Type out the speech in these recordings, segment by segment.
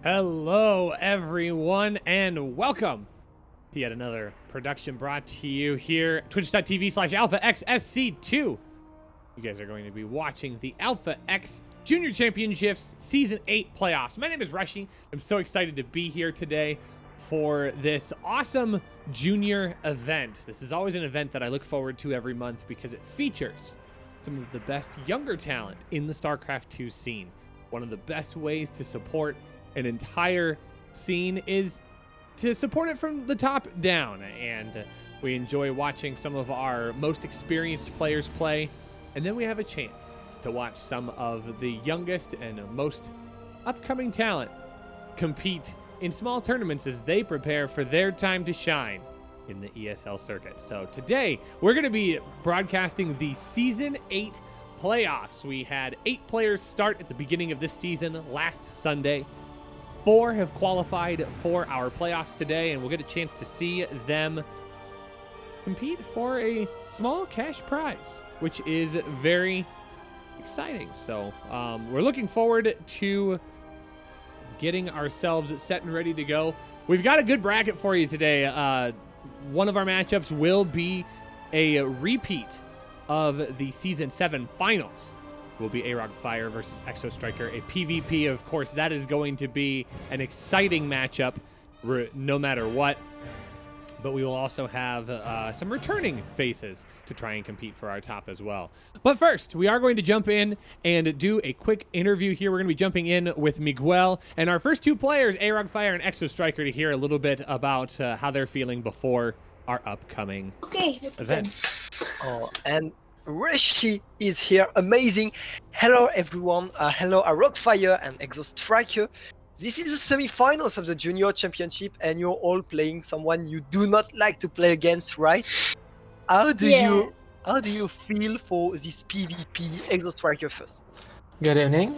Hello, everyone, and welcome to yet another production brought to you here at twitch.tv/AlphaXSC2. You guys are going to be watching the Alpha X Junior Championships Season 8 playoffs. My name is Rushy. I'm so excited to be here today for this awesome junior event. This is always an event that I look forward to every month because it features some of the best younger talent in the StarCraft 2 scene. One of the best ways to support an entire scene is to support it from the top down, and we enjoy watching some of our most experienced players play, and then we have a chance to watch some of the youngest and most upcoming talent compete in small tournaments as they prepare for their time to shine in the ESL circuit. So today we're going to be broadcasting the Season 8 playoffs. We had 8 players start at the beginning of this season last Sunday. 4 have qualified for our playoffs today, and we'll get a chance to see them compete for a small cash prize, which is very exciting. So we're looking forward to getting ourselves set and ready to go. We've got a good bracket for you today. One of our matchups will be a repeat of the Season 7 finals. Will be AROGfire versus ExoStriker, a PvP. Of course, that is going to be an exciting matchup no matter what. But we will also have some returning faces to try and compete for our top as well. But first, we are going to jump in and do a quick interview here. We're going to be jumping in with Miguel and our first 2 players, AROGfire and ExoStriker, to hear a little bit about how they're feeling before our upcoming event. Oh, and Rushy is here, amazing. Hello everyone, hello AROGfire and ExoStriker. This is the semi-finals of the Junior Championship and you're all playing someone you do not like to play against, right? How do you feel for this PvP? ExoStriker first. Good evening.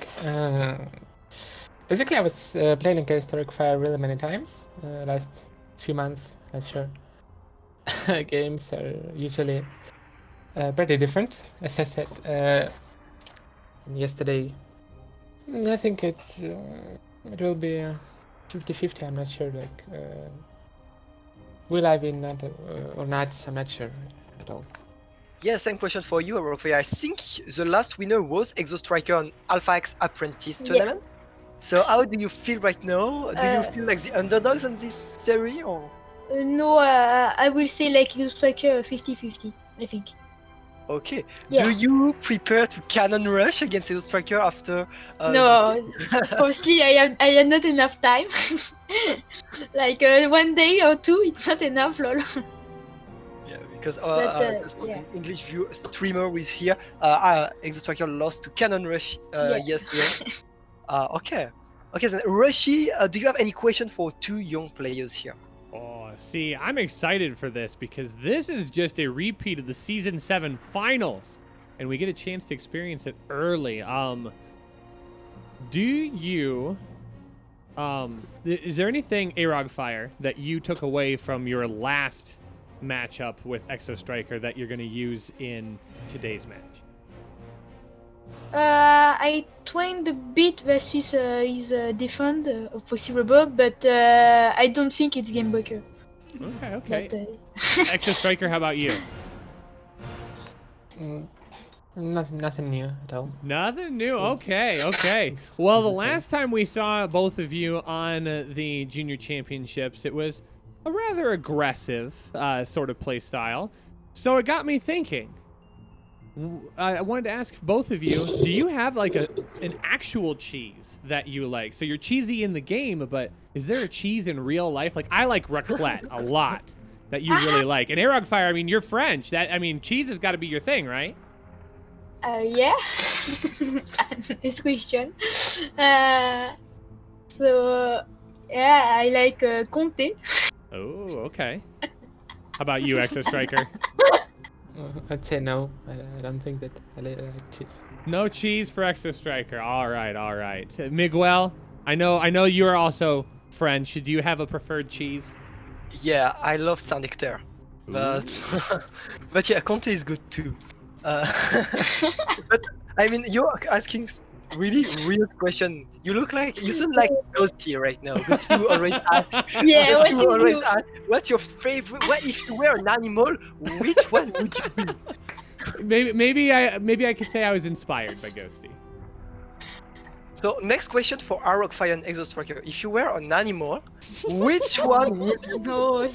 Basically I was playing against AROGfire really many times. Last few months, not sure. Games are usually pretty different, as I said yesterday. I think it will be 50-50. I'm not sure. Will I win or not? I'm not sure at all. Yeah, same question for you, AROGfire. I think the last winner was ExoStriker on Alpha X Apprentice tournament. Yeah. So how do you feel right now? Do you feel like the underdogs on this series, or? No, I will say like ExoStriker 50-50, I think. Okay. Yeah. Do you prepare to cannon rush against ExoStriker after? No, firstly, I had not enough time. Like 1 day or 2, it's not enough, lol. Yeah, because the English view streamer is here. ExoStriker lost to cannon rush yesterday. Okay. Then Rushy, do you have any question for 2 young players here? Oh, see, I'm excited for this because this is just a repeat of the Season 7 finals, and we get a chance to experience it early. Do you, is there anything, AROGfire, that you took away from your last matchup with ExoStriker that you're going to use in today's match? I trained a bit versus his defend of Foxy Robot, but I don't think it's game breaker. Okay. But, ExoStriker, how about you? Nothing new at all. Nothing new? Okay. Well, the last time we saw both of you on the Junior Championships, it was a rather aggressive sort of play style. So it got me thinking. I wanted to ask both of you, do you have like an actual cheese that you like? So you're cheesy in the game, but is there a cheese in real life? Like, I like raclette a lot that you really like. And AROGfire, I mean, you're French. Cheese has got to be your thing, right? Yeah. It's question. I like Comté. Oh, okay. How about you, ExoStriker? I'd say no. I don't think that I like cheese. No cheese for ExoStriker. All right. Miguel, I know you are also French. Do you have a preferred cheese? Yeah, I love Saint-Nectaire, but but yeah, Comté is good too. But I mean, you're asking really weird question. You sound like Ghosty right now. Ghosty will always ask. Yeah, what Ghosty do will you always do? ask, what's your favorite? What if you were an animal? Which one would you be? Maybe I could say I was inspired by Ghosty. So next question for Arrock Fire and Exo Striker. If you were an animal, which one would you be? No.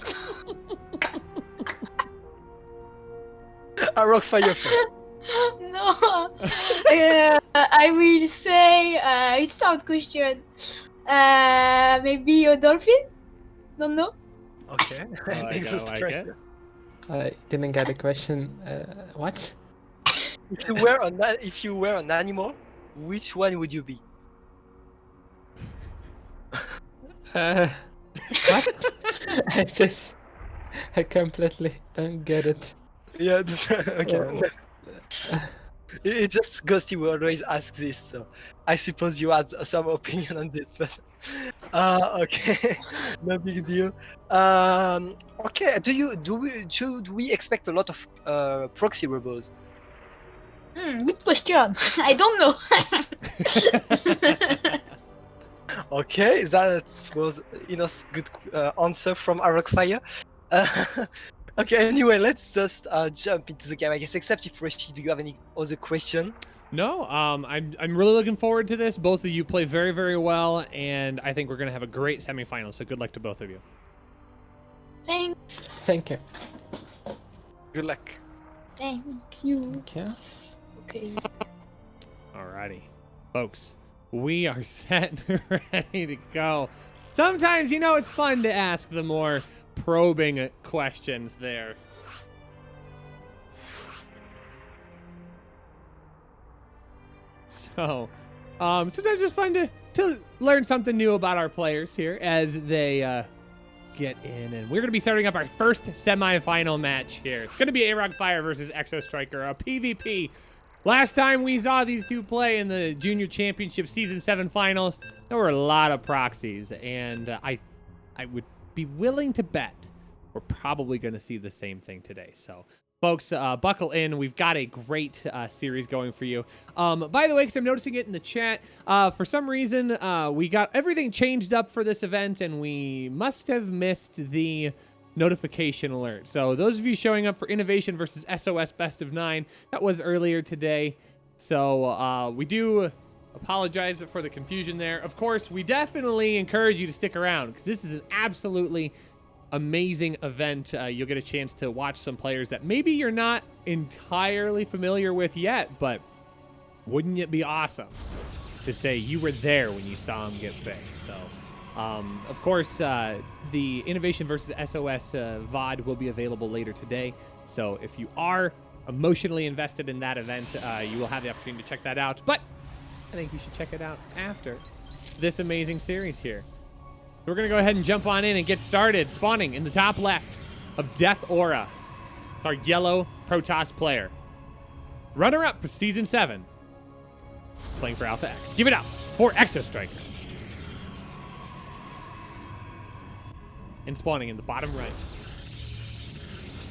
Arrock Fire first. No. I will say it's out question. Maybe a dolphin? Don't know. Okay. I like it, Exo I like Striker. I didn't get the question. What? If you were an animal, which one would you be? What? I completely don't get it. Yeah. Okay. Oh. It's just Ghosty will always ask this, so I suppose you had some opinion on it, but okay, no big deal. Okay, should we expect a lot of proxy rebels? Good question. I don't know. Okay, that was good answer from Arrock Fire. Okay, anyway, let's just jump into the game, I guess. Except if Reshi, do you have any other question? No, I'm really looking forward to this. Both of you play very, very well, and I think we're gonna have a great semifinal. So good luck to both of you. Thanks. Thank you. Good luck. Thank you. Okay. Okay. Alrighty, folks, we are set and ready to go. Sometimes, it's fun to ask the more probing questions there. So, sometimes it's fun to learn something new about our players here as they get in, and we're gonna be starting up our first semifinal match here. It's gonna be Arrock Fire versus Exo Striker, a PvP. Last time we saw these two play in the Junior Championship Season 7 finals, there were a lot of proxies, and I would be willing to bet we're probably going to see the same thing today. So, folks, buckle in. We've got a great series going for you. By the way, because I'm noticing it in the chat, for some reason, we got everything changed up for this event, and we must have missed the notification alert. So those of you showing up for Innovation versus SOS Best of 9, that was earlier today. So we do apologize for the confusion there. Of course, we definitely encourage you to stick around because this is an absolutely amazing event. You'll get a chance to watch some players that maybe you're not entirely familiar with yet, but wouldn't it be awesome to say you were there when you saw them get big? So of course, the Innovation versus SOS VOD will be available later today. So if you are emotionally invested in that event, you will have the opportunity to check that out. But I think you should check it out after this amazing series here. We're going to go ahead and jump on in and get started. Spawning in the top left of Death Aura. It's our yellow Protoss player. Runner-up for Season 7. Playing for Alpha X. Give it up for Exo Striker. And spawning in the bottom right,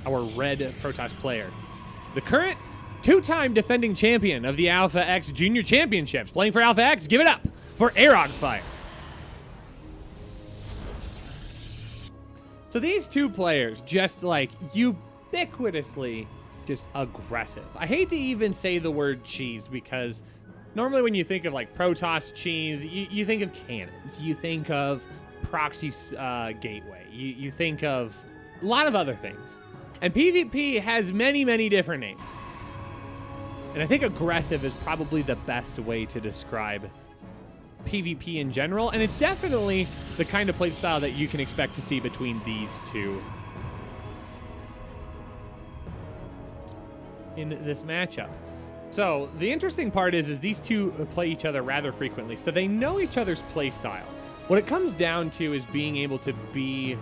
our red Protoss player. The current two-time defending champion of the Alpha X Junior Championships. Playing for Alpha X, give it up for Arrock Fire. So these two players, just like ubiquitously just aggressive. I hate to even say the word cheese because normally when you think of like Protoss cheese, you think of cannons, you think of proxy gateway, you think of a lot of other things. And PvP has many, many different names. And I think aggressive is probably the best way to describe PvP in general, and it's definitely the kind of playstyle that you can expect to see between these two in this matchup. So the interesting part is these two play each other rather frequently, so they know each other's playstyle. What it comes down to is being able to be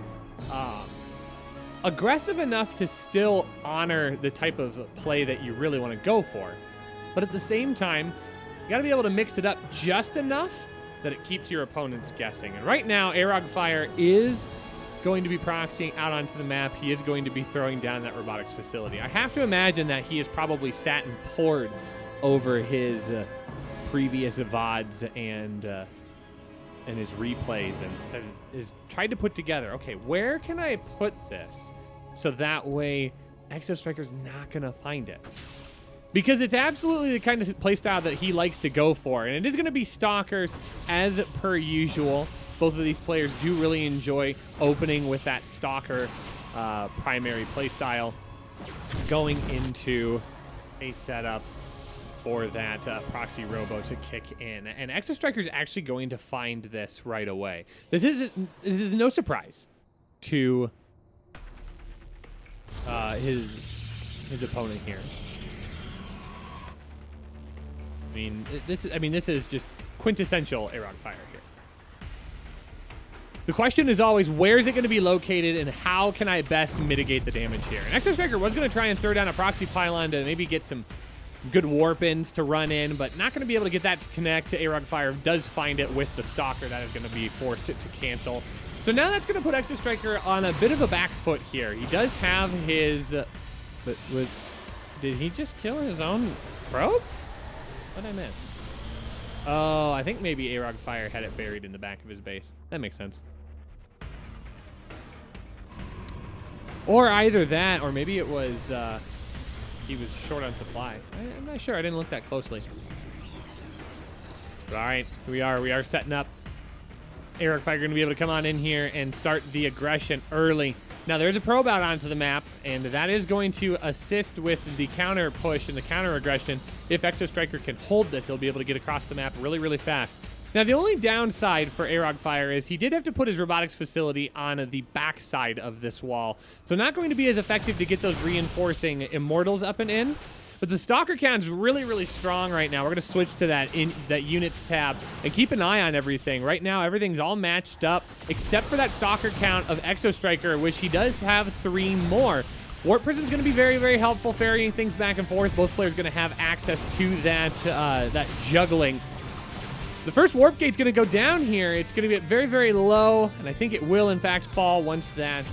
aggressive enough to still honor the type of play that you really want to go for, but at the same time, you gotta be able to mix it up just enough that it keeps your opponents guessing. And right now, Arrock Fire is going to be proxying out onto the map. He is going to be throwing down that robotics facility. I have to imagine that he has probably sat and pored over his previous VODs and his replays and is tried to put together, okay, where can I put this so that way Exostriker's not gonna find it? Because it's absolutely the kind of playstyle that he likes to go for, and it is gonna be Stalkers as per usual. Both of these players do really enjoy opening with that Stalker primary playstyle, going into a setup for that proxy robo to kick in. And Exostriker is actually going to find this right away. This is no surprise to his opponent here. This is just quintessential Arog Fire here. The question is always, where is it going to be located and how can I best mitigate the damage here? And Exostriker was going to try and throw down a proxy pylon to maybe get some good warp-ins to run in, but not going to be able to get that to connect to Arog Fire. Does find it with the Stalker. That is going to be forced to cancel. So now that's going to put Exostriker on a bit of a back foot here. He does have his... did he just kill his own probe? What did I miss? Oh, I think maybe Arog Fire had it buried in the back of his base. That makes sense. Or either that, or maybe it was he was short on supply. I'm not sure. I didn't look that closely. But all right, we are setting up. Arog Fire going to be able to come on in here and start the aggression early. Now, there's a probe out onto the map, and that is going to assist with the counter push and the counter aggression. If Exostriker can hold this, he'll be able to get across the map really, really fast. Now, the only downside for Arog Fire is he did have to put his robotics facility on the backside of this wall. So not going to be as effective to get those reinforcing immortals up and in. But the Stalker count is really, really strong right now. We're going to switch to that units tab and keep an eye on everything. Right now, everything's all matched up except for that Stalker count of Exostriker, which he does have 3 more. Warp Prism's going to be very, very helpful, ferrying things back and forth. Both players going to have access to that that juggling. The first warp gate's going to go down here. It's going to be at very, very low, and I think it will, in fact, fall once that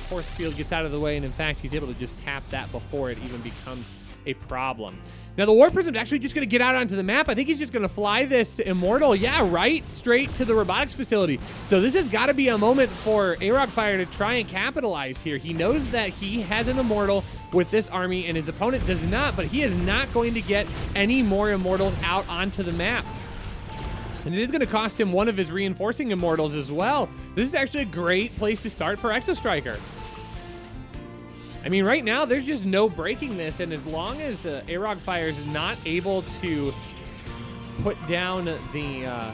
force field gets out of the way, and in fact, he's able to just tap that before it even becomes a problem. Now, the Warp Prism's actually just going to get out onto the map. I think he's just going to fly this Immortal, yeah, right straight to the robotics facility. So this has got to be a moment for Arog Fire to try and capitalize here. He knows that he has an Immortal with this army, and his opponent does not, but he is not going to get any more Immortals out onto the map. And it is going to cost him one of his reinforcing Immortals as well. This is actually a great place to start for Exostriker. I mean, right now, there's just no breaking this, and as long as Arog Fire is not able to put down the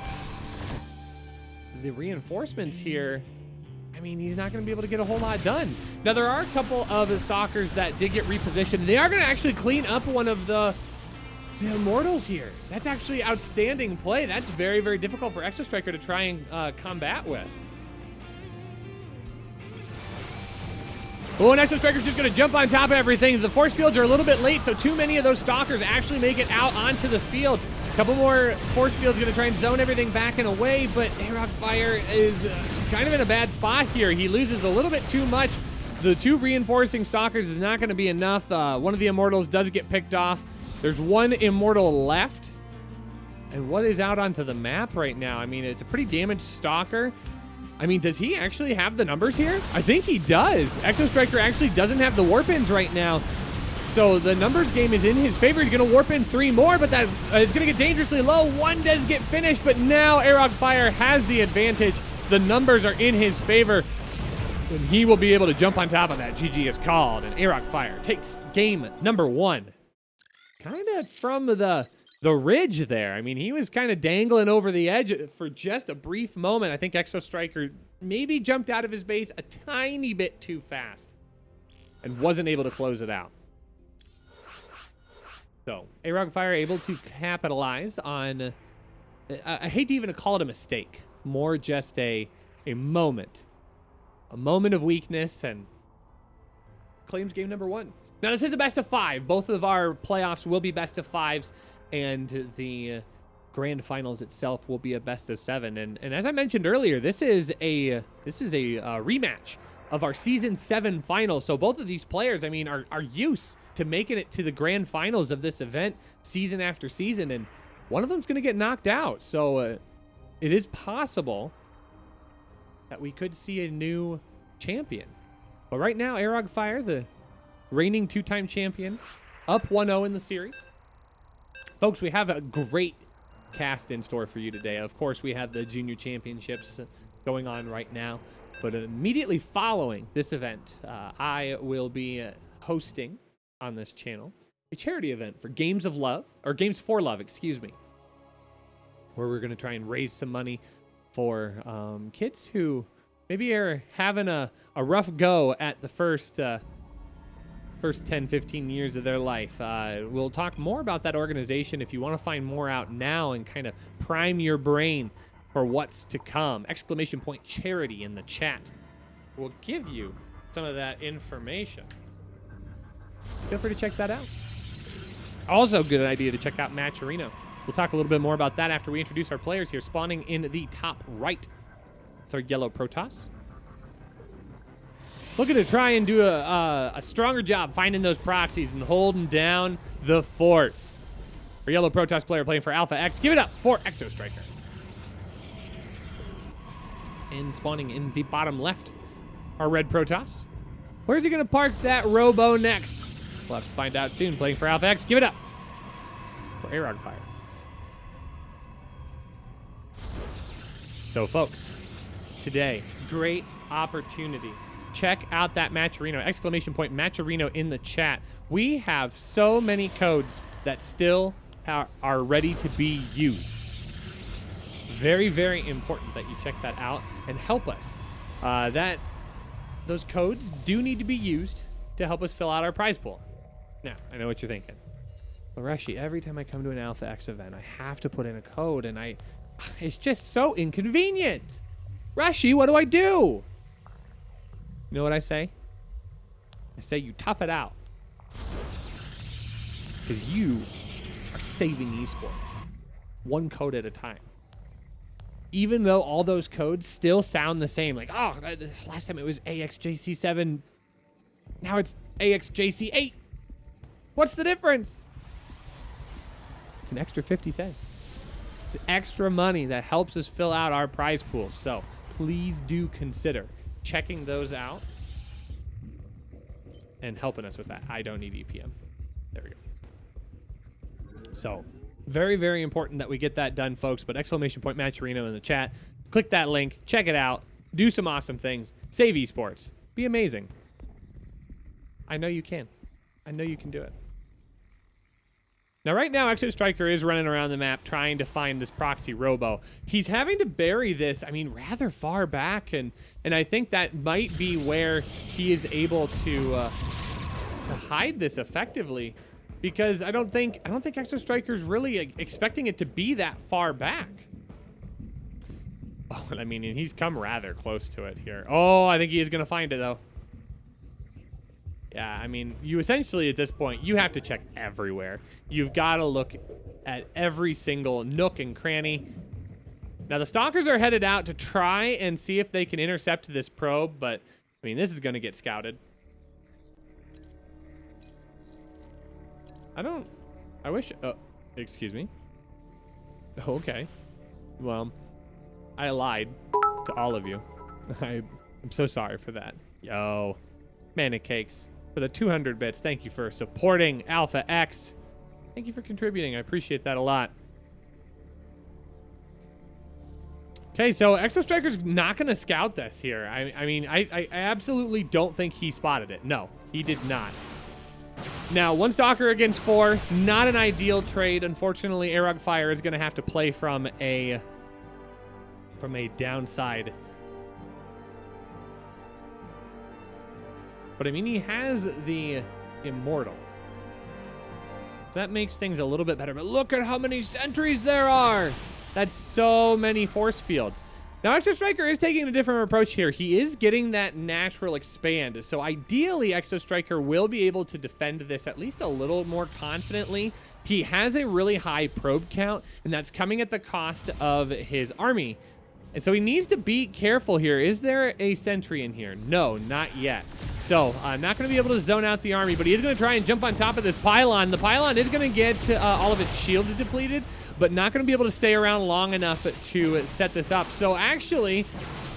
reinforcements here, I mean, he's not going to be able to get a whole lot done. Now, there are a couple of Stalkers that did get repositioned. They are going to actually clean up one of the Immortals here. That's actually outstanding play. That's very, very difficult for Exostriker to try and combat with. Oh, and Exostriker's just going to jump on top of everything. The force fields are a little bit late, so too many of those Stalkers actually make it out onto the field. A couple more force fields going to try and zone everything back and away, but Arog Fire is kind of in a bad spot here. He loses a little bit too much. The 2 reinforcing Stalkers is not going to be enough. One of the Immortals does get picked off. There's 1 Immortal left. And what is out onto the map right now? I mean, it's a pretty damaged Stalker. I mean, does he actually have the numbers here? I think he does. Exostriker actually doesn't have the warp-ins right now. So the numbers game is in his favor. He's going to warp in 3 more, but that is going to get dangerously low. 1 does get finished, but now Arog Fire has the advantage. The numbers are in his favor, and he will be able to jump on top of that. GG is called, and Arog Fire takes game number 1. Kind of from the ridge there. I mean, he was kind of dangling over the edge for just a brief moment. I think Exostriker maybe jumped out of his base a tiny bit too fast and wasn't able to close it out. So, Arog Fire able to capitalize on, I hate to even call it a mistake, more just a moment of weakness, and claims game number 1. Now, this is a best of 5. Both of our playoffs will be best of 5s, and the grand finals itself will be a best of 7. And as I mentioned earlier, this is a rematch of our season 7 finals. So both of these players, I mean, are used to making it to the grand finals of this event season after season. And one of them's going to get knocked out. So it is possible that we could see a new champion. But right now, Arog Fire, the reigning 2-time champion, up 1-0 in the series. Folks, we have a great cast in store for you today. Of course, we have the Junior Championships going on right now. But immediately following this event, I will be hosting on this channel a charity event for Games of Love, or Games for Love, excuse me, where we're going to try and raise some money for kids who maybe are having a rough go at the first 10, 15 years of their life. We'll talk more about that organization if you want to find more out now and kind of prime your brain for what's to come. Exclamation point charity in the chat will give you some of that information. Feel free to check that out. Also, good idea to check out Matcherino. We'll talk a little bit more about that after we introduce our players here. Spawning in the top right, it's our yellow Protoss. Looking to try and do a stronger job finding those proxies and holding down the fort. Our yellow Protoss player playing for Alpha X. Give it up for Exo Striker. And spawning in the bottom left, our red Protoss. Where's he going to park that Robo next? We'll have to find out soon. Playing for Alpha X. Give it up for Arog Fire. So, folks, today, great opportunity. Check out that Matcherino, exclamation point Matcherino in the chat. We have so many codes that still are ready to be used. Very, very important that you check that out and help us. Those codes do need to be used to help us fill out our prize pool. Now, I know what you're thinking. Well, Reshi, every time I come to an Alpha X event, I have to put in a code, and it's just so inconvenient. Reshi, what do I do? You know what I say? I say you tough it out. Because you are saving esports. One code at a time. Even though all those codes still sound the same. Like, oh, last time it was AXJC7. Now it's AXJC8. What's the difference? It's an extra 50 cents. It's extra money that helps us fill out our prize pools. So please do consider checking those out and helping us with that. I don't need EPM. There we go. So very, very important that we get that done, folks. But exclamation point Matcherino in the chat. Click that link. Check it out. Do some awesome things. Save esports. Be amazing. I know you can. I know you can do it. Now, right now, Exo Striker is running around the map trying to find this proxy Robo. He's having to bury this, I mean, rather far back, and I think that might be where he is able to hide this effectively, because I don't think Exo Striker's really expecting it to be that far back. Oh, I mean, he's come rather close to it here. Oh, I think he is going to find it, though. Yeah, I mean, you essentially, at this point, you have to check everywhere. You've got to look at every single nook and cranny. Now, the Stalkers are headed out to try and see if they can intercept this probe, but, I mean, this is going to get scouted. I wish, excuse me. Okay. Well, I lied to all of you. I'm so sorry for that. Yo, Manic Cakes. For the 200 bits, thank you for supporting Alpha X. Thank you for contributing. I appreciate that a lot. Okay, so Exo Striker's not going to scout this here. I mean, I absolutely don't think he spotted it. No, he did not. Now, 1 Stalker against 4, not an ideal trade. Unfortunately, Arog Fire is going to have to play from a downside. But I mean, he has the Immortal. So that makes things a little bit better. But look at how many sentries there are. That's so many force fields. Now, Exo Striker is taking a different approach here. He is getting that natural expand. So ideally, Exo Striker will be able to defend this at least a little more confidently. He has a really high probe count, and that's coming at the cost of his army. And so he needs to be careful here. Is there a sentry in here? No, not yet. So I'm not going to be able to zone out the army, but he is going to try and jump on top of this pylon. The pylon is going to get all of its shields depleted, but not going to be able to stay around long enough to set this up. So actually,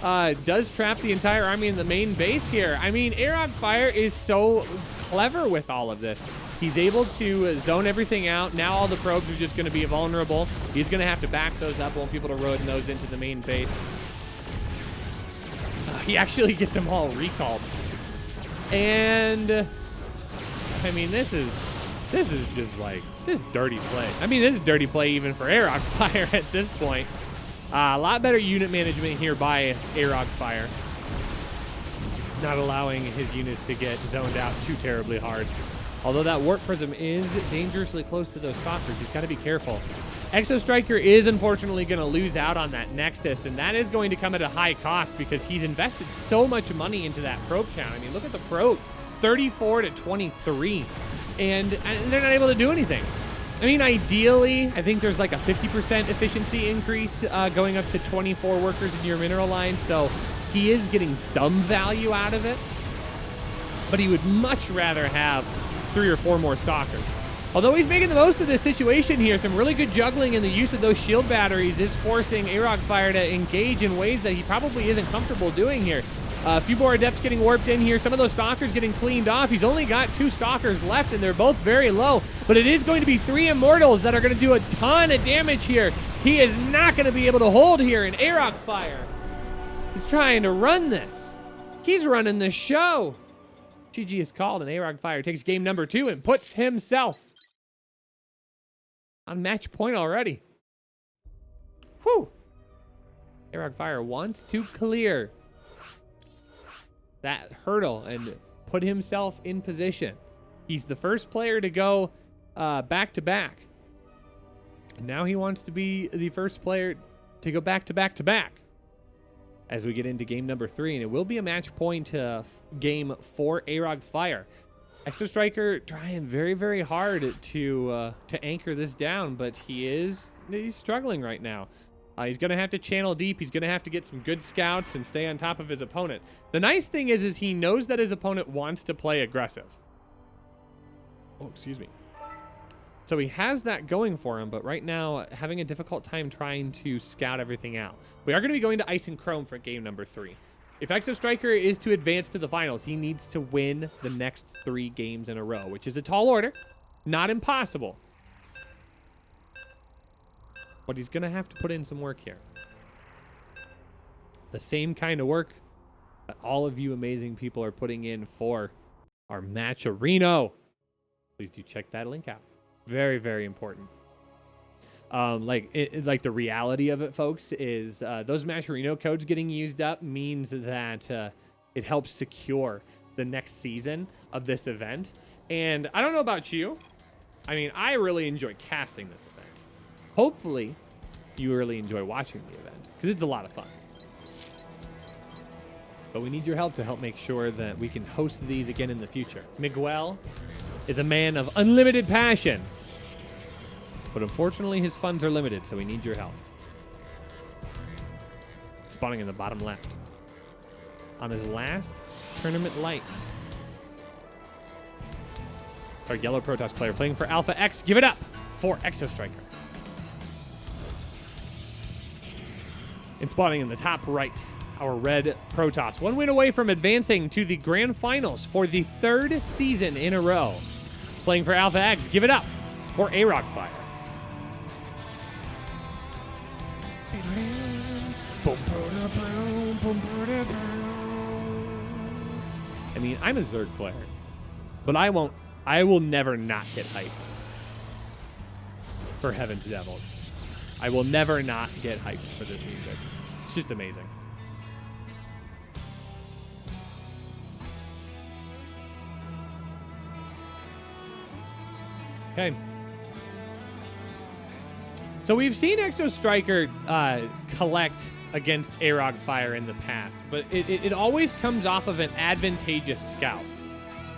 does trap the entire army in the main base here. I mean, Aerog Fire is so clever with all of this. He's able to zone everything out. Now all the probes are just going to be vulnerable. He's going to have to back those up, won't be able to road those into the main base. He actually gets them all recalled. And I mean, this is just like, this is dirty play. I mean, this is dirty play even for Aerog Fire at this point. A lot better unit management here by Aerog Fire. Not allowing his units to get zoned out too terribly hard. Although that Warp Prism is dangerously close to those Stalkers, he's got to be careful. Exo Striker is unfortunately going to lose out on that Nexus, and that is going to come at a high cost because he's invested so much money into that probe count. I mean, look at the probes, 34 to 23, and they're not able to do anything. I mean, ideally, I think there's like a 50% efficiency increase going up to 24 workers in your mineral line, so he is getting some value out of it, but he would much rather have 3 or 4 more Stalkers. Although he's making the most of this situation here, some really good juggling in the use of those shield batteries is forcing Aerog Fire to engage in ways that he probably isn't comfortable doing here. A few more Adepts getting warped in here. Some of those Stalkers getting cleaned off. He's only got 2 Stalkers left, and they're both very low. But it is going to be 3 Immortals that are going to do a ton of damage here. He is not going to be able to hold here, and Aerog Fire is trying to run this. He's running the show. GG is called, and Aerog Fire takes game number 2 and puts himself on match point already. Whew. Aerog Fire wants to clear that hurdle and put himself in position. He's the first player to go back-to-back. And now he wants to be the first player to go back-to-back-to-back as we get into game number 3. And it will be a match point game for Aerog Fire. Exo Striker trying very, very hard to anchor this down, but he's struggling right now. He's going to have to channel deep. He's going to have to get some good scouts and stay on top of his opponent. The nice thing is he knows that his opponent wants to play aggressive. Oh, excuse me. So he has that going for him, but right now having a difficult time trying to scout everything out. We are going to be going to Ice and Chrome for game number 3. If Exo Striker is to advance to the finals, he needs to win the next 3 games in a row, which is a tall order, not impossible. But he's going to have to put in some work here. The same kind of work that all of you amazing people are putting in for our Match-A-Reno. Please do check that link out. Very, very important. Like the reality of it, folks, is those Match-A-Reno codes getting used up means that it helps secure the next season of this event. And I don't know about you. I mean, I really enjoy casting this event. Hopefully, you really enjoy watching the event because it's a lot of fun. But we need your help to help make sure that we can host these again in the future. Miguel is a man of unlimited passion. But unfortunately, his funds are limited, so we need your help. Spawning in the bottom left. On his last tournament life. Our yellow Protoss player playing for Alpha X. Give it up for Exo Striker. And spawning in the top right, our red Protoss. 1 win away from advancing to the grand finals for the 3rd season in a row. Playing for Alpha X. Give it up for Aerog Fire. I mean, I'm a Zerg player, but I will never not get hyped for Heaven's Devils. I will never not get hyped for this music. It's just amazing. Okay. So we've seen Exo Striker collect against Aerog Fire in the past, but it always comes off of an advantageous scout.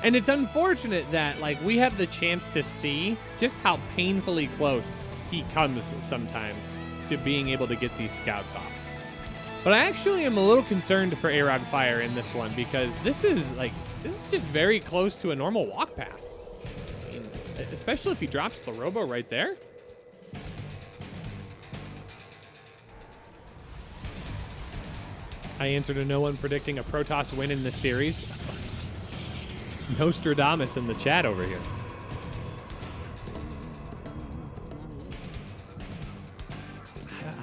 And it's unfortunate that we have the chance to see just how painfully close he comes sometimes to being able to get these scouts off. But I actually am a little concerned for Aerog Fire in this one because this is just very close to a normal walk path. I mean, especially if he drops the Robo right there. I answer to no one predicting a Protoss win in this series. Nostradamus in the chat over here.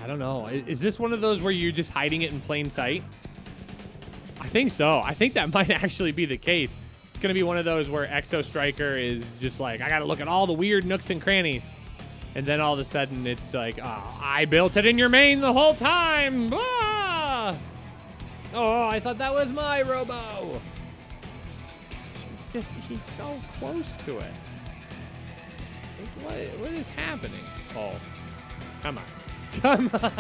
I don't know. Is this one of those where you're just hiding it in plain sight? I think so. I think that might actually be the case. It's going to be one of those where Exo Striker is just like, I got to look at all the weird nooks and crannies. And then all of a sudden it's like, oh, I built it in your main the whole time. Ah! Oh, I thought that was my Robo. He's so close to it. What is happening? Oh, come on. Come on.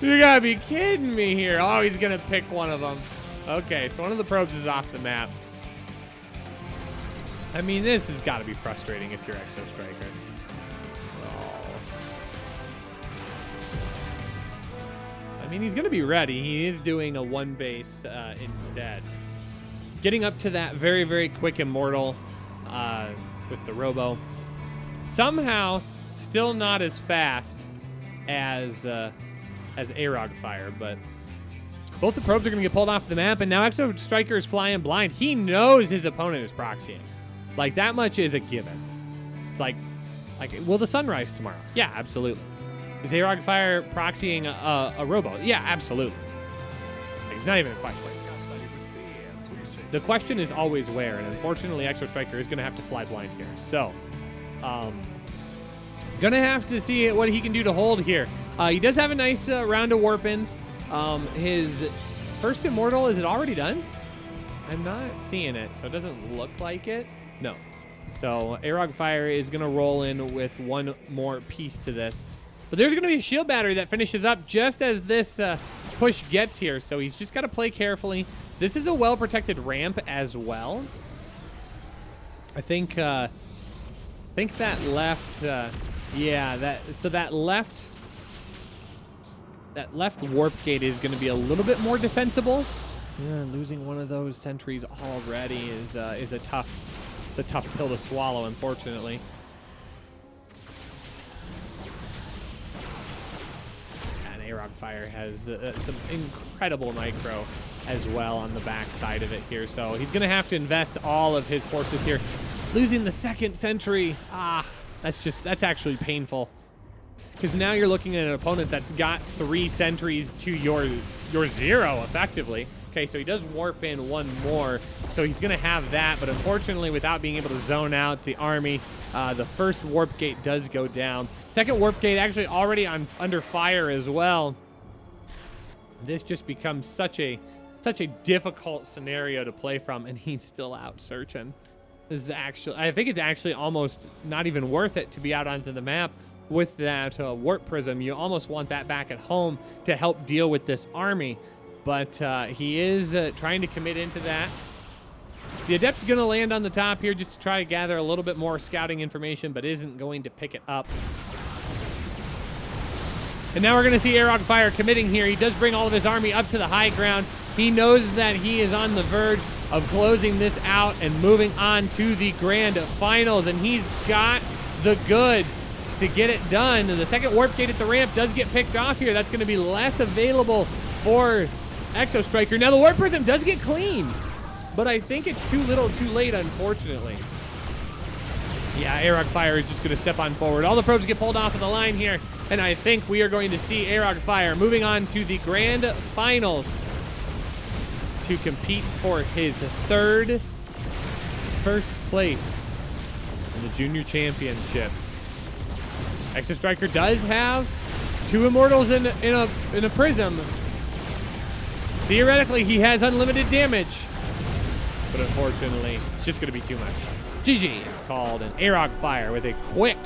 You gotta be kidding me here. Oh, he's gonna pick one of them. Okay, so one of the probes is off the map. I mean, this has got to be frustrating if you're Exo Striker. Oh. I mean, he's going to be ready. He is doing a one base instead. Getting up to that very, very quick Immortal with the Robo. Somehow, still not as fast as Arog Fire, but both the probes are going to get pulled off the map, and now Exo Striker is flying blind. He knows his opponent is proxying. Like, that much is a given. It's like, will the sun rise tomorrow? Yeah, absolutely. Is Arog Fire proxying a Robo? Yeah, absolutely. Like, it's not even a question. The question is always where, and unfortunately, Exo Striker is going to have to fly blind here. So, gonna have to see what he can do to hold here. He does have a nice round of warp-ins. His first Immortal, is it already done? I'm not seeing it, so it doesn't look like it. No. So Arog Fire is going to roll in with one more piece to this. But there's going to be a shield battery that finishes up just as this push gets here. So he's just got to play carefully. This is a well-protected ramp as well. I think that left, that left warp gate is going to be a little bit more defensible. Yeah, losing one of those sentries already is a tough pill to swallow, unfortunately. And Arog Fire has some incredible micro as well on the back side of it here, so he's going to have to invest all of his forces here. Losing the second sentry, that's actually painful, because now you're looking at an opponent that's got 3 sentries to your 0 effectively. Okay, so he does warp in one more, so he's going to have that, but unfortunately, without being able to zone out the army, the first warp gate does go down. Second warp gate actually already under fire as well. This just becomes such a difficult scenario to play from, and he's still out searching. This is actually, I think it's actually almost not even worth it to be out onto the map with that warp prism. You almost want that back at home to help deal with this army. But he is trying to commit into that. The Adept's going to land on the top here just to try to gather a little bit more scouting information, but isn't going to pick it up. And now we're going to see Arog Fire committing here. He does bring all of his army up to the high ground. He knows that he is on the verge of closing this out and moving on to the grand finals, and he's got the goods to get it done. And the second warp gate at the ramp does get picked off here. That's going to be less available for Exo Striker. Now the warp prism does get cleaned, but I think it's too little too late, unfortunately. Yeah, Arog Fire is just going to step on forward. All the probes get pulled off of the line here, and I think we are going to see Arog Fire moving on to the grand finals to compete for his first place in the Junior Championships. Exo Striker does have 2 Immortals in a prism. Theoretically, he has unlimited damage, but unfortunately, it's just going to be too much. GG is called, and Arog Fire with a quick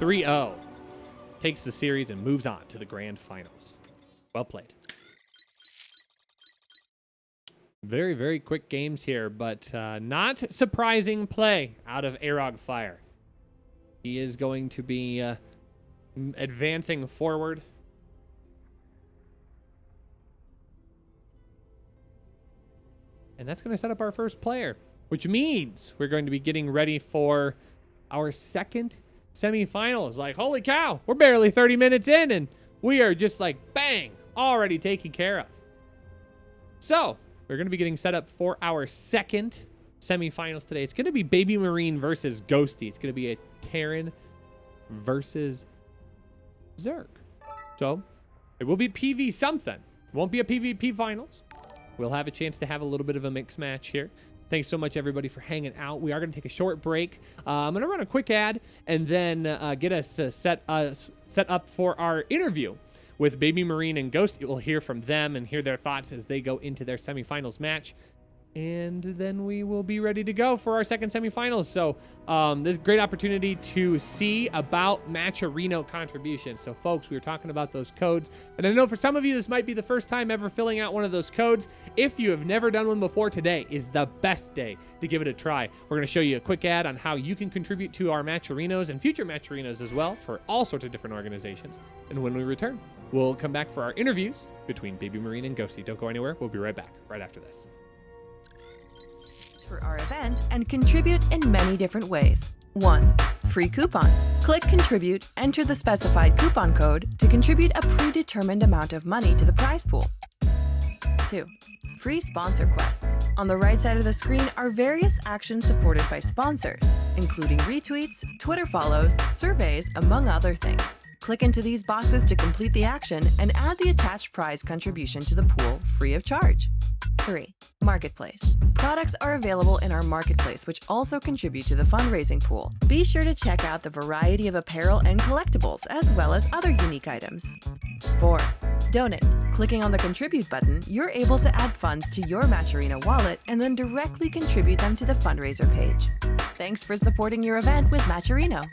3-0 takes the series and moves on to the grand finals. Well played. Very, very quick games here, but not surprising play out of Arog Fire. He is going to be advancing forward. And that's going to set up our first player, which means we're going to be getting ready for our second semifinals. Like, holy cow, we're barely 30 minutes in and we are just like, bang, already taken care of. So we're going to be getting set up for our second semifinals today. It's going to be Baby Marine versus Ghosty. It's going to be a Terran versus Zerg. So it will be PV something. It won't be a PvP finals. We'll have a chance to have a little bit of a mix match here. Thanks so much, everybody, for hanging out. We are going to take a short break. I'm going to run a quick ad and then get us set up for our interview with Baby Marine and Ghost. You'll hear from them and hear their thoughts as they go into their semifinals match. And then we will be ready to go for our second semifinals. So this is a great opportunity to see about Matcherino contributions. So folks, we were talking about those codes. And I know for some of you, this might be the first time ever filling out one of those codes. If you have never done one before, today is the best day to give it a try. We're going to show you a quick ad on how you can contribute to our Matcherinos and future Matcherinos as well for all sorts of different organizations. And when we return, we'll come back for our interviews between Baby Marine and Ghosty. Don't go anywhere. We'll be right back right after this. For our event and contribute in many different ways. 1. Free coupon. Click Contribute, enter the specified coupon code to contribute a predetermined amount of money to the prize pool. 2. Free sponsor quests. On the right side of the screen are various actions supported by sponsors, including retweets, Twitter follows, surveys, among other things. Click into these boxes to complete the action and add the attached prize contribution to the pool free of charge. 3. Marketplace. Products are available in our marketplace, which also contribute to the fundraising pool. Be sure to check out the variety of apparel and collectibles, as well as other unique items. 4. Donate. Clicking on the Contribute button, you're able to add funds to your Matcherino wallet and then directly contribute them to the fundraiser page. Thanks for supporting your event with Matcherino.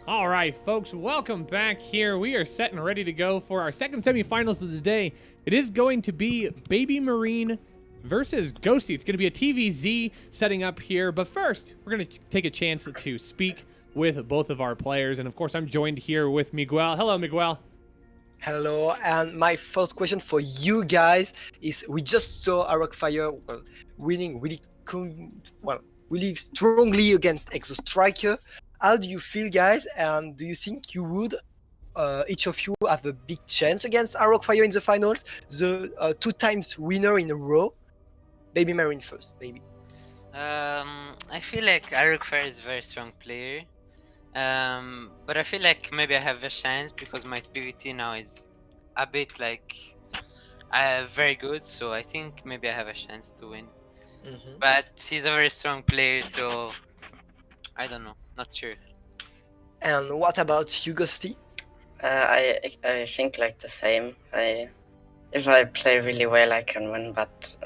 All right, folks, welcome back here. We are set and ready to go for our second semifinals of the day. It is going to be Baby Marine versus Ghosty. It's going to be a TVZ setting up here. But first, we're going to take a chance to speak with both of our players. And of course, I'm joined here with Miguel. Hello, Miguel. Hello, and my first question for you guys is: we just saw Rockfire winning really strongly against Exo Striker. How do you feel, guys? And do you think you would, each of you, have a big chance against Rockfire in the finals? The 2 times winner in a row? Baby Marine first, maybe. I feel like Rockfire is a very strong player. But I feel like maybe I have a chance because my PvT now is a bit like very good. So I think maybe I have a chance to win. But he's a very strong player, so I don't know. Not sure. And what about you, Ghosty? I think like the same. If I play really well, I can win, but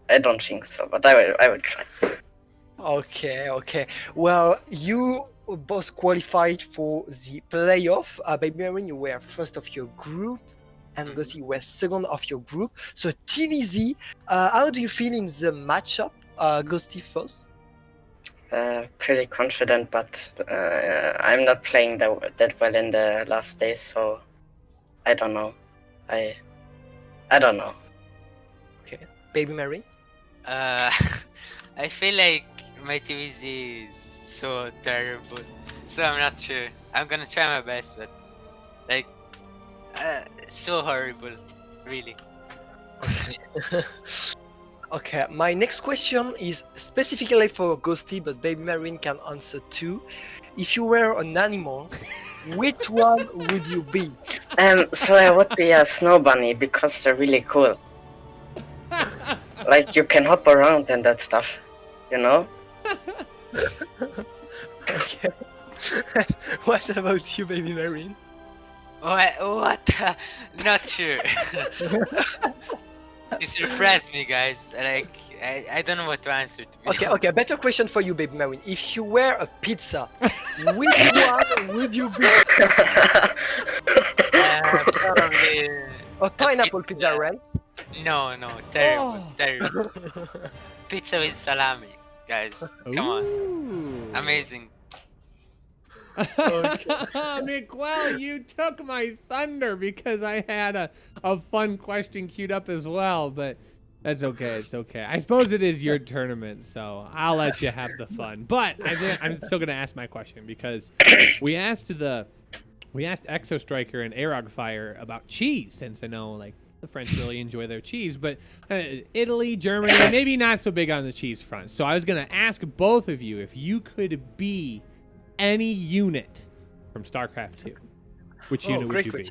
I don't think so. But I will try. Okay. Well, you both qualified for the playoff. Baby Marine, you were first of your group, and Ghosty, you were second of your group. So TVZ, how do you feel in the matchup? Ghosty first. Pretty confident, but I'm not playing that well in the last days, so I don't know. I don't know. Okay, Baby Marine. I feel like my TVZ is so terrible, so I'm not sure. I'm gonna try my best, but like, so horrible, really. Okay, my next question is specifically for Ghosty, but Baby Marine can answer too. If you were an animal, which one would you be? So I would be a snow bunny because they're really cool. Like you can hop around and that stuff, you know? Okay. What about you, Baby Marine? What? Not sure. You surprised me, guys. Like, I don't know what to answer to. Okay, better question for you, Baby Marine. If you were a pizza, which one would you be? Probably. A pineapple pizza, right? No, terrible. Pizza with salami, guys. Come on, amazing. Miguel, you took my thunder because I had a fun question queued up as well, but that's okay. It's okay. I suppose it is your tournament, so I'll let you have the fun. But I'm still gonna ask my question because we asked Exo Striker and Rockfire about cheese, since I know like the French really enjoy their cheese, but Italy, Germany, maybe not so big on the cheese front. So I was gonna ask both of you if you could be any unit from StarCraft 2, which unit would you be?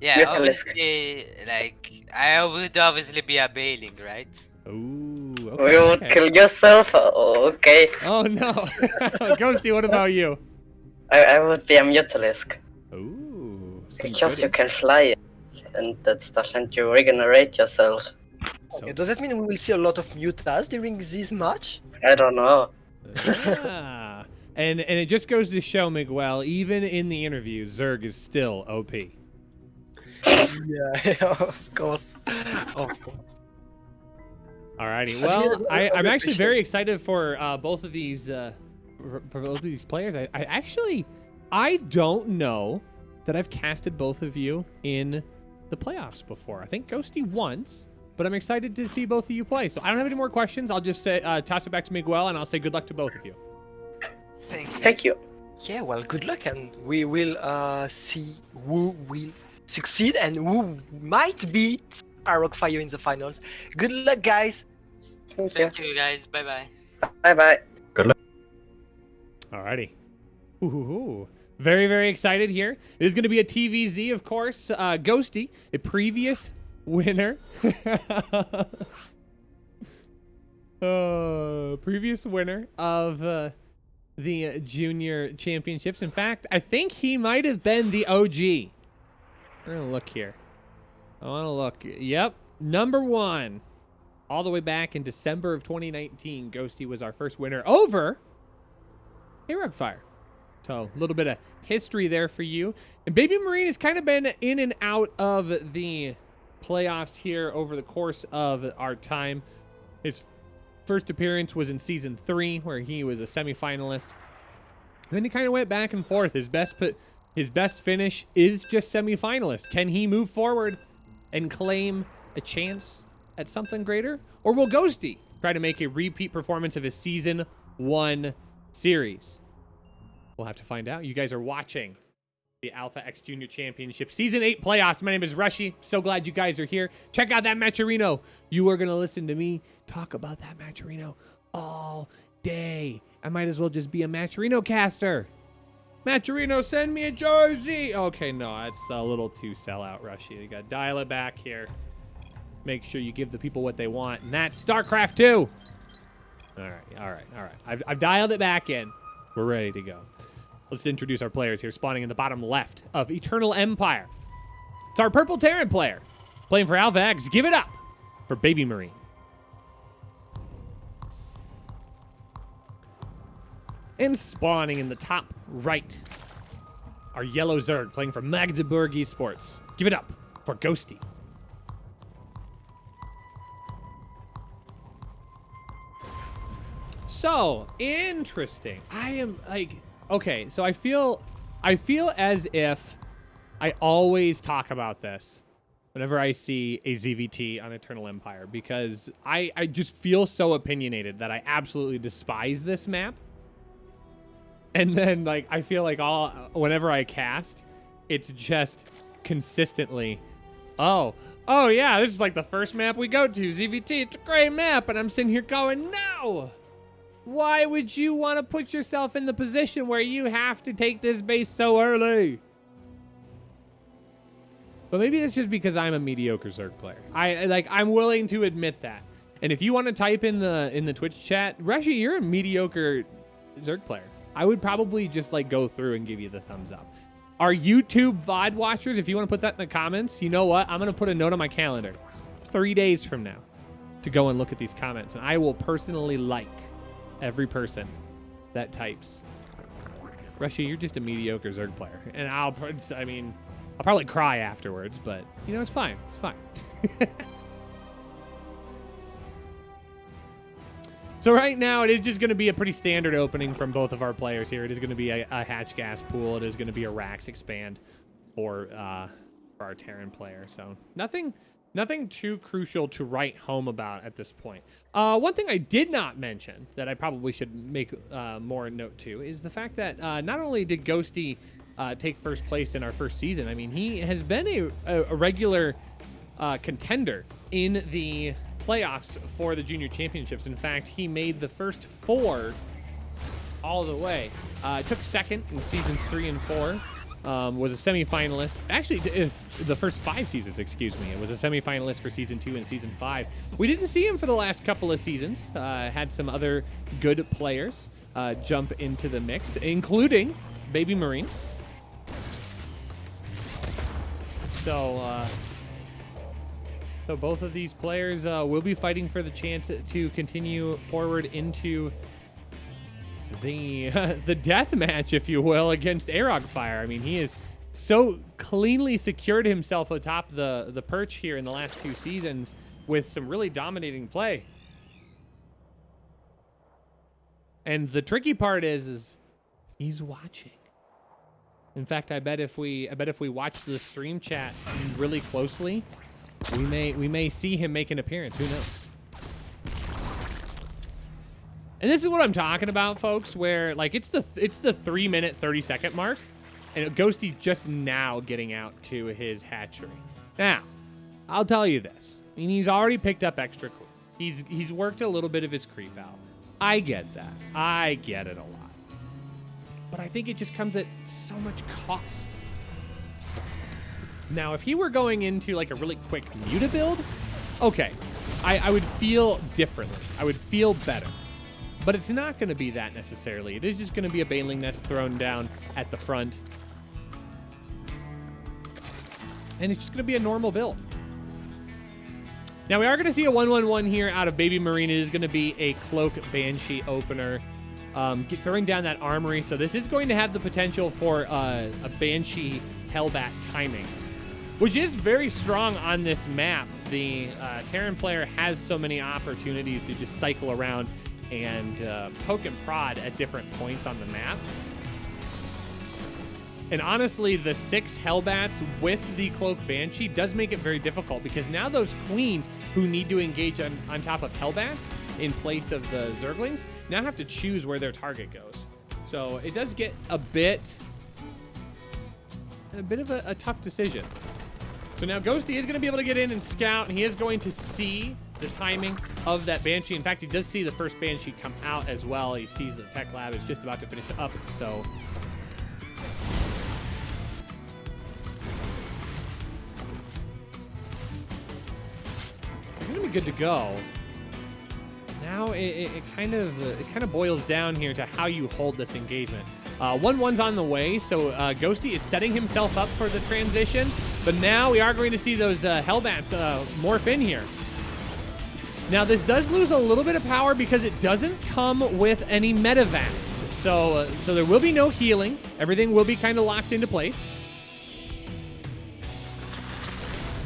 Yeah, Mutalisk. obviously, like I would obviously be a Bailing, right? Ooh, You okay. would kill yourself? Oh, okay. Oh no, Ghosty, what about you? I would be a Mutalisk. Ooh, Because you can fly and that stuff and you regenerate yourself. Okay, does that mean we will see a lot of mutas during this match? I don't know. Ah. And it just goes to show, Miguel, even in the interview, Zerg is still OP. Yeah, of course. Alrighty, well, I'm actually very excited for both of these players. I don't know that I've casted both of you in the playoffs before. I think Ghosty once, but I'm excited to see both of you play. So I don't have any more questions. I'll just say toss it back to Miguel, and I'll say good luck to both of you. Thank you. Yeah, well, good luck, and we will see who will succeed and who might beat Rockfire in the finals. Good luck, guys. Thank you, guys. Bye bye. Bye bye. Alrighty. Ooh. Very, very excited here. It is going to be a TVZ, of course. Ghosty, a previous winner. Previous winner of the junior championships. In fact, I think he might have been the OG. We're gonna look here. I want to look. Yep, number 1. All the way back in December of 2019, Ghosty was our first winner over Arogfire. So a little bit of history there for you. And Baby Marine has kind of been in and out of the playoffs here over the course of our time. His first appearance was in season 3, where he was a semifinalist. Then he kind of went back and forth. His best finish is just semifinalist. Can he move forward and claim a chance at something greater? Or will Ghosty try to make a repeat performance of his season 1 series? We'll have to find out. You guys are watching the Alpha X Junior Championship Season 8 playoffs. My name is Rushy. So glad you guys are here. Check out that Matcherino. You are going to listen to me talk about that Matcherino all day. I might as well just be a Matcherino caster. Matcherino, send me a jersey. Okay, no, that's a little too sellout, Rushy. You got to dial it back here. Make sure you give the people what they want, and that's StarCraft 2. All right. I've dialed it back in. We're ready to go. Let's introduce our players here, spawning in the bottom left of Eternal Empire. It's our Purple Terran player, playing for Alpha X. Give it up for Baby Marine. And spawning in the top right, our Yellow Zerg, playing for Magdeburg Esports. Give it up for Ghosty. So interesting. I am like, okay, so I feel as if I always talk about this whenever I see a ZVT on Eternal Empire, because I just feel so opinionated that I absolutely despise this map. And then like I feel like whenever I cast, it's just consistently, oh yeah, this is like the first map we go to, ZVT. It's a great map, and I'm sitting here going, no. Why would you want to put yourself in the position where you have to take this base so early? But maybe it's just because I'm a mediocre Zerg player. I'm willing to admit that. And if you want to type in the Twitch chat, Rushy, you're a mediocre Zerg player, I would probably just like go through and give you the thumbs up. Our YouTube VOD watchers, if you want to put that in the comments, you know what? I'm going to put a note on my calendar 3 days from now to go and look at these comments, and I will personally like every person that types, Rushy, you're just a mediocre Zerg player. And I'll probably cry afterwards, but you know, it's fine. It's fine. So right now it is just going to be a pretty standard opening from both of our players here. It is going to be a hatch gas pool. It is going to be a Rax expand for our Terran player. So nothing too crucial to write home about at this point. One thing I did not mention that I probably should make more note to is the fact that not only did Ghosty take first place in our first season, I mean, he has been a regular contender in the playoffs for the junior championships. In fact, he made the first 4 all the way. Took second in seasons 3 and 4. Was a semi-finalist. Actually, if the first 5 seasons, excuse me. It was a semi-finalist for season 2 and season 5. We didn't see him for the last couple of seasons. Had some other good players jump into the mix, including Baby Marine. So both of these players will be fighting for the chance to continue forward into the death match, if you will, against Arogfire. I mean, he has so cleanly secured himself atop the perch here in the last 2 seasons with some really dominating play. And the tricky part is he's watching. In fact, I bet if we watch the stream chat really closely, we may see him make an appearance. Who knows? And this is what I'm talking about, folks, where like it's the 3-minute 30-second mark, and Ghosty just now getting out to his hatchery. Now, I'll tell you this. I mean, he's already picked up extra creep. He's worked a little bit of his creep out. I get that. I get it a lot. But I think it just comes at so much cost. Now, if he were going into like a really quick Muta build, okay, I would feel differently. I would feel better. But it's not going to be that necessarily. It is just going to be a Baneling Nest thrown down at the front. And it's just going to be a normal build. Now, we are going to see a 1-1-1 here out of Baby Marine. It is going to be a Cloak Banshee opener. Throwing down that Armory. So this is going to have the potential for a Banshee Hellbat timing, which is very strong on this map. The Terran player has so many opportunities to just cycle around and poke and prod at different points on the map. And honestly, the 6 Hellbats with the Cloak Banshee does make it very difficult, because now those Queens who need to engage on top of Hellbats in place of the Zerglings now have to choose where their target goes. So it does get a bit of a tough decision. So now Ghosty is going to be able to get in and scout. He is going to see the timing of that Banshee. In fact, he does see the first Banshee come out as well. He sees the Tech Lab is just about to finish up. So going to be good to go. Now it kind of boils down here to how you hold this engagement. 1-1's on the way, so Ghosty is setting himself up for the transition. But now we are going to see those Hellbats morph in here. Now this does lose a little bit of power because it doesn't come with any Medivacs. So there will be no healing. Everything will be kind of locked into place.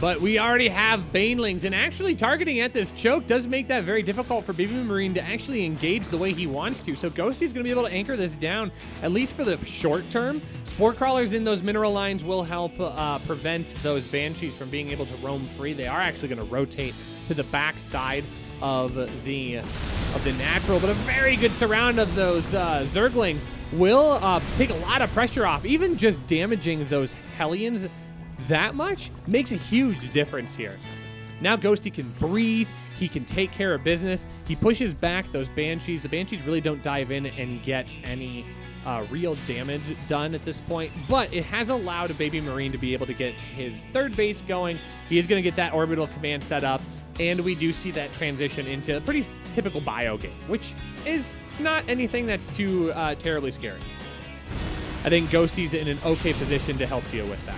But we already have Banelings, and actually targeting at this choke does make that very difficult for Baby Marine to actually engage the way he wants to. So Ghosty's going to be able to anchor this down, at least for the short term. Spore Crawlers in those mineral lines will help prevent those Banshees from being able to roam free. They are actually going to rotate to the back side of the natural, but a very good surround of those Zerglings will take a lot of pressure off. Even just damaging those Hellions that much makes a huge difference here. Now Ghosty can breathe. He can take care of business. He pushes back those Banshees. The Banshees really don't dive in and get any real damage done at this point, but it has allowed a Baby Marine to be able to get his third base going. He is going to get that orbital command set up, and we do see that transition into a pretty typical bio game, which is not anything that's too terribly scary. I think Ghosty's in an okay position to help deal with that.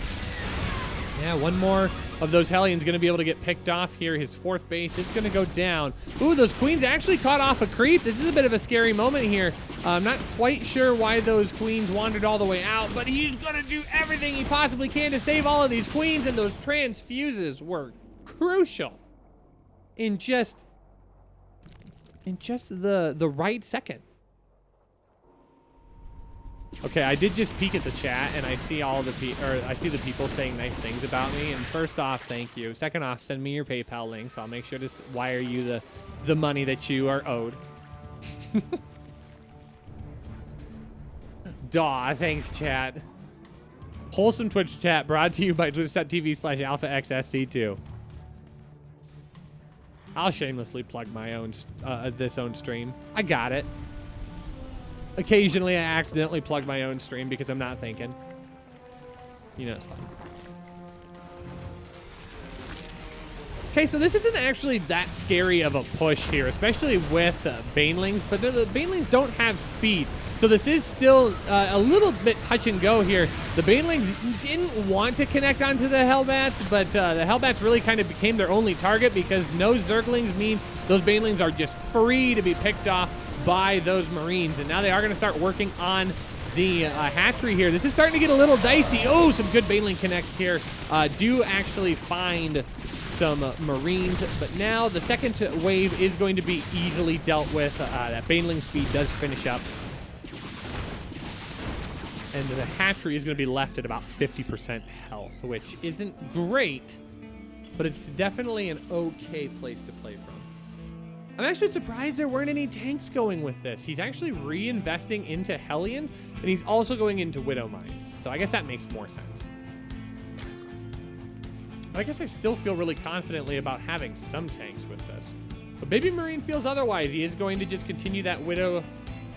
Yeah, one more of those Hellions going to be able to get picked off here. His fourth base, it's going to go down. Ooh, those Queens actually caught off a creep. This is a bit of a scary moment here. I'm not quite sure why those Queens wandered all the way out, but he's going to do everything he possibly can to save all of these Queens, and those transfuses were crucial in just the right second. Okay, I did just peek at the chat, and I see I see the people saying nice things about me. And first off, thank you. Second off, send me your PayPal links. I'll make sure to wire you the money that you are owed. Daw, thanks, chat. Wholesome Twitch chat brought to you by twitch.tv/alphaxsc2. I'll shamelessly plug my own this own stream. I got it. Occasionally, I accidentally plug my own stream because I'm not thinking. You know, it's fun. Okay, so this isn't actually that scary of a push here, especially with Banelings, but the Banelings don't have speed. So this is still a little bit touch and go here. The Banelings didn't want to connect onto the Hellbats, but the Hellbats really kind of became their only target because no Zerglings means those Banelings are just free to be picked off by those Marines. And now they are going to start working on the hatchery here. This is starting to get a little dicey. Oh, some good Baneling connects here. Do actually find some Marines, but now the second wave is going to be easily dealt with. That Baneling speed does finish up. And the hatchery is going to be left at about 50% health, which isn't great, but it's definitely an okay place to play from. I'm actually surprised there weren't any tanks going with this. He's actually reinvesting into Hellions, and he's also going into Widow Mines. So I guess that makes more sense. But I guess I still feel really confidently about having some tanks with this. But Baby Marine feels otherwise. He is going to just continue that Widow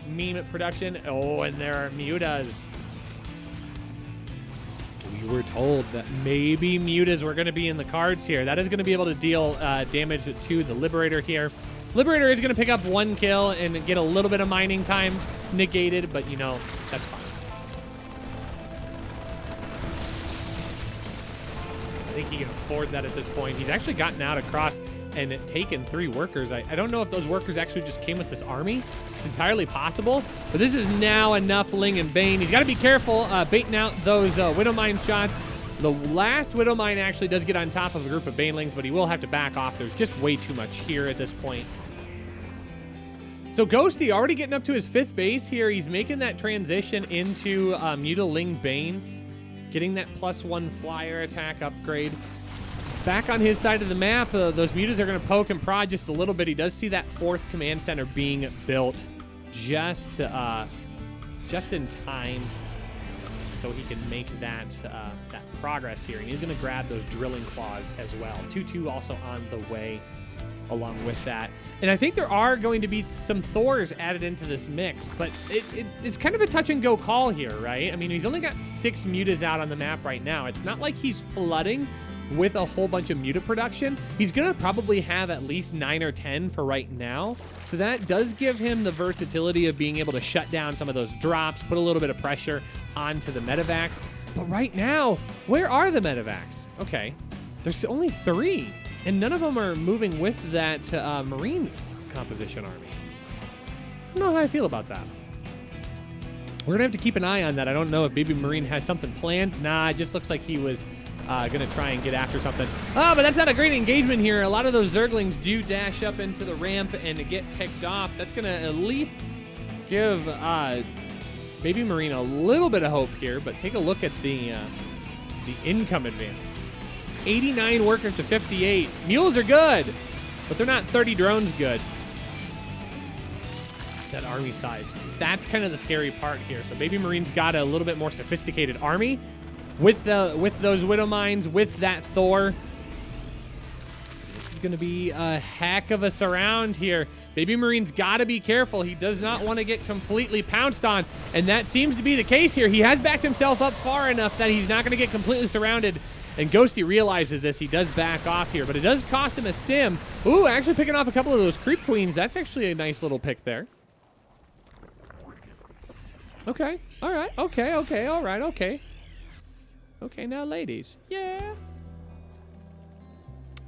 meme production. Oh, and there are Mutas. We were told that maybe mutas were going to be in the cards here. That is going to be able to deal damage to the Liberator here. Liberator is going to pick up 1 kill and get a little bit of mining time negated, but, you know, that's fine. I think he can afford that at this point. He's actually gotten out across and taken 3 workers. I don't know if those workers actually just came with this army. It's entirely possible, but this is now enough Ling and Bane. He's got to be careful baiting out those Widowmine shots. The last Widowmine actually does get on top of a group of Banelings, but he will have to back off. There's just way too much here at this point. So Ghosty already getting up to his 5th base here. He's making that transition into Muta Ling Bane, getting that +1 flyer attack upgrade. Back on his side of the map, those mutas are going to poke and prod just a little bit. He does see that 4th command center being built just in time, so he can make that progress here. And he's going to grab those drilling claws as well. 2-2 also on the way along with that. And I think there are going to be some Thors added into this mix, but it's kind of a touch and go call here, right? I mean, he's only got 6 mutas out on the map right now. It's not like he's flooding with a whole bunch of muta production. He's gonna probably have at least 9 or 10 for right now. So that does give him the versatility of being able to shut down some of those drops, put a little bit of pressure onto the Medivacs. But right now, where are the Medivacs? Okay, there's only 3, and none of them are moving with that Marine composition army. I don't know how I feel about that. We're gonna have to keep an eye on that. I don't know if Baby Marine has something planned. Nah, it just looks like he was gonna try and get after something. Oh, but that's not a great engagement here. A lot of those Zerglings do dash up into the ramp and get picked off. That's gonna at least give Baby Marine a little bit of hope here, but take a look at the income advantage. 89 workers to 58. Mules are good, but they're not 30 drones good. That army size. That's kind of the scary part here. So Baby Marine's got a little bit more sophisticated army. With those Widowmines, with that Thor. This is going to be a heck of a surround here. Baby Marine's got to be careful. He does not want to get completely pounced on, and that seems to be the case here. He has backed himself up far enough that he's not going to get completely surrounded, and Ghosty realizes this. He does back off here, but it does cost him a stim. Ooh, actually picking off a couple of those Creep Queens. That's actually a nice little pick there. Okay, all right, okay, all right, okay. Okay, now ladies. Yeah.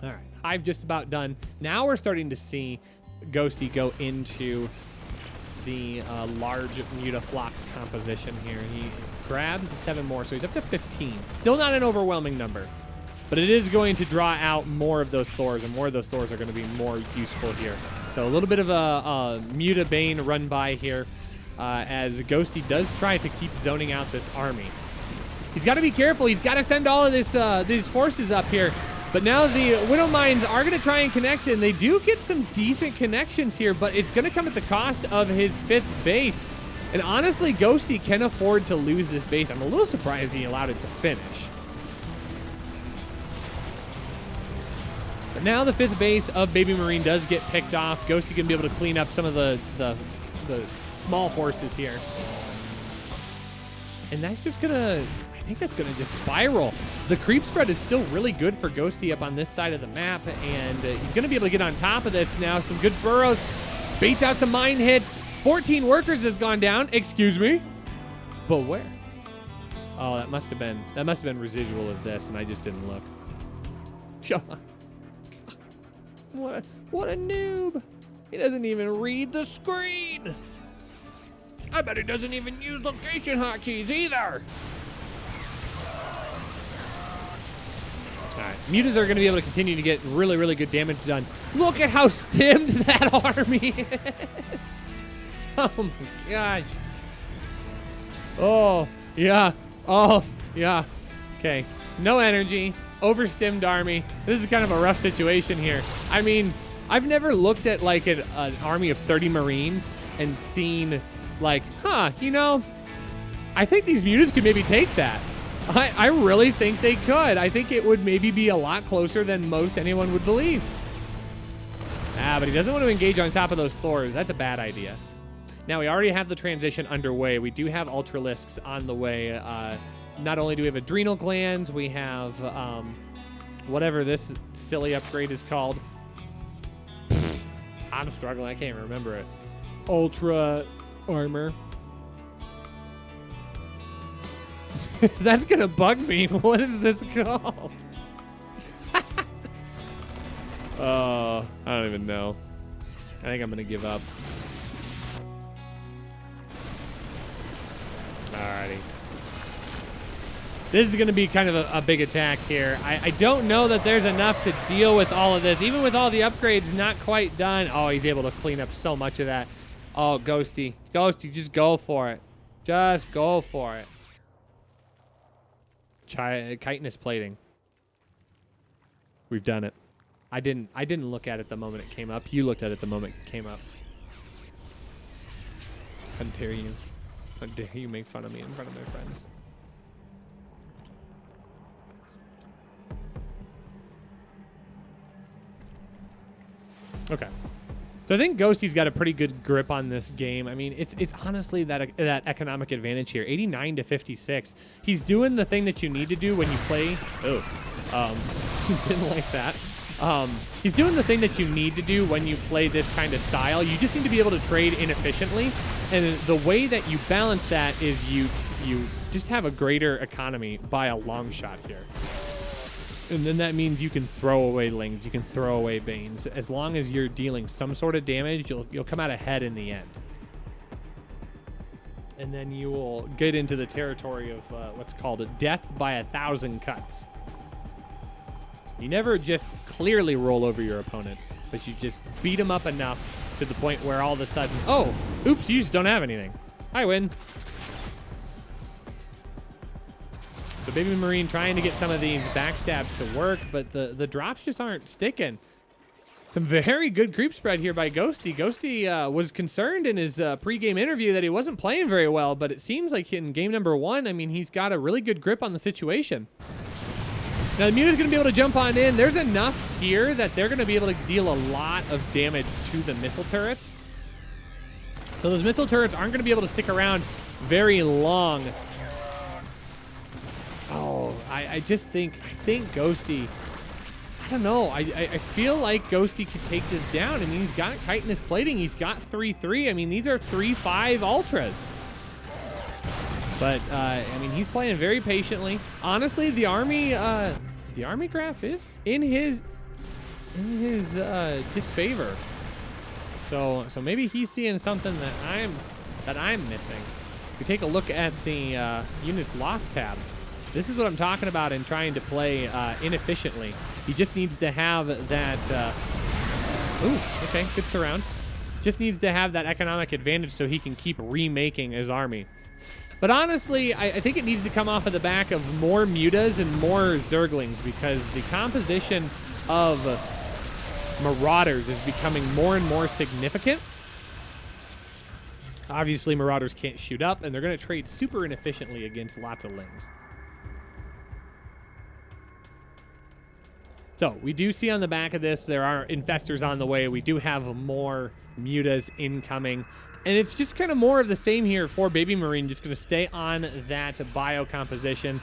All right, Hive just about done. Now we're starting to see Ghosty go into the large muta flock composition here. He grabs 7 more, so he's up to 15. Still not an overwhelming number, but it is going to draw out more of those Thors, and more of those Thors are going to be more useful here. So a little bit of a muta Bane run by here as Ghosty does try to keep zoning out this army. He's got to be careful. He's got to send all of these forces up here. But now the Widowmines are going to try and connect, and they do get some decent connections here, but it's going to come at the cost of his 5th base. And honestly, Ghosty can afford to lose this base. I'm a little surprised he allowed it to finish. But now the 5th base of Baby Marine does get picked off. Ghosty can be able to clean up some of the small forces here. And that's just going to... I think that's going to just spiral. The creep spread is still really good for Ghosty up on this side of the map, and he's going to be able to get on top of this now. Some good burrows, baits out some mine hits. 14 workers has gone down. Excuse me, but where? Oh, that must have been residual of this, and I just didn't look. What a noob! He doesn't even read the screen. I bet he doesn't even use location hotkeys either. All right, mutas are going to be able to continue to get really, really good damage done. Look at how stemmed that army is. Oh my gosh. Oh, yeah. Oh, yeah. Okay, no energy, overstemmed army. This is kind of a rough situation here. I mean, I've never looked at like an army of 30 Marines and seen like, you know, I think these mutas could maybe take that. I really think they could. I think it would maybe be a lot closer than most anyone would believe. But he doesn't want to engage on top of those Thors. That's a bad idea. Now, we already have the transition underway. We do have Ultralisks on the way not only do we have adrenal glands, we have whatever this silly upgrade is called. I'm struggling. I can't remember it. Ultra armor. That's gonna bug me. What is this called? Oh, I don't even know. I think I'm gonna give up. Alrighty. This is gonna be kind of a big attack here. I don't know that there's enough to deal with all of this. Even with all the upgrades not quite done. Oh, he's able to clean up so much of that. Oh, Ghosty. Ghosty, just go for it. Just go for it. Chitinous plating. We've done it. I didn't look at it the moment it came up. You looked at it the moment it came up. How dare you? How dare you make fun of me in front of my friends? Okay. So I think Ghosty's got a pretty good grip on this game. I mean, it's honestly that economic advantage here. 89 to 56. He's doing the thing that you need to do when you play. Oh, didn't like that. He's doing the thing that you need to do when you play this kind of style. You just need to be able to trade inefficiently, and the way that you balance that is you just have a greater economy by a long shot here. And then that means you can throw away Lings, you can throw away Banes. As long as you're dealing some sort of damage, you'll come out ahead in the end. And then you will get into the territory of what's called a death by 1,000 cuts. You never just clearly roll over your opponent, but you just beat them up enough to the point where all of a sudden, oh, oops, you just don't have anything. I win. So Baby Marine trying to get some of these backstabs to work, but the drops just aren't sticking. Some very good creep spread here by Ghosty. Ghosty was concerned in his pre-game interview that he wasn't playing very well, but it seems like in game number 1, I mean, he's got a really good grip on the situation. Now, the Muta's going to be able to jump on in. There's enough here that they're going to be able to deal a lot of damage to the missile turrets. So those missile turrets aren't going to be able to stick around very long. Oh, I think Ghosty, I don't know. I feel like Ghosty could take this down. I mean, he's got chitinous plating. He's got 3-3. I mean, these are 3-5 ultras. But, I mean, he's playing very patiently. Honestly, the army graph is in his disfavor. So maybe he's seeing something that I'm missing. If we take a look at the units lost tab, this is what I'm talking about in trying to play inefficiently. He just needs to have that. Ooh, okay, good surround. Just needs to have that economic advantage so he can keep remaking his army. But honestly, I think it needs to come off of the back of more Mutas and more Zerglings, because the composition of Marauders is becoming more and more significant. Obviously, Marauders can't shoot up, and they're going to trade super inefficiently against lots of Lings. So, we do see on the back of this, there are Infestors on the way. We do have more Mutas incoming. And it's just kind of more of the same here for Baby Marine, just going to stay on that bio composition.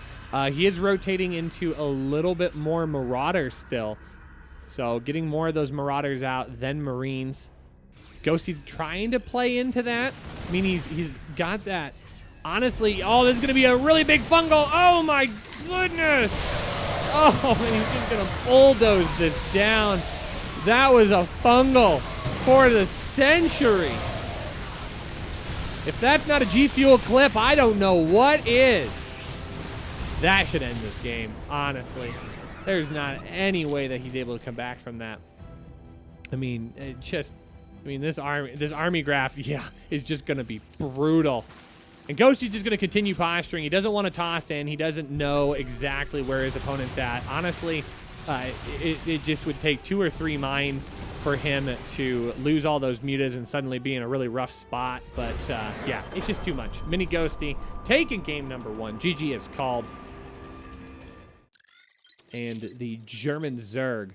He is rotating into a little bit more Marauders still. So getting more of those Marauders out than Marines. Ghosty's trying to play into that. I mean, he's got that. Honestly, oh, this is going to be a really big fungal. Oh, my goodness. Oh, and he's just going to bulldoze this down. That was a fungal for the century. If that's not a G Fuel clip, I don't know what is. That should end this game, honestly. There's not any way that he's able to come back from that. I mean, this army graph, yeah, is just going to be brutal. And Ghosty's just going to continue posturing. He doesn't want to toss in. He doesn't know exactly where his opponent's at. Honestly, it just would take 2 or 3 mines for him to lose all those Mutas and suddenly be in a really rough spot. But yeah, it's just too much. Mini Ghosty taking game number 1. GG is called. And the German Zerg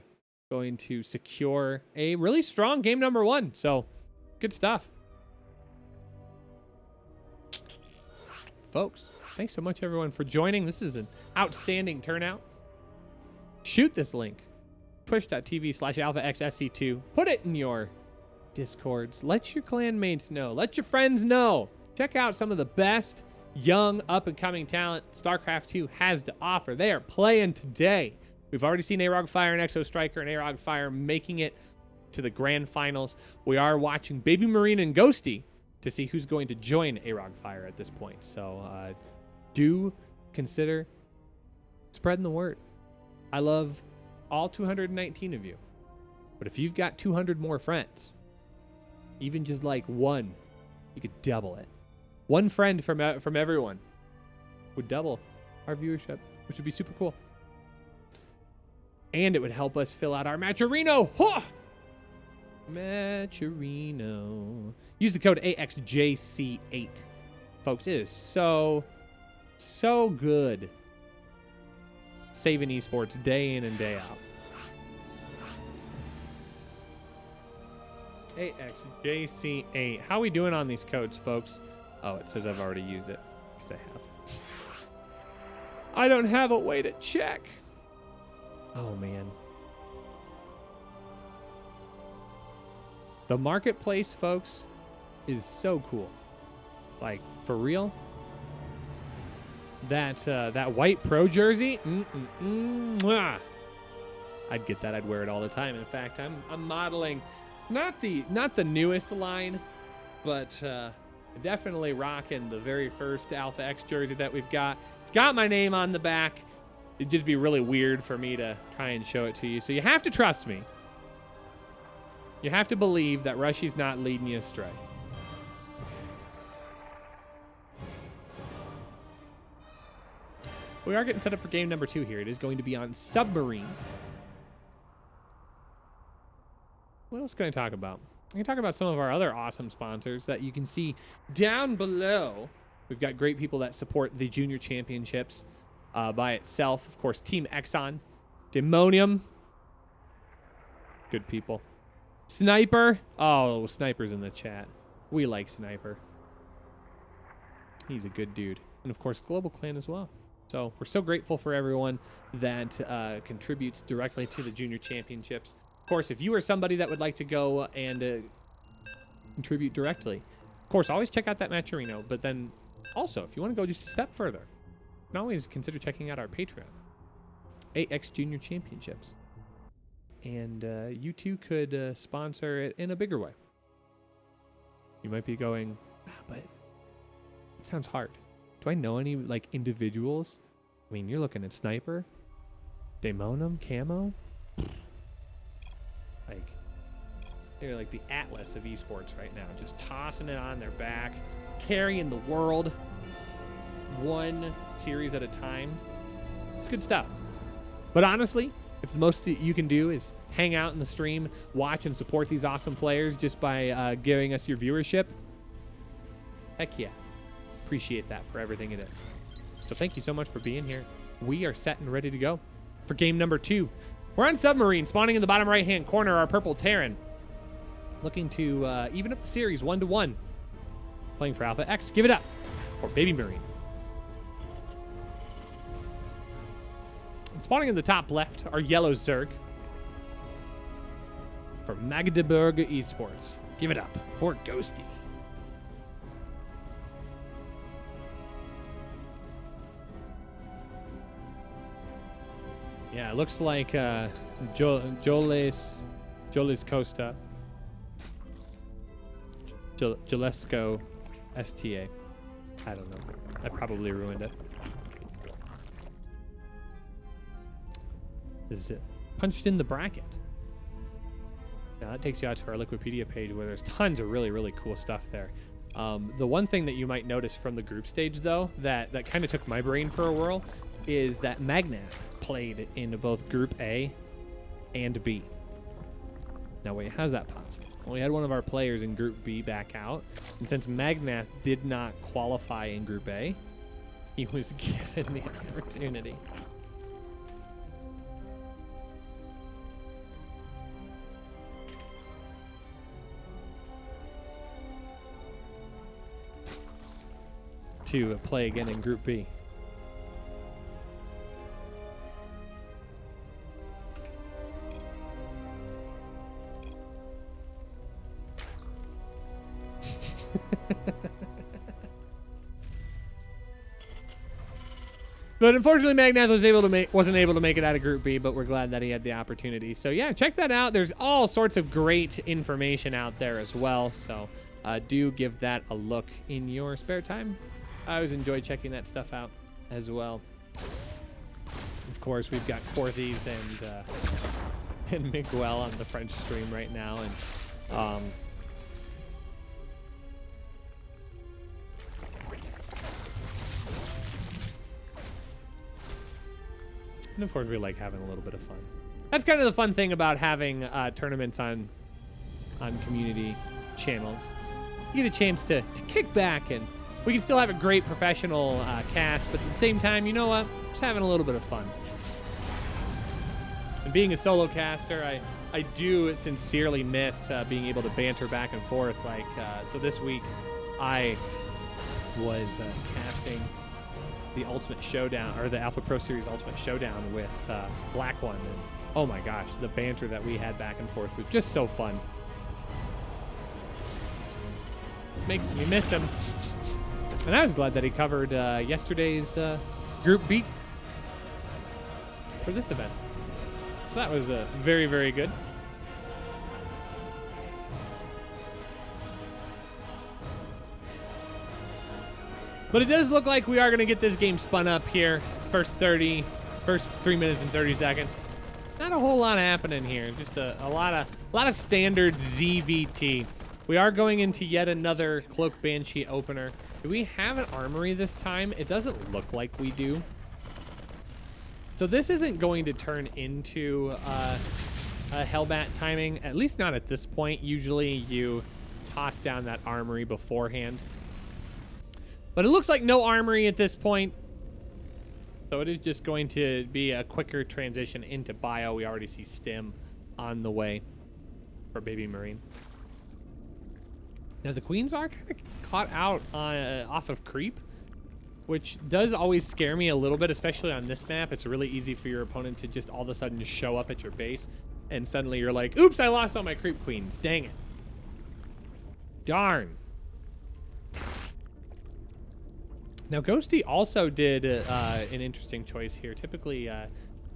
going to secure a really strong game number 1. So good stuff. Folks, Thanks so much, everyone, for joining. This is an outstanding turnout. Shoot this link. Twitch.tv/alphaxsc2. Put it in your Discords. Let your clanmates know. Let your friends know. Check out some of the best young up-and-coming talent StarCraft 2 has to offer. They are playing today. We've already seen AROG Fire and Exo Striker and AROG Fire making it to the grand finals. We are watching Baby Marine and Ghosty to see who's going to join AROG Fire at this point. So do consider spreading the word. I love all 219 of you. But if you've got 200 more friends, even just like one, you could double it. One friend from everyone would double our viewership, which would be super cool. And it would help us fill out our Matcherino. Huh! Matcherino. Use the code AXJC8. Folks, it is so good saving esports day in and day out. AXJC8. How are we doing on these codes, folks? Oh, it says I've already used it. Yes, I have. I don't have a way to check. Oh, man. The marketplace, folks, is so cool. Like, for real. That white pro jersey, mwah. I'd get that. I'd wear it all the time. In fact, I'm modeling not the newest line, but definitely rocking the very first Alpha X jersey that we've got. It's got my name on the back. It'd just be really weird for me to try and show it to you. So you have to trust me. You have to believe that Rushy's not leading you astray. We are getting set up for game number 2 here. It is going to be on Submarine. What else can I talk about? I can talk about some of our other awesome sponsors that you can see down below. We've got great people that support the Junior Championships by itself. Of course, Team Exxon, Demonium, good people. Sniper. Oh, Sniper's in the chat. We like Sniper. He's a good dude. And of course, Global Clan as well. So we're so grateful for everyone that contributes directly to the Junior Championships. Of course, if you are somebody that would like to go and contribute directly, of course, always check out that Matcherino. But then also, if you want to go just a step further, you can always consider checking out our Patreon, AX Junior Championships. And you too could sponsor it in a bigger way. You might be going, but it sounds hard. Do I know any like individuals? I mean, you're looking at Sniper, Daemonum, Camo. Like, they're like the Atlas of esports right now, just tossing it on their back, carrying the world, one series at a time. It's good stuff. But honestly, if the most you can do is hang out in the stream, watch and support these awesome players just by giving us your viewership, heck yeah. Appreciate that for everything it is. So thank you so much for being here. We are set and ready to go for game number 2. We're on Submarine, spawning in the bottom right-hand corner, our purple Terran. Looking to even up the series 1-1. Playing for Alpha X. Give it up for Baby Marine. And spawning in the top left, our yellow Zerg. For Magdeburg Esports. Give it up for Ghosty. Yeah, it looks like Joles Costa. Jolesco STA. I don't know. I probably ruined it. This is it. Punched in the bracket. Now that takes you out to our Liquipedia page where there's tons of really, really cool stuff there. The one thing that you might notice from the group stage, though, that kind of took my brain for a whirl, is that Magnath played in both Group A and B. Now wait, how's that possible? Well, we had one of our players in Group B back out, and since Magnath did not qualify in Group A, he was given the opportunity. to play again in Group B. But unfortunately, Magnath wasn't able to make it out of Group B, but we're glad that he had the opportunity. So yeah, check that out. There's all sorts of great information out there as well. So do give that a look in your spare time. I always enjoy checking that stuff out as well. Of course, we've got Corthes and Miguel on the French stream right now, and and of course, we like having a little bit of fun. That's kind of the fun thing about having tournaments on community channels. You get a chance to kick back, and we can still have a great professional cast, but at the same time, you know what? Just having a little bit of fun. And being a solo caster, I do sincerely miss being able to banter back and forth. Like, so this week, I was casting the Ultimate Showdown, or the Alpha Pro Series Ultimate Showdown with Black One, and oh my gosh, the banter that we had back and forth was just so fun. Makes me miss him. And I was glad that he covered yesterday's Group B for this event. So that was very, very good. But it does look like we are going to get this game spun up here. First 3 minutes and 30 seconds. Not a whole lot happening here. Just a lot of standard ZVT. We are going into yet another Cloak Banshee opener. Do we have an armory this time? It doesn't look like we do. So this isn't going to turn into a Hellbat timing, at least not at this point. Usually you toss down that armory beforehand. But it looks like no armory at this point. So it is just going to be a quicker transition into bio. We already see Stim on the way for Baby Marine. Now the queens are kind of caught out off of creep, which does always scare me a little bit, especially on this map. It's really easy for your opponent to just all of a sudden just show up at your base, and suddenly you're like, oops, I lost all my creep queens. Dang it. Darn. Now, Ghosty also did an interesting choice here. Typically,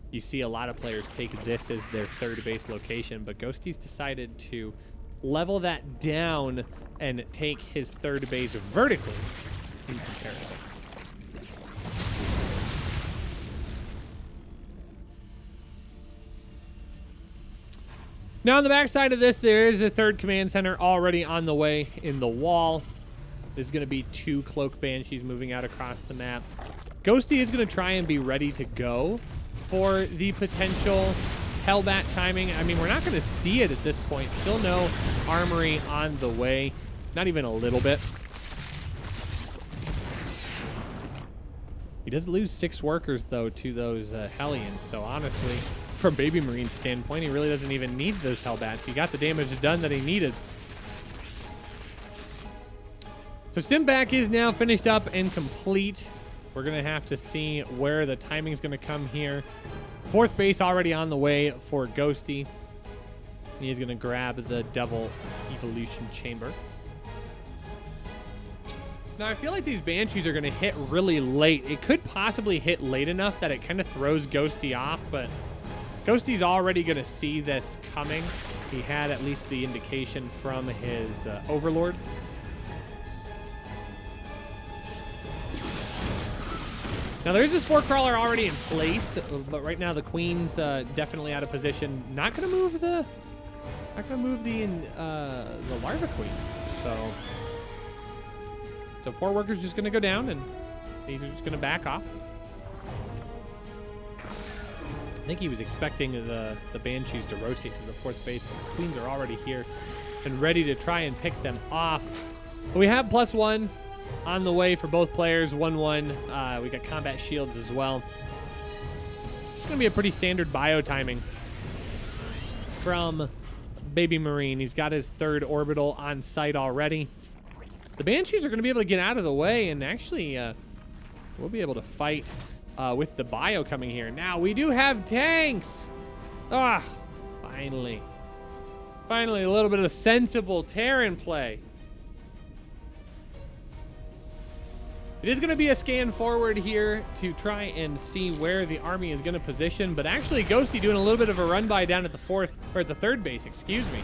you see a lot of players take this as their third base location, but Ghosty's decided to level that down and take his third base vertically in comparison. Now, on the backside of this, there is a third command center already on the way in the wall. There's going to be 2 Cloak Banshees moving out across the map. Ghosty is going to try and be ready to go for the potential Hellbat timing. I mean, we're not going to see it at this point. Still no armory on the way. Not even a little bit. He does lose 6 workers, though, to those Hellions. So, honestly, from Baby Marine's standpoint, he really doesn't even need those Hellbats. He got the damage done that he needed. So Stimback is now finished up and complete. We're going to have to see where the timing is going to come here. 4th base already on the way for Ghosty. He's going to grab the Devil Evolution Chamber. Now, I feel like these Banshees are going to hit really late. It could possibly hit late enough that it kind of throws Ghosty off, but Ghosty's already going to see this coming. He had at least the indication from his Overlord. Now, there is a Spore Crawler already in place, but right now the Queen's definitely out of position. Not going to move the Larva Queen. So 4 workers just going to go down, and these are just going to back off. I think he was expecting the Banshees to rotate to the 4th base, but the Queens are already here and ready to try and pick them off. But we have +1 on the way for both players, 1-1. We got combat shields as well. It's going to be a pretty standard bio timing from Baby Marine. He's got his 3rd orbital on site already. The Banshees are going to be able to get out of the way, and actually we'll be able to fight with the bio coming here. Now, we do have tanks. Ah, finally. Finally, a little bit of sensible Terran play. It is going to be a scan forward here to try and see where the army is going to position, but actually Ghosty doing a little bit of a run by down at the third base, excuse me.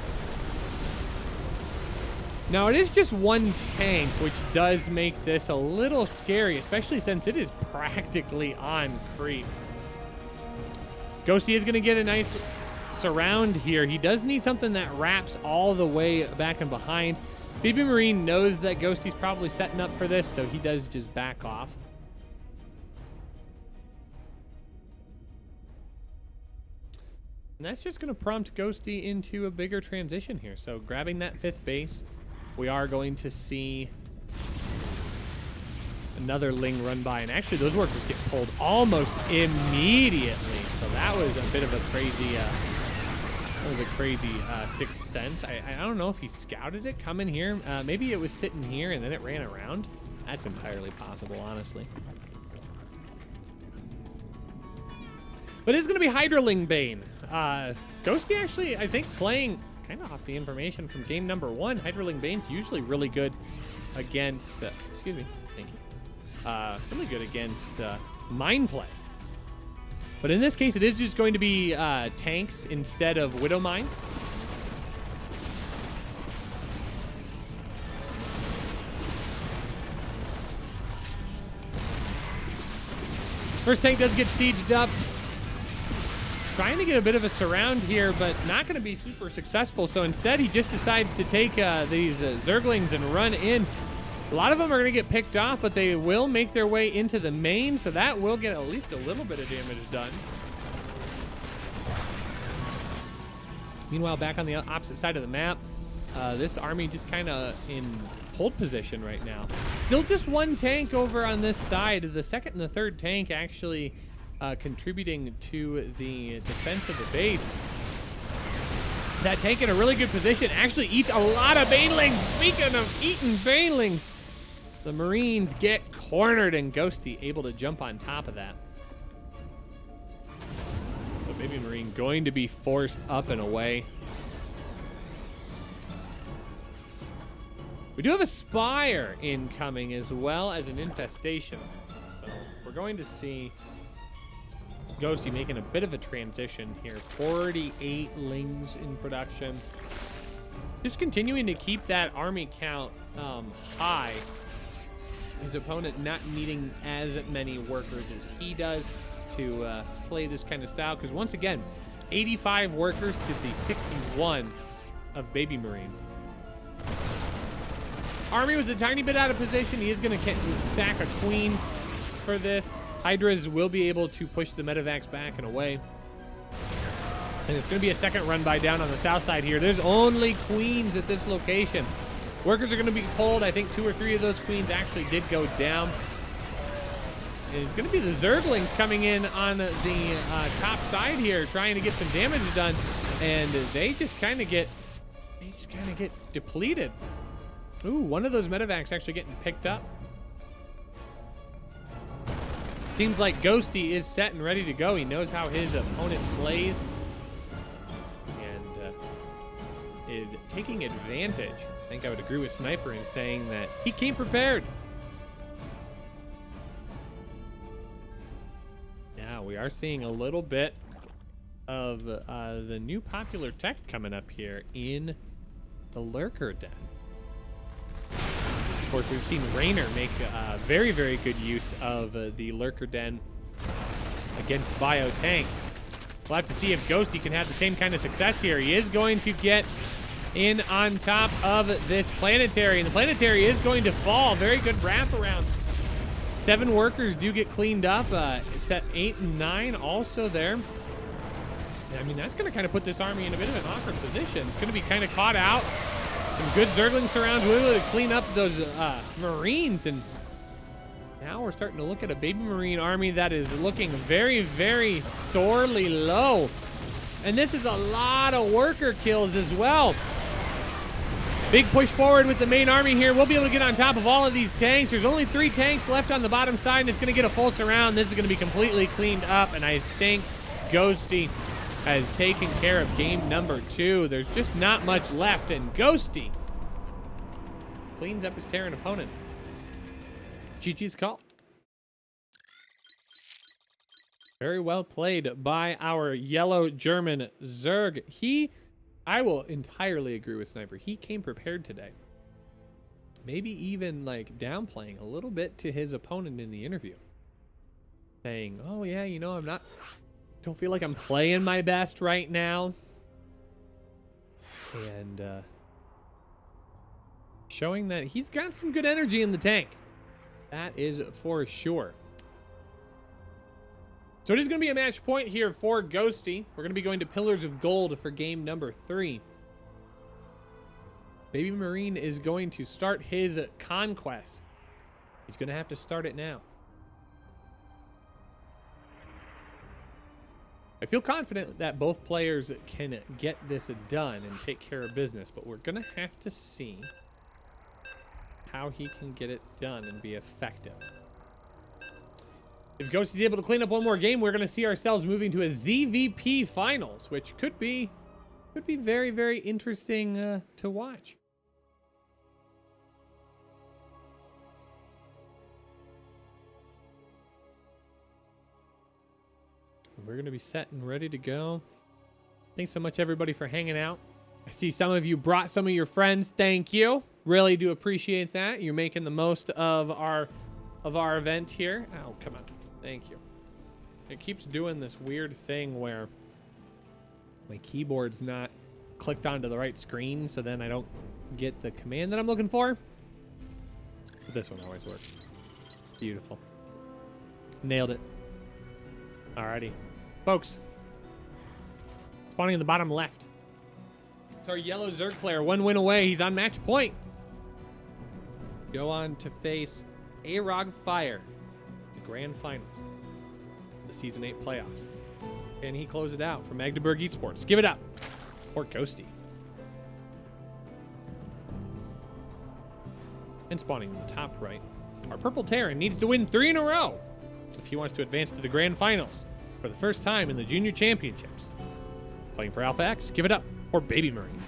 Now it is just one tank, which does make this a little scary, especially since it is practically on creep. Ghosty is going to get a nice surround here. He does need something that wraps all the way back and behind. Baby Marine knows that Ghosty's probably setting up for this, so he does just back off. And that's just going to prompt Ghosty into a bigger transition here. So grabbing that 5th base, we are going to see another Ling run by. And actually, those workers get pulled almost immediately. So that was a bit of a crazy... Sixth Sense. I don't know if he scouted it coming here. Maybe it was sitting here and then it ran around. That's entirely possible, honestly. But it's going to be Hydraling Bane. Ghosty actually, I think, playing kind of off the information from game number 1. Hydraling Bane's usually really good against... excuse me. Thank you. Really good against Mind Play. But in this case, it is just going to be tanks instead of Widow Mines. First tank does get sieged up. Trying to get a bit of a surround here, but not going to be super successful. So instead, he just decides to take these Zerglings and run in. A lot of them are going to get picked off, but they will make their way into the main, so that will get at least a little bit of damage done. Meanwhile, back on the opposite side of the map, this army just kind of in hold position right now. Still just one tank over on this side. The second and the third tank actually contributing to the defense of the base. That tank in a really good position actually eats a lot of Banelings. Speaking of eating Banelings, the Marines get cornered and Ghosty able to jump on top of that. So Baby Marine going to be forced up and away. We do have a Spire incoming as well as an Infestation. So we're going to see Ghosty making a bit of a transition here. 48 Lings in production. Just continuing to keep that army count high. His opponent not needing as many workers as he does to play this kind of style. Because once again, 85 workers to the 61 of Baby Marine. Army was a tiny bit out of position. He is going to sack a queen for this. Hydras will be able to push the Medivacs back and away. And it's going to be a second run by down on the south side here. There's only queens at this location. Workers are going to be pulled. I think 2 or 3 of those queens actually did go down. And it's going to be the Zerglings coming in on the top side here, trying to get some damage done. And they just kind of get depleted. Ooh, one of those Medivacs actually getting picked up. Seems like Ghosty is set and ready to go. He knows how his opponent plays and is taking advantage. I think I would agree with Sniper in saying that he came prepared. Now we are seeing a little bit of the new popular tech coming up here in the Lurker Den. Of course, we've seen Raynor make very, very good use of the Lurker Den against Bio Tank. We'll have to see if Ghosty can have the same kind of success here. He is going to get in on top of this Planetary, and the Planetary is going to fall. Very good wraparound. 7 workers do get cleaned up. Set 8 and 9 also there. I mean, that's going to kind of put this army in a bit of an awkward position. It's going to be kind of caught out. Some good Zergling surrounds. We're able to clean up those Marines, and now we're starting to look at a Baby Marine army that is looking very, very sorely low. And this is a lot of worker kills as well. Big push forward with the main army here. We'll be able to get on top of all of these tanks. There's only 3 tanks left on the bottom side, and it's going to get a full surround. This is going to be completely cleaned up, and I think Ghosty has taken care of game number 2. There's just not much left, and Ghosty cleans up his Terran opponent. GG's call. Very well played by our yellow German Zerg. I will entirely agree with Sniper. He came prepared today. Maybe even like downplaying a little bit to his opponent in the interview. Saying, oh yeah, you know, don't feel like I'm playing my best right now. And showing that he's got some good energy in the tank. That is for sure. So it is going to be a match point here for Ghosty. We're going to be going to Pillars of Gold for game number 3. Baby Marine is going to start his conquest. He's going to have to start it now. I feel confident that both players can get this done and take care of business, but we're going to have to see how he can get it done and be effective. If Ghosty's able to clean up one more game, we're going to see ourselves moving to a ZVP Finals, which could be very, very interesting to watch. We're going to be set and ready to go. Thanks so much, everybody, for hanging out. I see some of you brought some of your friends. Thank you. Really do appreciate that. You're making the most of our event here. Oh, come on. Thank you. It keeps doing this weird thing where my keyboard's not clicked onto the right screen, so then I don't get the command that I'm looking for. But this one always works. Beautiful. Nailed it. Alrighty. Folks. Spawning in the bottom left. It's our yellow Zerg player. 1 win away. He's on match point. Go on to face AROG Fire. Grand Finals, the Season 8 playoffs. And he closed it out for Magdeburg Esports. Give it up for Ghosty. And spawning in the top right, our purple Terran needs to win 3 in a row if he wants to advance to the Grand Finals for the first time in the Junior Championships. Playing for Alpha X, give it up for Baby Marine.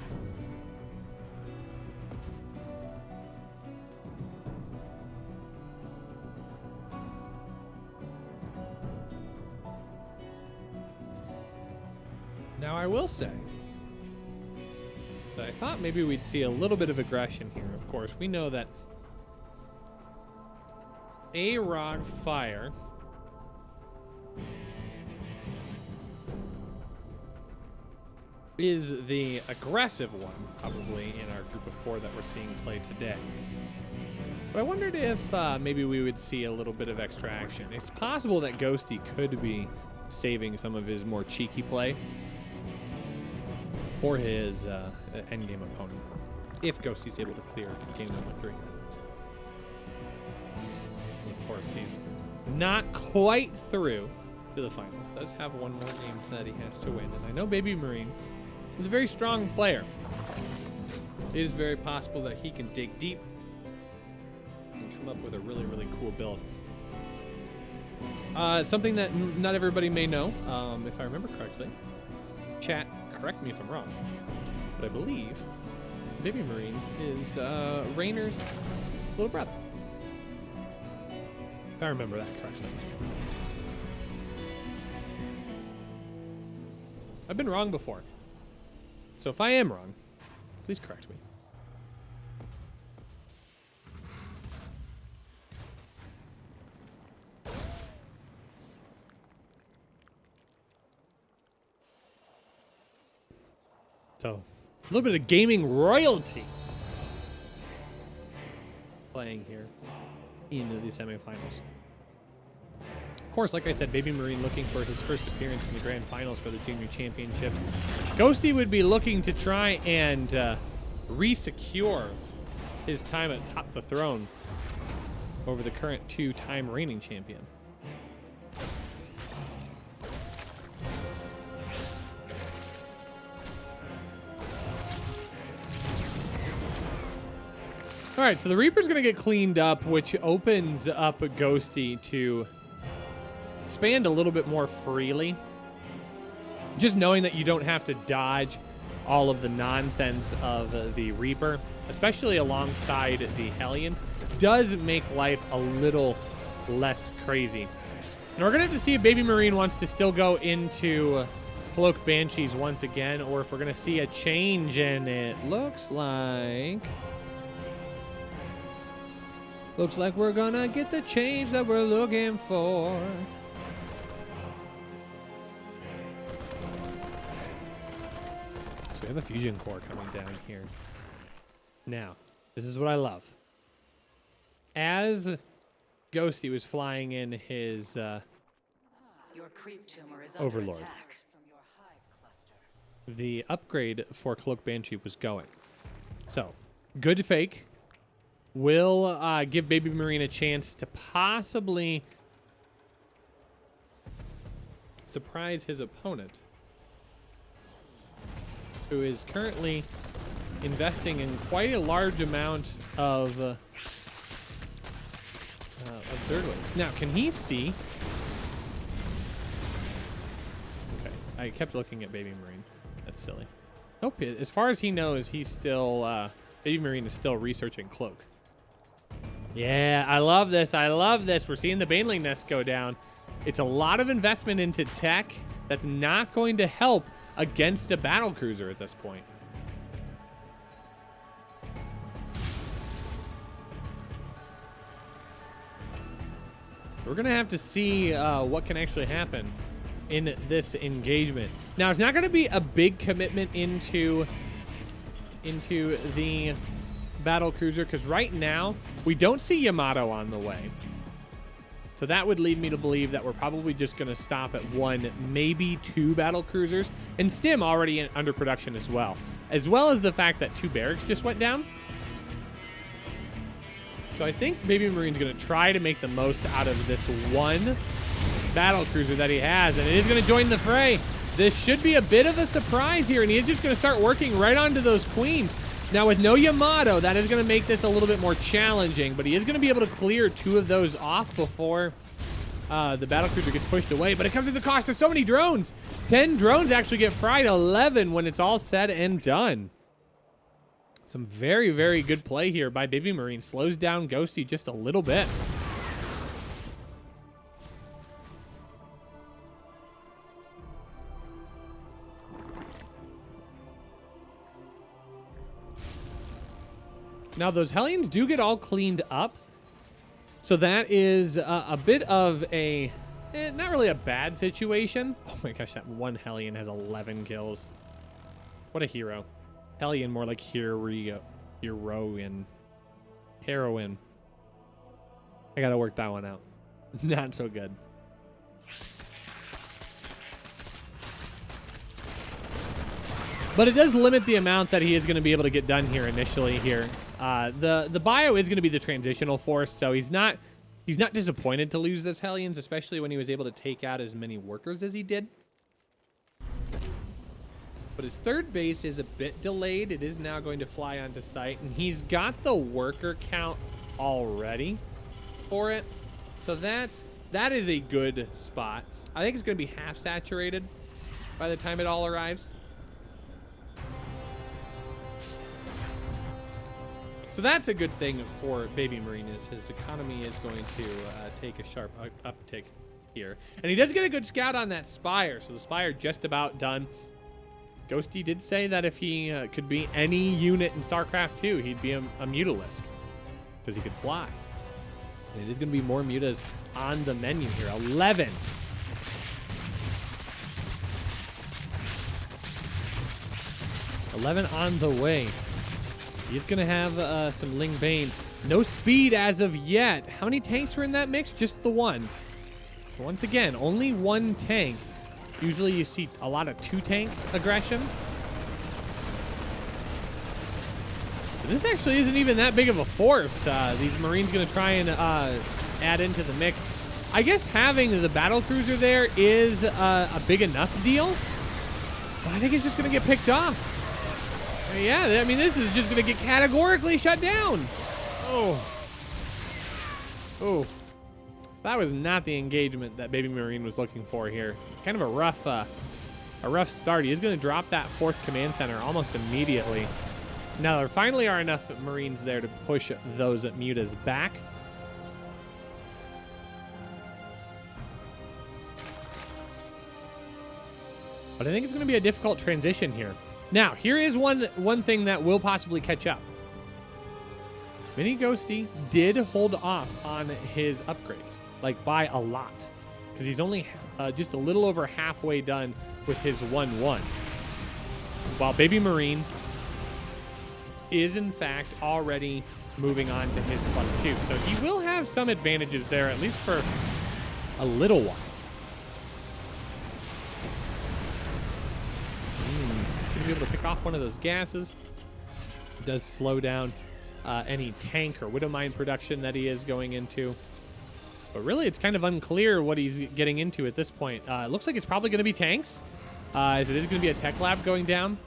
Now, I will say that I thought maybe we'd see a little bit of aggression here. Of course, we know that AROG Fire is the aggressive one, probably, in our group of 4 that we're seeing play today. But I wondered if maybe we would see a little bit of extra action. It's possible that Ghosty could be saving some of his more cheeky play for his endgame opponent, if Ghosty's able to clear game number 3. And of course, he's not quite through to the finals. Does have one more game that he has to win, and I know Baby Marine is a very strong player. It is very possible that he can dig deep and come up with a really, really cool build. Something that not everybody may know, if I remember correctly. Chat, correct me if I'm wrong, but I believe Baby Marine is Rainer's little brother. If I remember that correctly. I've been wrong before. So if I am wrong, please correct me. So, a little bit of gaming royalty playing here in the semifinals. Of course, like I said, Baby Marine looking for his first appearance in the Grand Finals for the Junior Championship. Ghosty would be looking to try and re-secure his time atop the throne over the current 2-time reigning champion. All right, so the Reaper's going to get cleaned up, which opens up Ghosty to expand a little bit more freely. Just knowing that you don't have to dodge all of the nonsense of the Reaper, especially alongside the Hellions, does make life a little less crazy. Now we're going to have to see if Baby Marine wants to still go into Cloak Banshees once again, or if we're going to see a change, and it looks like we're going to get the change that we're looking for. So we have a fusion core coming down here. Now, this is what I love. As Ghosty was flying in his Overlord, the upgrade for Cloak Banshee was going. So, good fake will give Baby Marine a chance to possibly surprise his opponent, who is currently investing in quite a large amount of Zerglings. Now, can he see? Okay, I kept looking at Baby Marine. That's silly. Nope, as far as he knows, he's still, Baby Marine is still researching Cloak. Yeah, I love this. I love this. We're seeing the Baneling Nest go down. It's a lot of investment into tech that's not going to help against a battlecruiser at this point. We're going to have to see what can actually happen in this engagement. Now, it's not going to be a big commitment into the battlecruiser, because right now we don't see Yamato on the way. So that would lead me to believe that we're probably just going to stop at 1, maybe 2 battlecruisers, and Stim already under production as well as the fact that 2 barracks just went down. So I think Baby Marine's going to try to make the most out of this 1 battlecruiser that he has, and it is going to join the fray. This should be a bit of a surprise here, and he's just going to start working right onto those queens. Now, with no Yamato, that is going to make this a little bit more challenging, but he is going to be able to clear 2 of those off before the battlecruiser gets pushed away. But it comes at the cost of so many drones. 10 drones actually get fried, 11 when it's all said and done. Some very, very good play here by Baby Marine. Slows down Ghosty just a little bit. Now, those Hellions do get all cleaned up. So that is a bit of a, not really a bad situation. Oh my gosh, that 1 Hellion has 11 kills. What a hero. Hellion, more like heroine. Heroine. I gotta work that one out. Not so good. But it does limit the amount that he is going to be able to get done here initially here. The bio is going to be the transitional force, so he's not disappointed to lose those Hellions, especially when he was able to take out as many workers as he did. But his 3rd base is a bit delayed. It is now going to fly onto site, and he's got the worker count already for it. So that is a good spot. I think it's going to be half saturated by the time it all arrives. So that's a good thing for Baby Marine, is his economy is going to take a sharp uptick here. And he does get a good scout on that Spire, so the Spire just about done. Ghosty did say that if he could be any unit in StarCraft 2, he'd be a Mutalisk, because he could fly. And it is going to be more Mutas on the menu here. 11. On the way. He's going to have some Ling Bane. No speed as of yet. How many tanks were in that mix? Just the 1. So once again, only 1 tank. Usually you see a lot of 2-tank aggression. But this actually isn't even that big of a force. These Marines going to try and add into the mix. I guess having the battlecruiser there is a big enough deal. But I think it's just going to get picked off. Yeah, I mean, this is just going to get categorically shut down. Oh. Oh. So that was not the engagement that Baby Marine was looking for here. Kind of a rough start. He is going to drop that 4th command center almost immediately. Now, there finally are enough Marines there to push those mutas back. But I think it's going to be a difficult transition here. Now, here is one thing that will possibly catch up. Mini Ghosty did hold off on his upgrades, like by a lot, because he's only just a little over halfway done with his 1-1. While Baby Marine is in fact already moving on to his +2. So he will have some advantages there, at least for a little while. Gonna be able to pick off one of those gases. It does slow down any tank or Widowmine production that he is going into. But really, it's kind of unclear what he's getting into at this point. It looks like it's probably going to be tanks, as it is going to be a tech lab going down.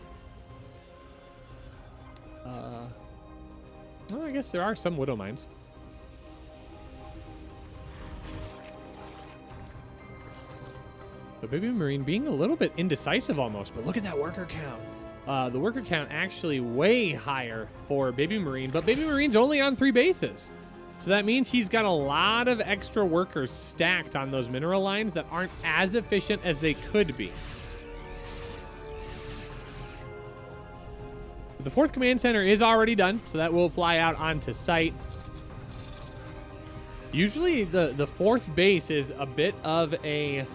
Well, I guess there are some Widowmines. But Baby Marine being a little bit indecisive almost, but look at that worker count. The worker count actually way higher for Baby Marine, but Baby Marine's only on 3 bases. So that means he's got a lot of extra workers stacked on those mineral lines that aren't as efficient as they could be. The 4th command center is already done, so that will fly out onto site. Usually the 4th base is a bit of a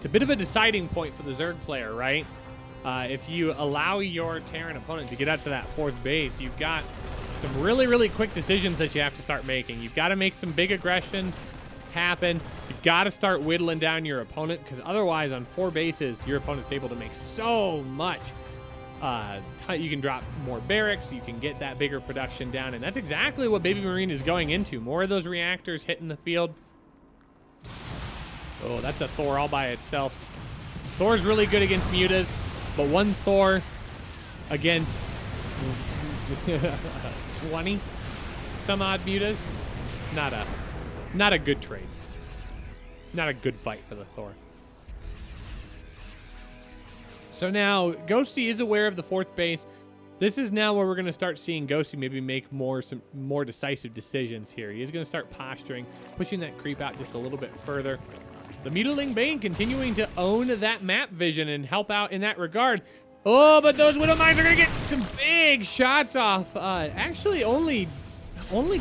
deciding point for the Zerg player, right? If you allow your Terran opponent to get out to that 4th base, you've got some really, really quick decisions that you have to start making. You've got to make some big aggression happen. You've got to start whittling down your opponent, because otherwise on 4 bases, your opponent's able to make so much. You can drop more barracks, you can get that bigger production down, and that's exactly what Baby Marine is going into. More of those reactors hitting the field. Oh, that's a Thor all by itself. Thor's really good against mutas, but one Thor against 20 some odd mutas, not a good trade. Not a good fight for the Thor. So now Ghosty is aware of the 4th base. This is now where we're going to start seeing Ghosty maybe make some more decisive decisions here. He is going to start posturing, pushing that creep out just a little bit further. The Mutiling Bane continuing to own that map vision and help out in that regard. Oh, but those Widowmines are going to get some big shots off. Actually, only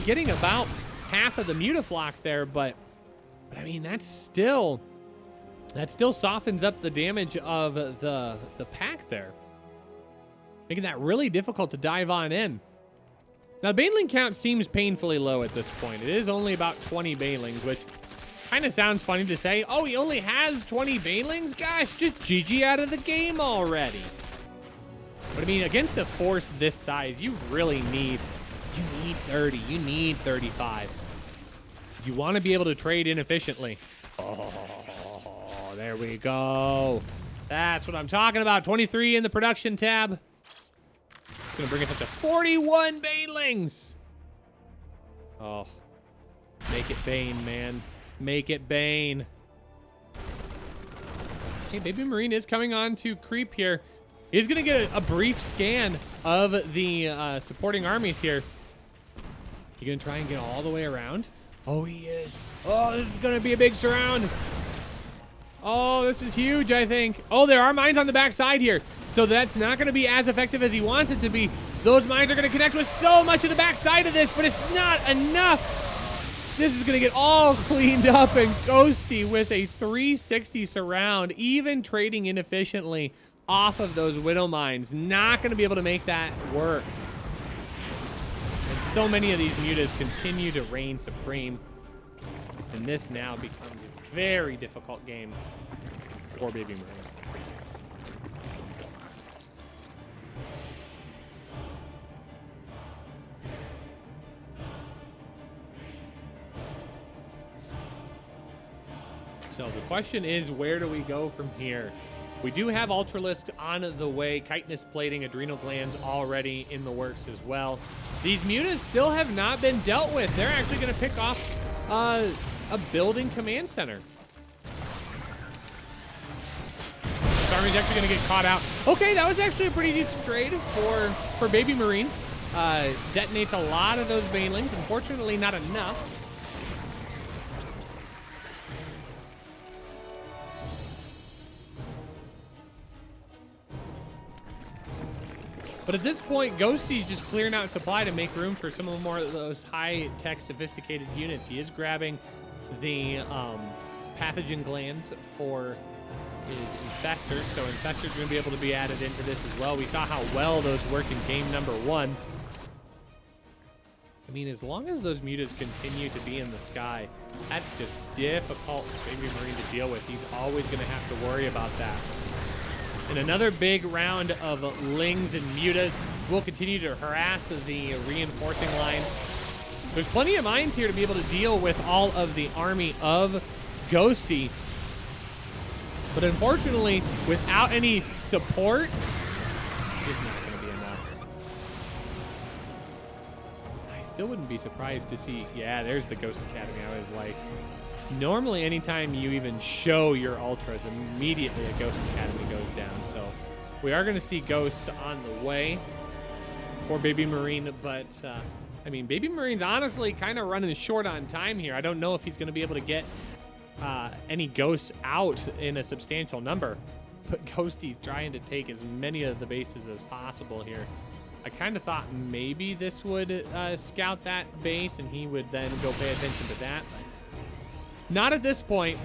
getting about half of the Mutaflock there, but I mean, that still softens up the damage of the pack there, making that really difficult to dive on in. Now, the Baneling count seems painfully low at this point. It is only about 20 Banelings, which kind of sounds funny to say. Oh, he only has 20 Banelings? Gosh, just GG out of the game already. But I mean, against a force this size, you really need 30. You need 35. You want to be able to trade inefficiently. Oh, there we go. That's what I'm talking about. 23 in the production tab. It's going to bring us up to 41 Banelings. Oh, make it Bane, man. Make it Bane. Okay, Baby Marine is coming on to creep here. He's going to get a brief scan of the supporting armies here. You going to try and get all the way around? Oh, he is. Oh, this is going to be a big surround. Oh, this is huge, I think. Oh, there are mines on the backside here. So that's not going to be as effective as he wants it to be. Those mines are going to connect with so much of the backside of this, but it's not enough. This is going to get all cleaned up, and Ghosty with a 360 surround, even trading inefficiently off of those Widow mines. Not going to be able to make that work. And so many of these mutas continue to reign supreme. And this now becomes a very difficult game for Baby Marine. So the question is, where do we go from here? We do have Ultralisk on the way, chitinous plating, adrenal glands already in the works as well. These mutas still have not been dealt with. They're actually going to pick off a building command center. This army's actually going to get caught out. Okay, that was actually a pretty decent trade for Baby Marine. Detonates a lot of those banelings. Unfortunately, not enough. But at this point, Ghosty's just clearing out supply to make room for some of more of those high-tech, sophisticated units. He is grabbing the pathogen glands for his infestors, so infestors are going to be able to be added into this as well. We saw how well those work in game number 1. I mean, as long as those mutas continue to be in the sky, that's just difficult for Baby Marine to deal with. He's always going to have to worry about that. And another big round of lings and mutas will continue to harass the reinforcing lines. There's plenty of mines here to be able to deal with all of the army of Ghosty. But unfortunately, without any support, it's just not going to be enough. I still wouldn't be surprised to see, yeah, there's the Ghost Academy. I was like, normally anytime you even show your ultras, immediately a Ghost Academy goes down. So we are going to see ghosts on the way for Baby Marine, but I mean, Baby Marine's honestly kind of running short on time here. I don't know if he's going to be able to get any ghosts out in a substantial number, but Ghosty's trying to take as many of the bases as possible here. I kind of thought maybe this would scout that base and he would then go pay attention to that. Not at this point.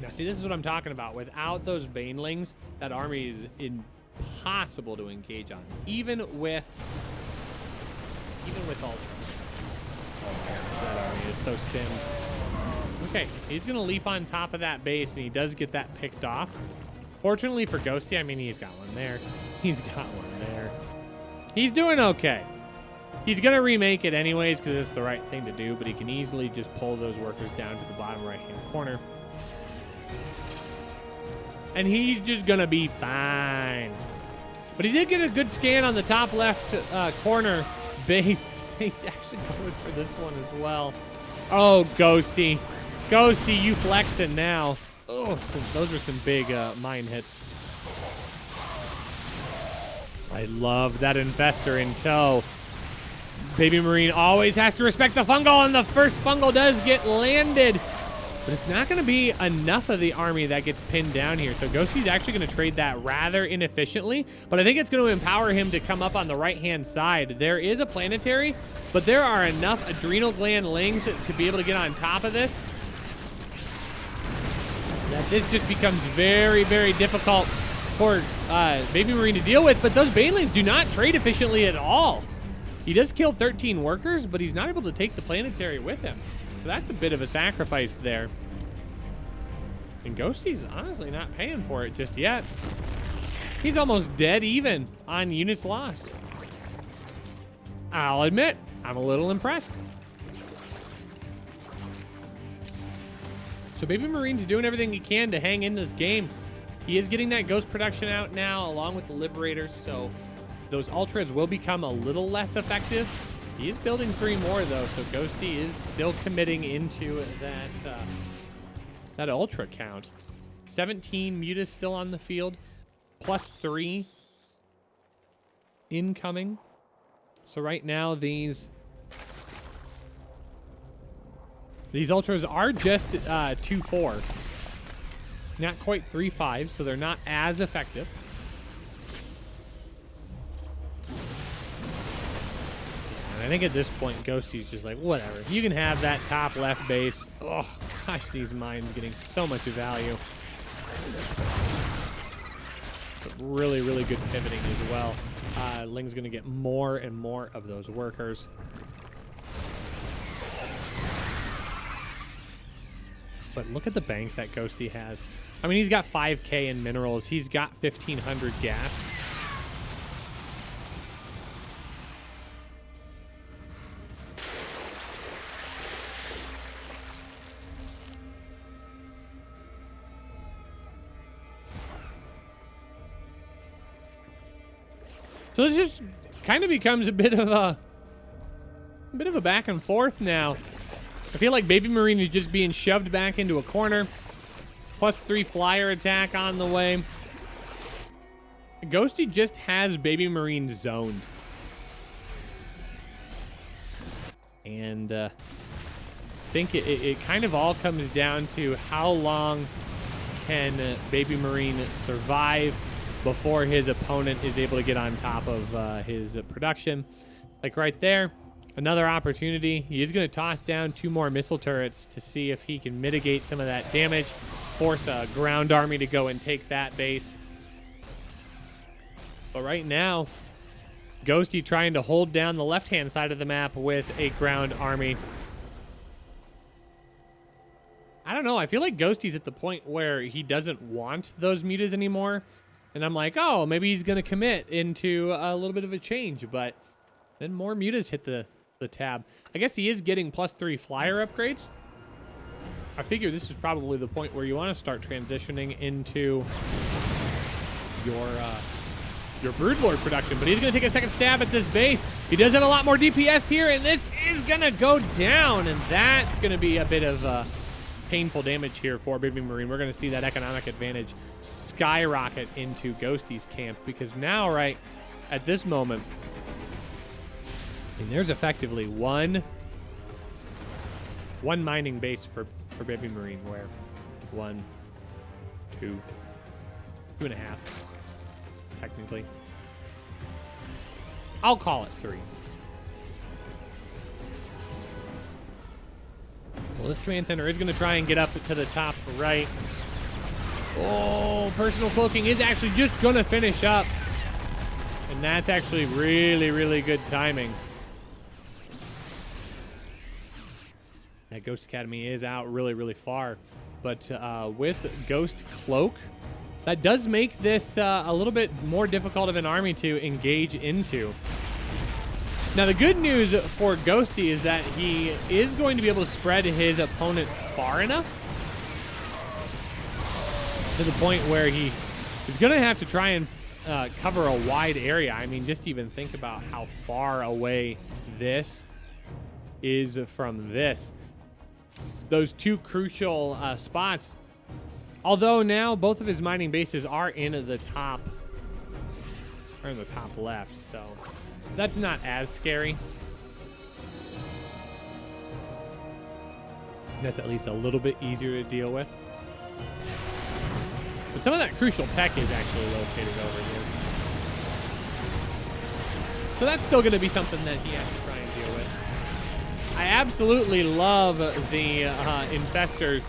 Now, see, this is what I'm talking about. Without those banelings, that army is impossible to engage on, even with ultras. Oh man, that army is so stemmed. Okay, he's gonna leap on top of that base, and he does get that picked off. Fortunately for Ghosty, I mean, he's got one there. He's got one there. He's doing okay. He's gonna remake it anyways because it's the right thing to do, but he can easily just pull those workers down to the bottom right-hand corner. And he's just gonna be fine. But he did get a good scan on the top left corner base. He's actually going for this one as well. Oh, Ghosty. Ghosty, you flexing now. Oh, those are some big mine hits. I love that infestor in tow. Baby Marine always has to respect the fungal, and the first fungal does get landed. But it's not going to be enough of the army that gets pinned down here. So Ghosty's actually going to trade that rather inefficiently, but I think it's going to empower him to come up on the right-hand side. There is a planetary, but there are enough adrenal gland lings to be able to get on top of this that this just becomes very, very difficult for Baby Marine to deal with. But those banelings do not trade efficiently at all. He does kill 13 workers, but he's not able to take the planetary with him. So that's a bit of a sacrifice there. And Ghosty's honestly not paying for it just yet. He's almost dead even on units lost. I'll admit, I'm a little impressed. So Baby Marine's doing everything he can to hang in this game. He is getting that ghost production out now along with the Liberators, so those ultras will become a little less effective. He is building 3 more though, so Ghosty is still committing into that ultra count. 17 mutas still on the field, plus 3 incoming. So right now these ultras are just 2-4, not quite 3-5, so they're not as effective. I think at this point, Ghosty's just like, whatever. You can have that top left base. Oh, gosh, these mines getting so much value. But really, really good pivoting as well. Ling's going to get more and more of those workers. But look at the bank that Ghosty has. I mean, he's got 5K in minerals. He's got 1,500 gas. So this just kind of becomes a bit of a back and forth now. I feel like Baby Marine is just being shoved back into a corner. +3 flyer attack on the way. Ghosty just has Baby Marine zoned. And I think it kind of all comes down to how long can Baby Marine survive before his opponent is able to get on top of his production. Like right there, another opportunity. He is going to toss down 2 more missile turrets to see if he can mitigate some of that damage, force a ground army to go and take that base. But right now, Ghosty trying to hold down the left-hand side of the map with a ground army. I don't know. I feel like Ghosty's at the point where he doesn't want those mutas anymore. And I'm like, oh, maybe he's going to commit into a little bit of a change. But then more mutas hit the tab. I guess he is getting +3 flyer upgrades. I figure this is probably the point where you want to start transitioning into your Broodlord production. But he's going to take a second stab at this base. He does have a lot more DPS here, and this is going to go down. And that's going to be a bit of painful damage here for Baby Marine. We're going to see that economic advantage skyrocket into Ghosty's camp, because now, right at this moment, and there's effectively one mining base for Baby Marine, where 1, 2, 2.5, technically. I'll call it 3. Well, this command center is going to try and get up to the top right. Oh, personal cloaking is actually just going to finish up. And that's actually really, really good timing. That Ghost Academy is out really, really far. But with Ghost Cloak, that does make this a little bit more difficult of an army to engage into. Now, the good news for Ghosty is that he is going to be able to spread his opponent far enough to the point where he is going to have to try and cover a wide area. I mean, just even think about how far away this is from this. Those 2 crucial spots. Although now both of his mining bases are in the top left, so that's not as scary. That's at least a little bit easier to deal with. But some of that crucial tech is actually located over here. So that's still going to be something that he has to try and deal with. I absolutely love the infestors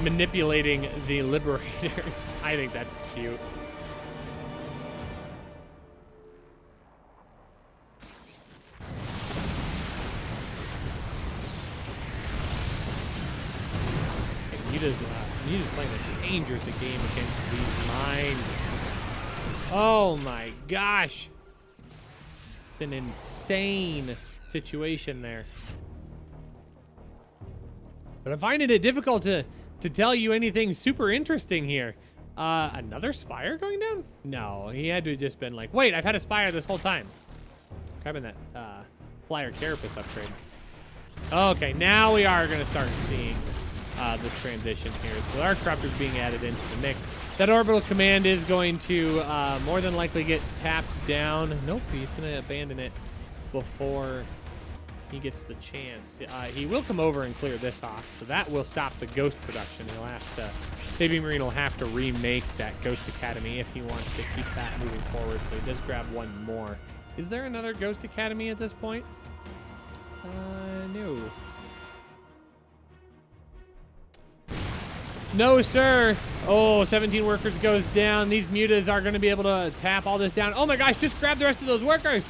manipulating the liberators. I think that's cute. Muta's playing a dangerous game against these mines. Oh my gosh. It's an insane situation there. But I'm finding it difficult to tell you anything super interesting here. Another Spire going down? No, he had to have just been like, wait, I've had a Spire this whole time. Grabbing that Flyer Carapace upgrade. Okay, now we are going to start seeing this transition here. So our Arcraptor's being added into the mix. That orbital command is going to more than likely get tapped down. Nope, he's going to abandon it before he gets the chance. He will come over and clear this off, so that will stop the Ghost production. He'll have to, Baby Marine will have to remake that Ghost Academy if he wants to keep that moving forward. So he does grab one more. Is there another Ghost Academy at this point? No. No, sir. Oh, 17 workers goes down. These mutas are going to be able to tap all this down. Oh my gosh, just grab the rest of those workers.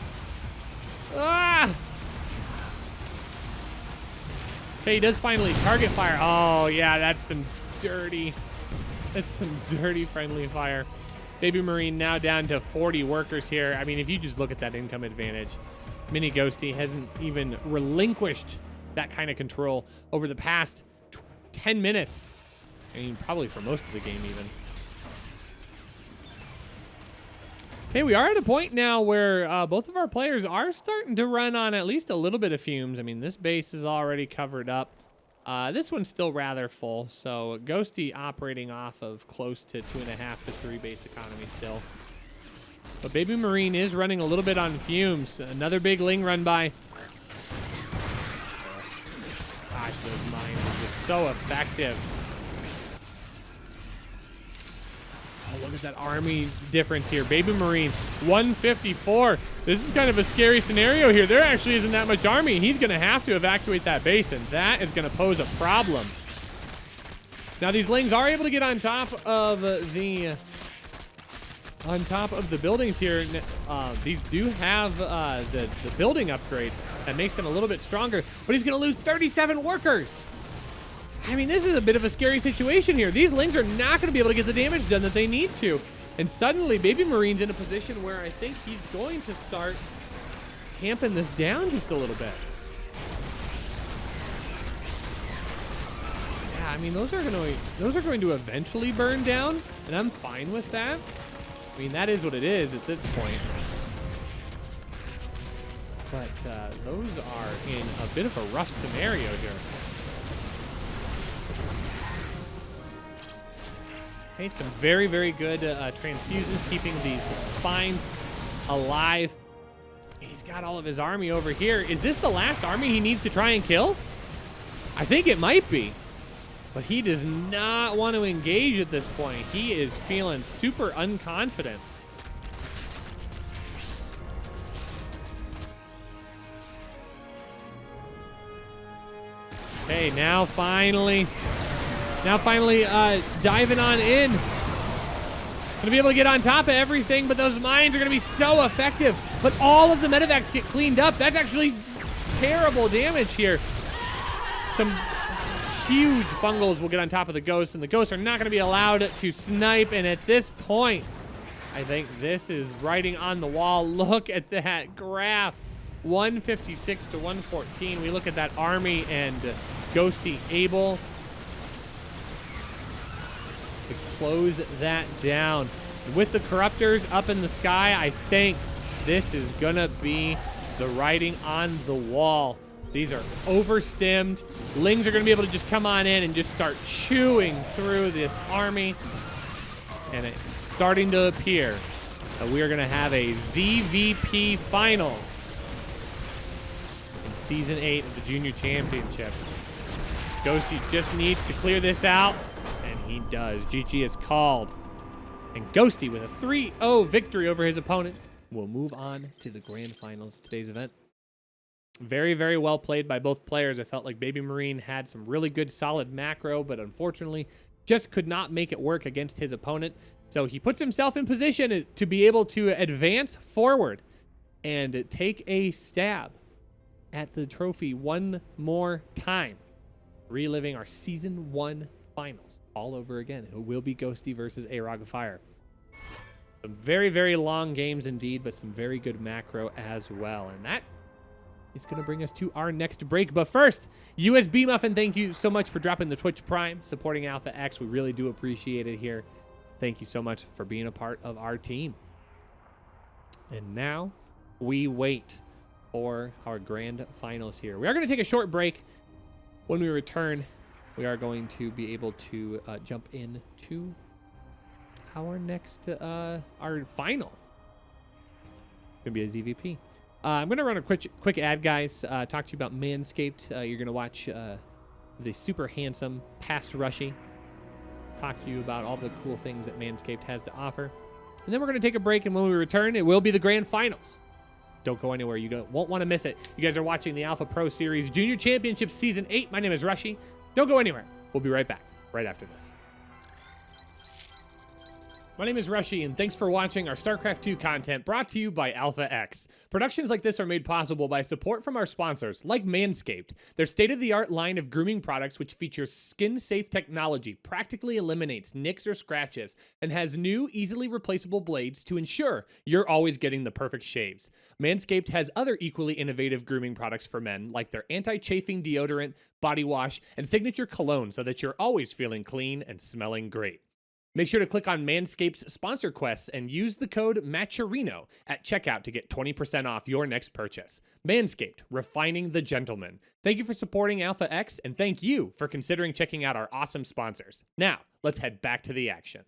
Ah! Okay, he does finally target fire. Oh, yeah, that's some dirty friendly fire. Baby Marine now down to 40 workers here. I mean, if you just look at that income advantage, Mini Ghosty hasn't even relinquished that kind of control over the past 10 minutes. I mean, probably for most of the game even. Okay, we are at a point now where both of our players are starting to run on at least a little bit of fumes. I mean, this base is already covered up. This one's still rather full, so Ghosty operating off of close to 2.5 to 3 base economy still. But Baby Marine is running a little bit on fumes. Another big Ling run by. Gosh, those mines are just so effective. Oh, look at that army difference here. Baby Marine, 154. This is kind of a scary scenario here. There actually isn't that much army. He's going to have to evacuate that base, and that is going to pose a problem. Now, these Lings are able to get on top of the buildings here. These do have the building upgrade that makes them a little bit stronger, but he's going to lose 37 workers. I mean, this is a bit of a scary situation here. These Lings are not going to be able to get the damage done that they need to. And suddenly, Baby Marine's in a position where I think he's going to start tamping this down just a little bit. Yeah, I mean, those are going to eventually burn down, and I'm fine with that. I mean, that is what it is at this point. But those are in a bit of a rough scenario here. Okay, some very, very good transfuses keeping these spines alive. He's got all of his army over here. Is this the last army he needs to try and kill? I think it might be. But he does not want to engage at this point. He is feeling super unconfident. Okay, now finally diving on in. Gonna be able to get on top of everything, but those mines are gonna be so effective. But all of the medevacs get cleaned up. That's actually terrible damage here. Some huge fungals will get on top of the ghosts, and the ghosts are not gonna be allowed to snipe. And at this point, I think this is writing on the wall. Look at that graph. 156 to 114. We look at that army and Ghosty able to close that down. With the corruptors up in the sky, I think this is gonna be the writing on the wall. These are overstimmed. Lings are gonna be able to just come on in and just start chewing through this army. And it's starting to appear that we are gonna have a ZVP Finals in Season 8 of the Junior Championship. Ghosty just needs to clear this out, and he does. GG is called. And Ghosty, with a 3-0 victory over his opponent, will move on to the grand finals of today's event. Very, very well played by both players. I felt like Baby Marine had some really good, solid macro, but unfortunately just could not make it work against his opponent. So he puts himself in position to be able to advance forward and take a stab at the trophy one more time, reliving our Season 1 finals all over again. It will be Ghosty versus A-Rog of Fire. Some very, very long games indeed, but some very good macro as well. And that is going to bring us to our next break. But first, USB Muffin, thank you so much for dropping the Twitch Prime, supporting Alpha X. We really do appreciate it here. Thank you so much for being a part of our team. And now we wait for our grand finals here. We are going to take a short break. When we return, we are going to be able to jump into our next, our final. It's going to be a ZVP. I'm going to run a quick ad, guys. Talk to you about Manscaped. You're going to watch the super handsome Past Rushy. Talk to you about all the cool things that Manscaped has to offer. And then we're going to take a break, and when we return, it will be the grand finals. Don't go anywhere. You won't want to miss it. You guys are watching the Alpha Pro Series Junior Championship Season 8. My name is Rushy. Don't go anywhere. We'll be right back right after this. My name is Rushy, and thanks for watching our StarCraft 2 content brought to you by Alpha X. Productions like this are made possible by support from our sponsors, like Manscaped. Their state-of-the-art line of grooming products, which features skin-safe technology, practically eliminates nicks or scratches, and has new, easily replaceable blades to ensure you're always getting the perfect shaves. Manscaped has other equally innovative grooming products for men, like their anti-chafing deodorant, body wash, and signature cologne, so that you're always feeling clean and smelling great. Make sure to click on Manscaped's sponsor quests and use the code MACHERINO at checkout to get 20% off your next purchase. Manscaped, refining the gentleman. Thank you for supporting Alpha X, and thank you for considering checking out our awesome sponsors. Now, let's head back to the action.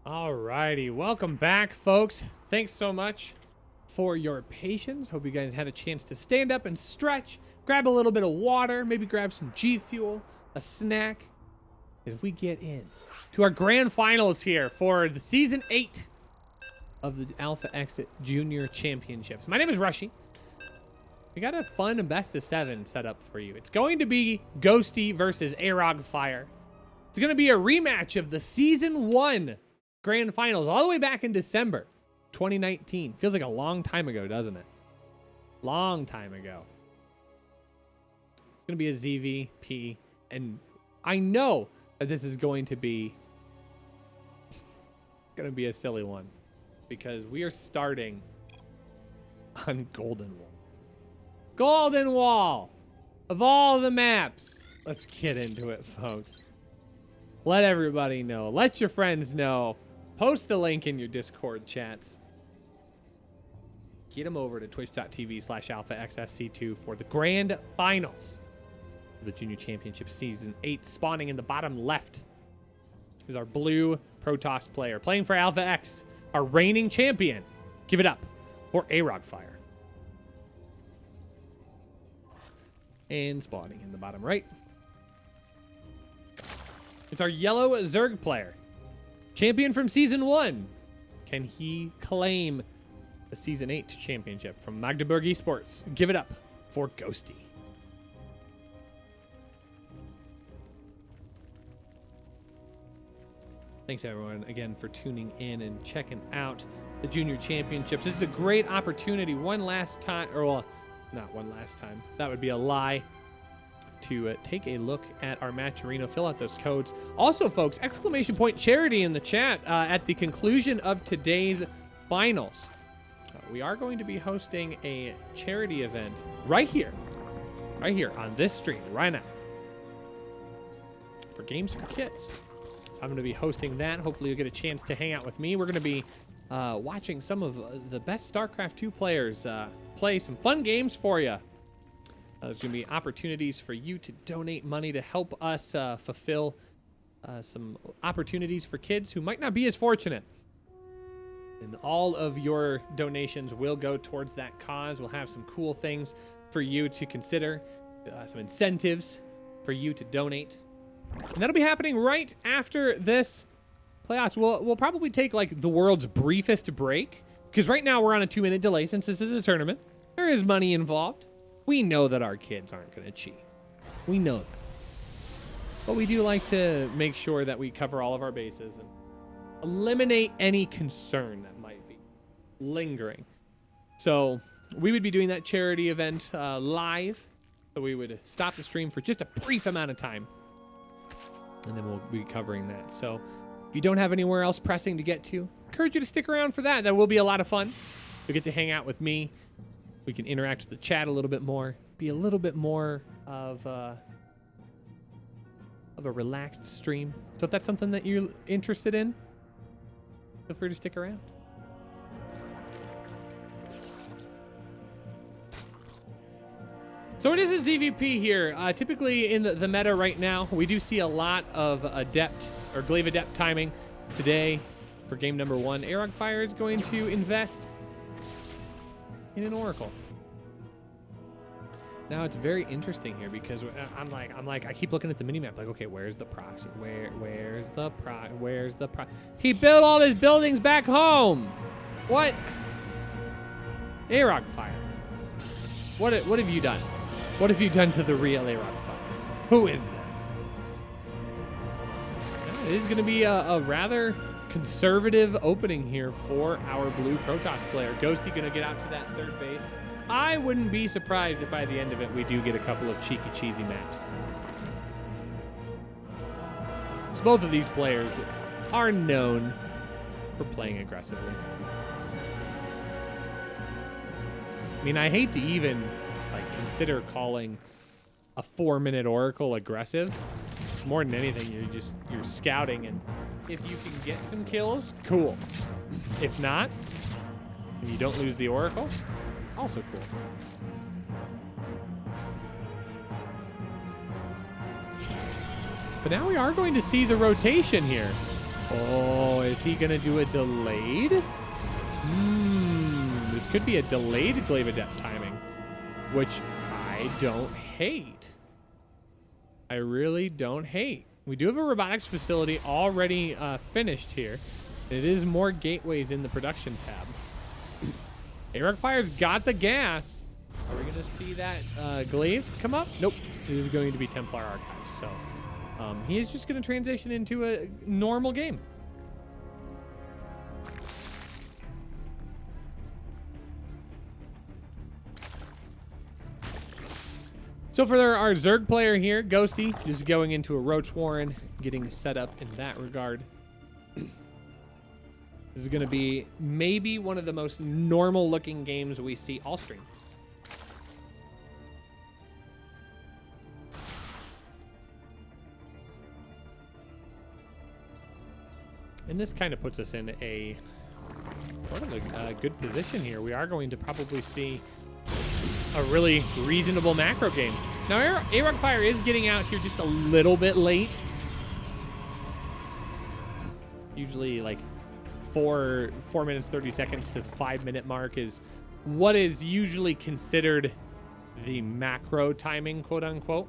Alrighty, welcome back, folks. Thanks so much for your patience. Hope you guys had a chance to stand up and stretch, grab a little bit of water, maybe grab some G Fuel, a snack, as we get in to our grand finals here for the season 8 of the Alpha Exit Junior Championships. My name is Rushy. We got a fun best of 7 set up for you. It's going to be Ghosty versus Arog Fire. It's going to be a rematch of the season 1 grand finals all the way back in December 2019. Feels like a long time ago, doesn't it? Long time ago. It's going to be a ZVP, and I know that this is going to be a silly one because we are starting on Golden Wall. Golden Wall of all the maps. Let's get into it, folks. Let everybody know. Let your friends know. Post the link in your Discord chats. Get them over to twitch.tv/alphaxsc2 for the grand finals of the Junior Championship Season 8. Spawning in the bottom left is our blue Protoss player. Playing for Alpha X, our reigning champion. Give it up for Arog Fire. And spawning in the bottom right, it's our yellow Zerg player. Champion from Season 1. Can he claim the Season 8 championship from Magdeburg Esports? Give it up for Ghosty. Thanks everyone again for tuning in and checking out the Junior Championships. This is a great opportunity one last time, or well, not one last time. That would be a lie. To take a look at our match arena, fill out those codes. Also, folks, exclamation point charity in the chat at the conclusion of today's finals. We are going to be hosting a charity event right here on this stream right now for Games for Kids. So I'm going to be hosting that. Hopefully you'll get a chance to hang out with me. We're going to be watching some of the best StarCraft 2 players play some fun games for you. There's going to be opportunities for you to donate money to help us fulfill some opportunities for kids who might not be as fortunate. And all of your donations will go towards that cause. We'll have some cool things for you to consider, some incentives for you to donate. And that'll be happening right after this playoffs. We'll probably take like the world's briefest break, because right now we're on a 2-minute delay since this is a tournament. There is money involved. We know that our kids aren't going to cheat. We know that. But we do like to make sure that we cover all of our bases and eliminate any concern that might be lingering. So we would be doing that charity event live. So we would stop the stream for just a brief amount of time, and then we'll be covering that. So if you don't have anywhere else pressing to get to, I encourage you to stick around for that. That will be a lot of fun. You'll get to hang out with me. We can interact with the chat a little bit more, be a little bit more of a relaxed stream. So if that's something that you're interested in, feel free to stick around. So it is a ZVP here. Typically in the meta right now, we do see a lot of Adept or Glaive Adept timing. Today, for game number 1, Arog Fire is going to invest in an Oracle. Now it's very interesting here because I'm like I keep looking at the minimap like, okay, where's the proxy? Where's the pro? He built all his buildings back home. What? Arog Fire. What have you done? What have you done to the real Arog Fire? Who is this? It is going to be a rather conservative opening here for our blue Protoss player. Ghosty going to get out to that third base. I wouldn't be surprised if by the end of it we do get a couple of cheeky, cheesy maps. So both of these players are known for playing aggressively. I mean, I hate to even consider calling a 4-minute Oracle aggressive. It's more than anything, you're scouting, and if you can get some kills, cool. If not, and you don't lose the Oracle, also cool. But now we are going to see the rotation here. Oh, is he going to do a delayed? This could be a delayed Glaive Adept timing, which I don't hate. I really don't hate. We do have a robotics facility already finished here. It is more gateways in the production tab. Arok Fire's got the gas. Are we gonna see that glaive come up? Nope. It is going to be Templar Archives. So he is just gonna transition into a normal game. So for our Zerg player here, Ghosty, just going into a Roach Warren, getting set up in that regard. This is going to be maybe one of the most normal looking games we see all stream. And this kind of puts us in a sort of a good position here. We are going to probably see a really reasonable macro game. Now, Arok Fire is getting out here just a little bit late. Usually like 4 minutes 30 seconds to 5 minute mark is what is usually considered the macro timing, quote unquote.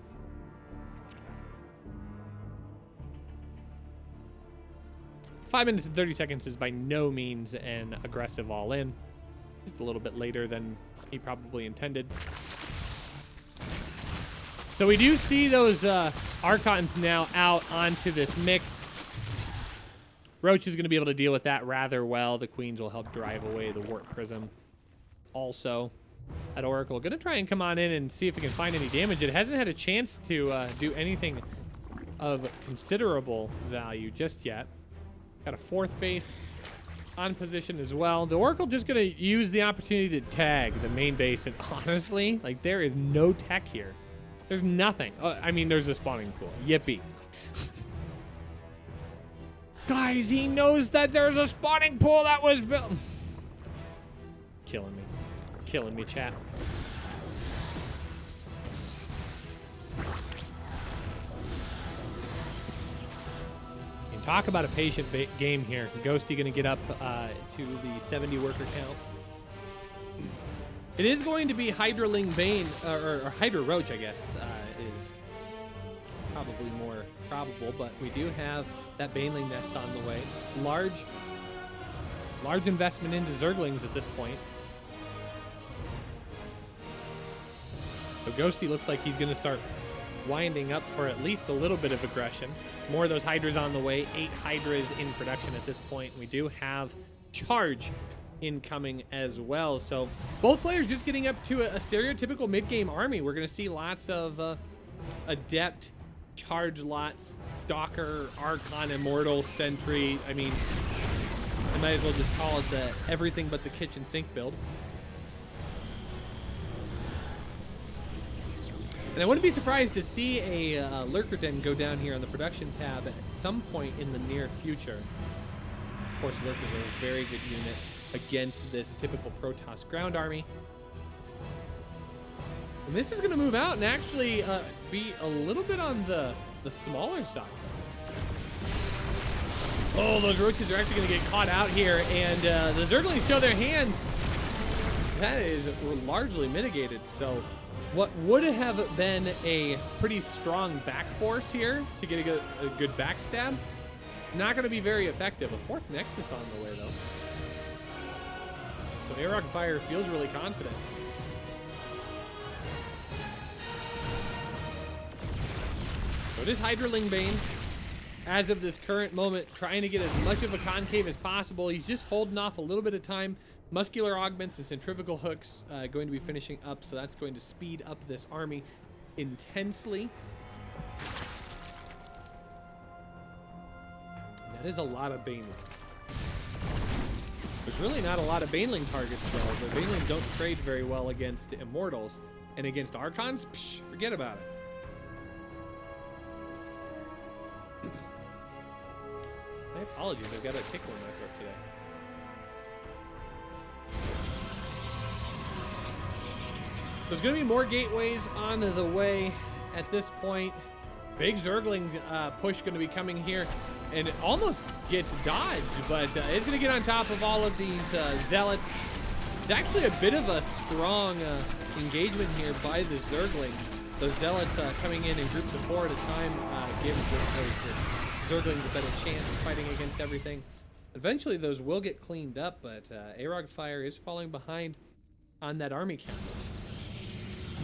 Five minutes and 30 seconds is by no means an aggressive all in. Just a little bit later than he probably intended. So we do see those Archons now out onto this mix. Roach is going to be able to deal with that rather well. The Queens will help drive away the Warp Prism. Also, at Oracle, going to try and come on in and see if it can find any damage. It hasn't had a chance to do anything of considerable value just yet. Got a 4th base on position as well. The Oracle just going to use the opportunity to tag the main base, and honestly, like, there is no tech here. There's nothing. I mean, there's a spawning pool. Yippee. Guys, he knows that there's a spawning pool that was built. Killing me. Killing me, chat. And talk about a patient game here. Ghosty going to get up to the 70 worker count. It is going to be Hydraling Bane, or Hydra Roach, I guess, is probably more probable, but we do have that Baneling nest on the way. Large investment into Zerglings at this point. So Ghosty looks like he's going to start winding up for at least a little bit of aggression. More of those Hydras on the way. 8 Hydras in production at this point. We do have Charge incoming as well. So both players just getting up to a stereotypical mid-game army. We're going to see lots of Adept, Charge lots, Stalker, Archon, Immortal, Sentry. I mean, I might as well just call it the everything but the kitchen sink build. And I wouldn't be surprised to see a Lurker Den go down here on the production tab at some point in the near future. Of course, Lurkers are a very good unit against this typical Protoss ground army. And this is going to move out and actually be a little bit on the smaller side. Oh, those Roaches are actually going to get caught out here, and the Zerglings show their hands. That is largely mitigated. So what would have been a pretty strong back force here to get a good backstab, not going to be very effective. A 4th Nexus on the way, though. So Arok Fire feels really confident. So it is Hydraling Bane. As of this current moment, trying to get as much of a concave as possible. He's just holding off a little bit of time. Muscular augments and centrifugal hooks going to be finishing up, so that's going to speed up this army intensely. That is a lot of Baneling. There's really not a lot of Baneling targets, though. The Baneling don't trade very well against Immortals, and against Archons, psh, forget about it. My apologies, I've got a tickle in my throat today. There's going to be more gateways on the way at this point. Big Zergling push going to be coming here, and it almost gets dodged, but it's going to get on top of all of these Zealots. It's actually a bit of a strong engagement here by the Zerglings. Those Zealots coming in groups of 4 at a time gives those Zerglings a better chance fighting against everything. Eventually, those will get cleaned up, but Arog Fire is falling behind on that army count.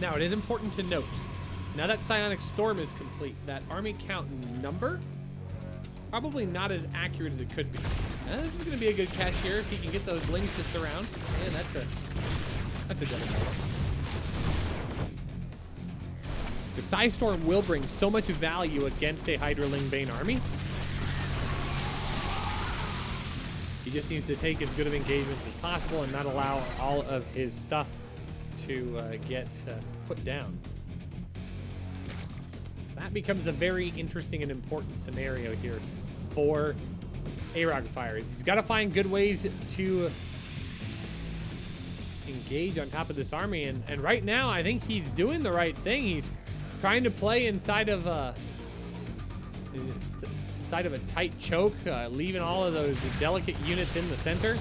Now, it is important to note, now that Psionic Storm is complete, that army count number, probably not as accurate as it could be. Now, this is going to be a good catch here if he can get those lings to surround. And that's a double kill. The Psi Storm will bring so much value against a Hydraling Bane army. He just needs to take as good of engagements as possible and not allow all of his stuff to get put down. So that becomes a very interesting and important scenario here for Arog Fire. He's got to find good ways to engage on top of this army, and right now I think he's doing the right thing. He's trying to play inside of a tight choke, leaving all of those delicate units in the center.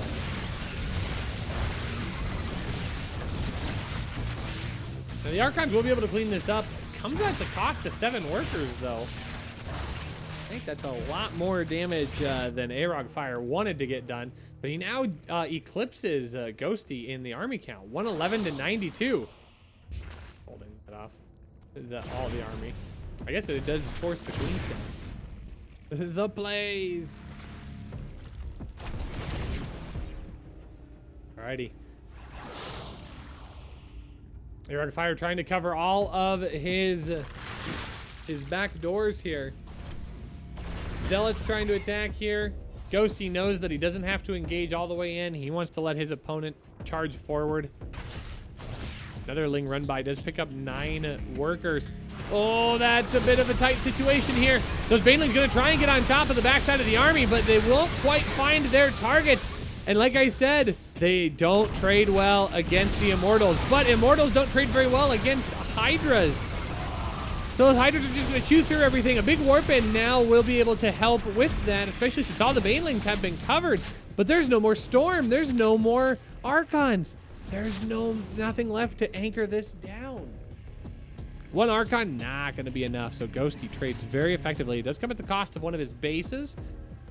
Now the Archons will be able to clean this up. Comes at the cost of 7 workers, though. I think that's a lot more damage than Arog Fire wanted to get done. But he now eclipses Ghosty in the army count. 111 to 92. Holding that off. All the army. I guess it does force the Queen's down. The plays. Alrighty. Arog Fire trying to cover all of his back doors here. Zealots trying to attack here. Ghosty knows that he doesn't have to engage all the way in. He wants to let his opponent charge forward. Another Ling run by does pick up 9 workers. Oh, that's a bit of a tight situation here. Those Banelings gonna try and get on top of the backside of the army, but they won't quite find their targets. And like I said, they don't trade well against the Immortals, but Immortals don't trade very well against Hydras. So the Hydras are just gonna chew through everything. A big Warpin now will be able to help with that, especially since all the Banelings have been covered. But there's no more Storm, there's no more Archons. There's nothing left to anchor this down. 1 Archon, not gonna be enough. So Ghosty trades very effectively. It does come at the cost of one of his bases,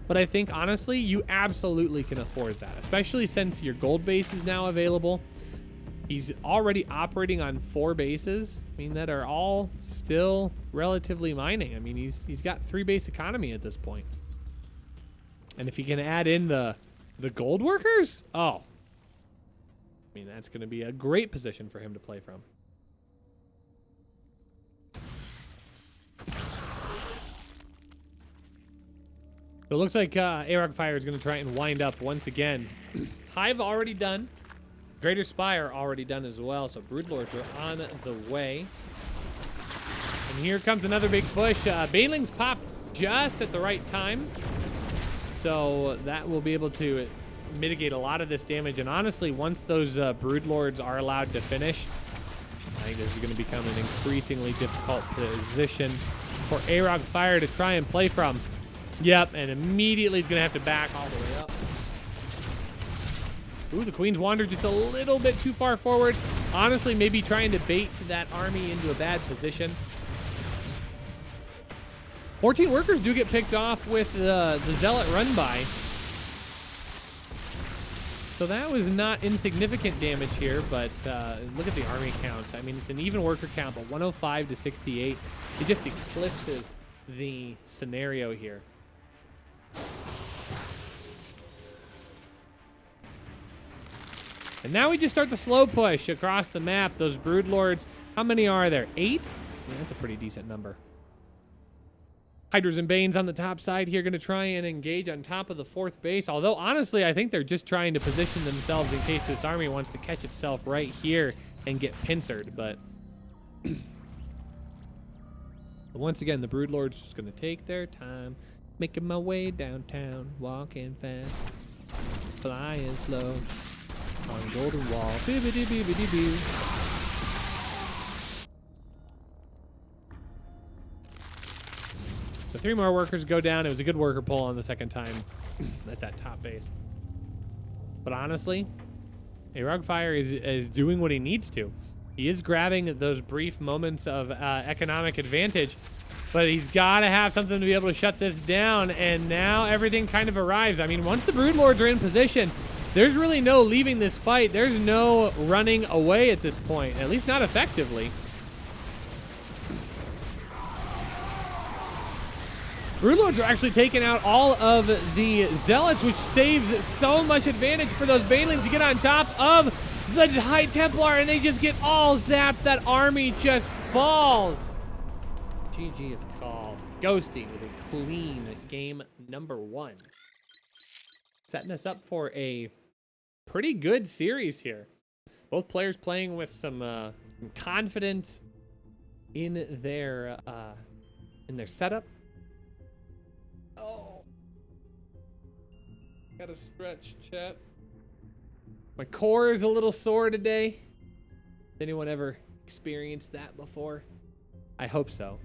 but I think honestly, you absolutely can afford that, especially since your gold base is now available. He's already operating on 4 bases. I mean, that are all still relatively mining. I mean, he's got 3 base economy at this point. And if he can add in the gold workers, oh. I mean, that's going to be a great position for him to play from. So it looks like Arog Fire is going to try and wind up once again. Hive already done. Greater Spire already done as well. So Broodlords are on the way. And here comes another big push. Banelings pop just at the right time. So that will be able to mitigate a lot of this damage. And honestly, once those Broodlords are allowed to finish, I think this is going to become an increasingly difficult position for Arog Fire to try and play from. Yep, and immediately he's going to have to back all the way up. Ooh, the Queen's Wander just a little bit too far forward. Honestly, maybe trying to bait that army into a bad position. 14 workers do get picked off with the Zealot run-by. So that was not insignificant damage here, but look at the army count. I mean, it's an even worker count, but 105 to 68. It just eclipses the scenario here. And now we just start the slow push across the map. Those Broodlords, how many are there? 8? Yeah, that's a pretty decent number. Hydras and Banes on the top side here, going to try and engage on top of the 4th base. Although, honestly, I think they're just trying to position themselves in case this army wants to catch itself right here and get pincered. But once again, the Broodlords just going to take their time. Making my way downtown, walking fast, flying slow. On Golden Wall. Boo-ba-doo-boo-ba-doo-boo. So 3 more workers go down. It was a good worker pull on the second time at that top base. But honestly, Arog Fire is doing what he needs to. He is grabbing those brief moments of economic advantage, but he's got to have something to be able to shut this down, and now everything kind of arrives. I mean, once the Broodlords are in position, there's really no leaving this fight. There's no running away at this point, at least not effectively. Broodlords are actually taking out all of the Zealots, which saves so much advantage for those Banelings to get on top of the High Templar, and they just get all zapped. That army just falls. GG is called. Ghosty with a clean game number 1. Setting us up for a pretty good series here. Both players playing with some confidence in their setup. Oh, gotta stretch, chat. My core is a little sore today. Has anyone ever experienced that before? I hope so.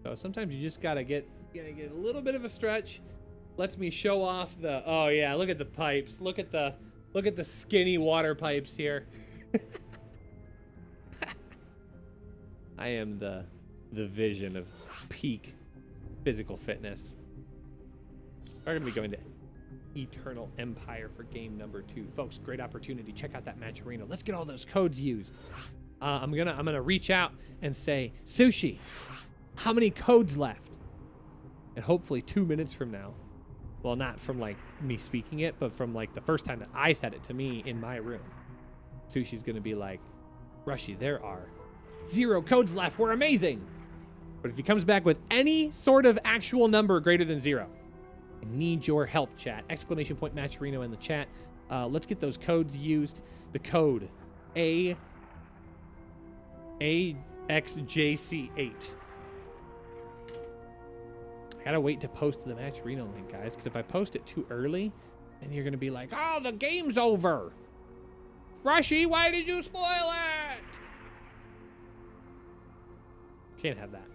So sometimes you just gotta get a little bit of a stretch. Lets me show off the, oh yeah, look at the pipes. Look at the skinny water pipes here. I am the vision of peak physical fitness. We're gonna be going to Eternal Empire for game number 2. Folks, great opportunity. Check out that match arena. Let's get all those codes used. I'm gonna reach out and say, Sushi, how many codes left? And hopefully 2 minutes from now, well, not from like me speaking it, but from like the first time that I said it to me in my room, Sushi's gonna be like, Rushy, there are 0 codes left. We're amazing. But if he comes back with any sort of actual number greater than 0, I need your help, chat. Exclamation point Matcherino in the chat. Let's get those codes used. The code AXJC8. I gotta wait to post the Matcherino link, guys, because if I post it too early, then you're gonna be like, oh, the game's over. Rushy, why did you spoil it? Can't have that.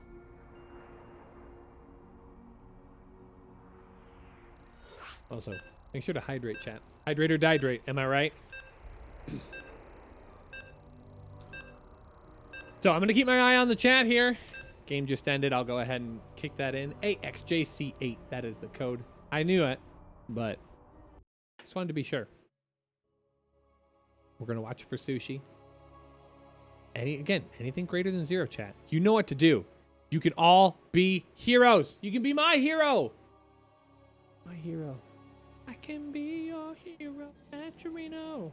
Also, make sure to hydrate, chat. Hydrate or dihydrate, am I right? So I'm gonna keep my eye on the chat here. Game just ended. I'll go ahead and kick that in. AXJC8, that is the code. I knew it, but just wanted to be sure. We're gonna watch for Sushi. Anything greater than 0, chat. You know what to do. You can all be heroes. You can be my hero. My hero. I can be your hero, Matcherino.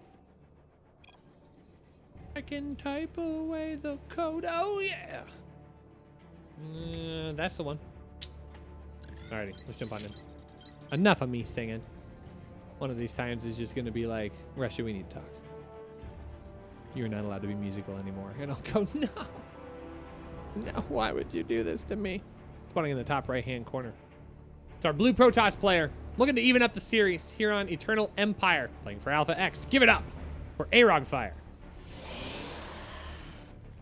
I can type away the code. Oh, yeah. That's the one. Alrighty, let's jump on in. Enough of me singing. One of these times is just going to be like, Russia, we need to talk. You're not allowed to be musical anymore. And I'll go, no. No, why would you do this to me? Spawning in the top right-hand corner. It's our blue Protoss player. Looking to even up the series here on Eternal Empire. Playing for Alpha X. Give it up for Arogfire.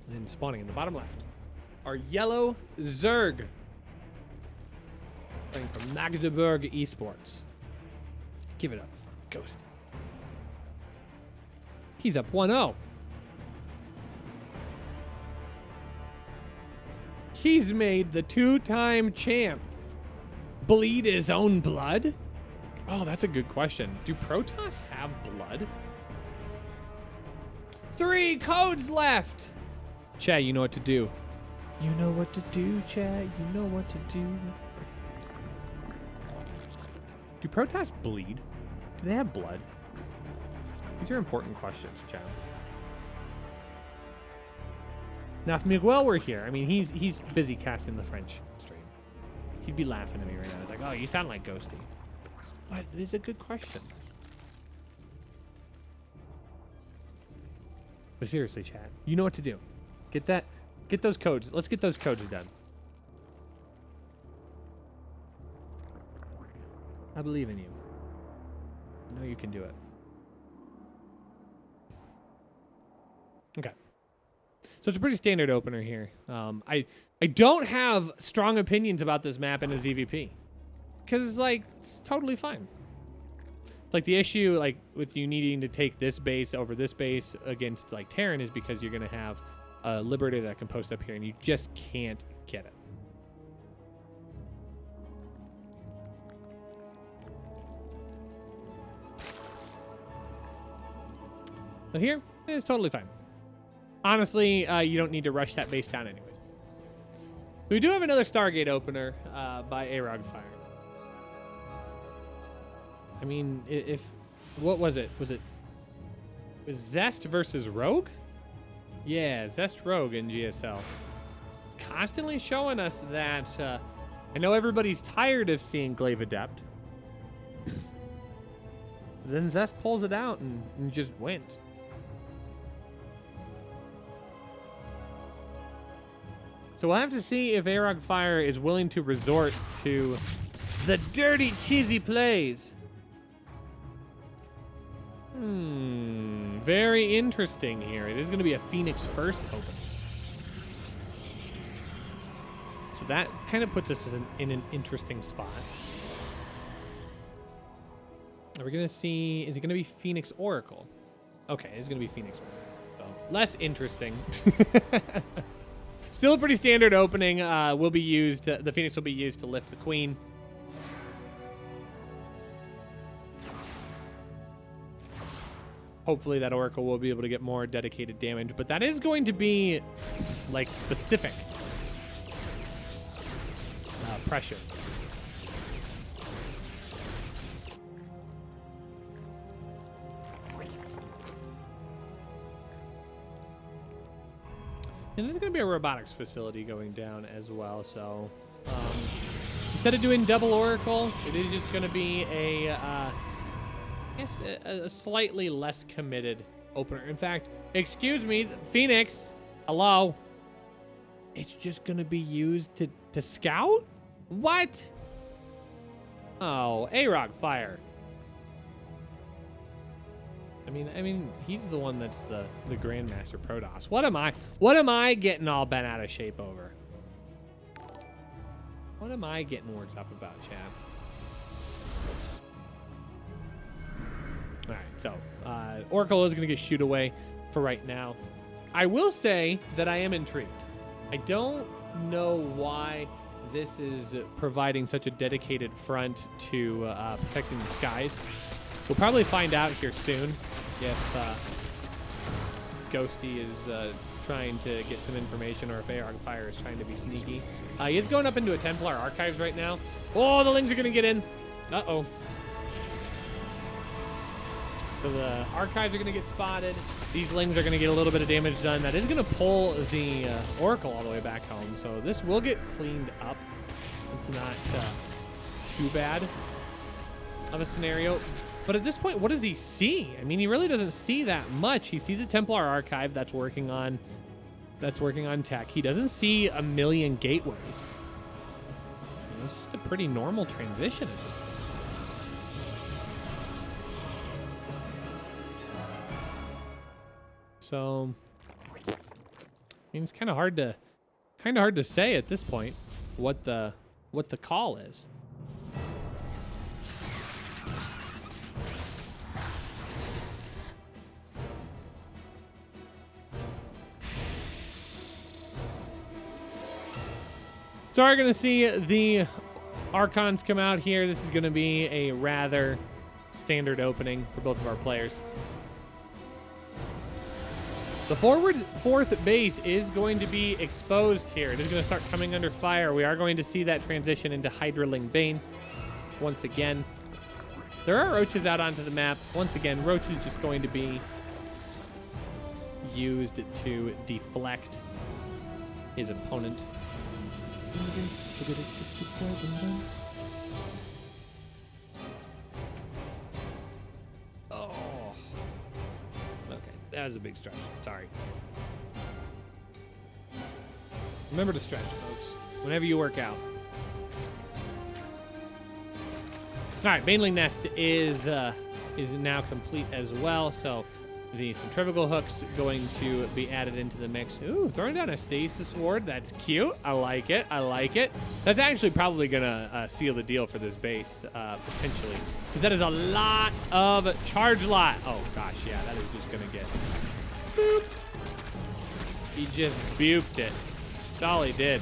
And spawning in the bottom left, our yellow Zerg. Playing from Magdeburg Esports. Give it up for Ghosty. He's up 1-0. He's made the 2-time champ bleed his own blood? Oh, that's a good question. Do Protoss have blood? 3 codes left. Chat, you know what to do. You know what to do, chat. You know what to do. Do Protoss bleed? Do they have blood? These are important questions, chat. Now, if Miguel were here, I mean, he's busy casting the French stream. He'd be laughing at me right now. He's like, oh, you sound like Ghosty. But it is a good question. But seriously, chat, you know what to do. Get those codes. Let's get those codes done. I believe in you. I know you can do it. Okay. So it's a pretty standard opener here. I don't have strong opinions about this map in a ZVP. Because it's totally fine. It's like the issue, like with you needing to take this base over this base against like Terran, is because you're gonna have a Liberator that can post up here, and you just can't get it. But here, it's totally fine. Honestly, you don't need to rush that base down anyways. We do have another Stargate opener by Arog Fire. I mean, if... What was it? Was it Zest versus Rogue? Yeah, Zest Rogue in GSL. It's constantly showing us that... I know everybody's tired of seeing Glaive Adept. Then Zest pulls it out and just wins. So we'll have to see if Arog Fire is willing to resort to the dirty, cheesy plays. Very interesting here. It is going to be a Phoenix first open. So that kind of puts us in an interesting spot. Are we going to see... Is it going to be Phoenix Oracle? Okay, it's going to be Phoenix Oracle. So, less interesting. Still a pretty standard opening. Will be used. The Phoenix will be used to lift the Queen. Hopefully that Oracle will be able to get more dedicated damage, but that is going to be like specific pressure. And there's going to be a robotics facility going down as well, so instead of doing double Oracle, it is just going to be I guess a slightly less committed opener. In fact, excuse me, Phoenix, hello. It's just going to be used to scout? What? Oh, Arog Fire. I mean, he's the one that's the Grandmaster Protoss. What am I getting all bent out of shape over? What am I getting worked up about, Chad? All right, so Oracle is going to get shoot away for right now. I will say that I am intrigued. I don't know why this is providing such a dedicated front to protecting the skies. We'll probably find out here soon if Ghosty is trying to get some information or if Arog Fire is trying to be sneaky. He is going up into a Templar Archives right now. Oh, the Lings are going to get in. Uh-oh. So the Archives are going to get spotted. These Lings are going to get a little bit of damage done. That is going to pull the Oracle all the way back home. So this will get cleaned up. It's not too bad of a scenario. But at this point, what does he see? I mean, he really doesn't see that much. He sees a Templar Archive that's working on tech. He doesn't see a million gateways. It's just a pretty normal transition at this point. So, I mean, it's kind of hard to say at this point what the call is. So we're going to see the Archons come out here. This is going to be a rather standard opening for both of our players. The forward fourth base is going to be exposed here. It is going to start coming under fire. We are going to see that transition into Hydraling Bane once again. There are roaches out onto the map. Once again, Roach is just going to be used to deflect his opponent. Oh. Okay, that was a big stretch. Sorry. Remember to stretch, folks, whenever you work out. All right, Baneling Nest is now complete as well, so The centrifugal hooks going to be added into the mix. Ooh, throwing down a stasis ward. That's cute. I like it. I like it. That's actually probably going to seal the deal for this base, potentially. Because that is a lot of charge lot. Oh, gosh, yeah, that is just going to get booped. He just buped it. That's all he did.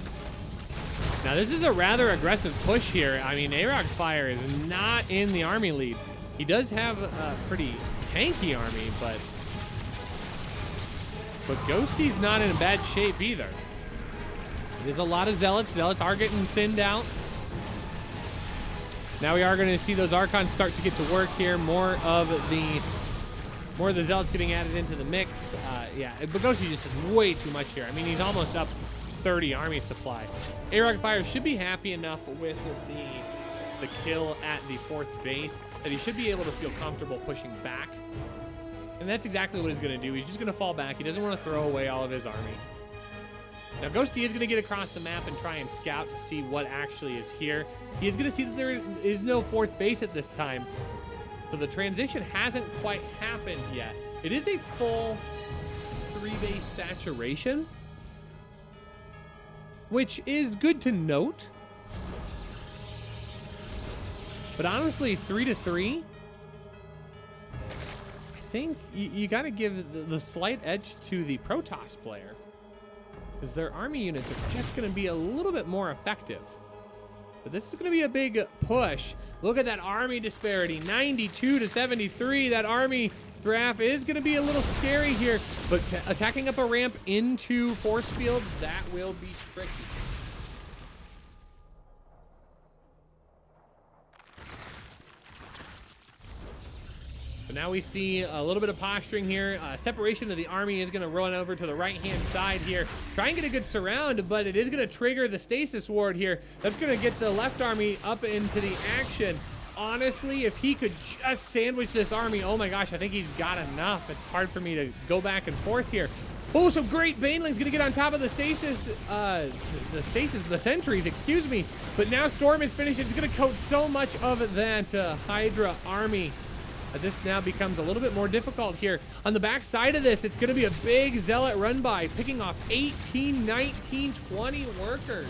Now, this is a rather aggressive push here. I mean, Arogfire is not in the army lead. He does have a pretty tanky army, but Ghosty's not in a bad shape either. There's a lot of Zealots. Zealots are getting thinned out. Now we are going to see those Archons start to get to work here. More of the Zealots getting added into the mix. Yeah, but Ghosty just has way too much here. I mean, he's almost up 30 army supply. Arogfire should be happy enough with the kill at the 4th base that he should be able to feel comfortable pushing back. And that's exactly what he's going to do. He's just going to fall back. He doesn't want to throw away all of his army. Now, Ghosty is going to get across the map and try and scout to see what actually is here. He is going to see that there is no 4th base at this time. So the transition hasn't quite happened yet. It is a full 3-base saturation, which is good to note. But honestly, 3-3, I think you got to give the slight edge to the Protoss player, because their army units are just going to be a little bit more effective. But this is going to be a big push. Look at that army disparity, 92-73. That army graph is going to be a little scary here, but attacking up a ramp into force field, that will be tricky. But now we see a little bit of posturing here. Separation of the army is going to run over to the right-hand side here. Try and get a good surround, but it is going to trigger the stasis ward here. That's going to get the left army up into the action. Honestly, if he could just sandwich this army, oh my gosh, I think he's got enough. It's hard for me to go back and forth here. Oh, some great Banelings going to get on top of the sentries, excuse me. But now Storm is finished. It's going to coat so much of that Hydra army. This now becomes a little bit more difficult here. On the back side of this, it's going to be a big Zealot run by, picking off 18, 19, 20 workers.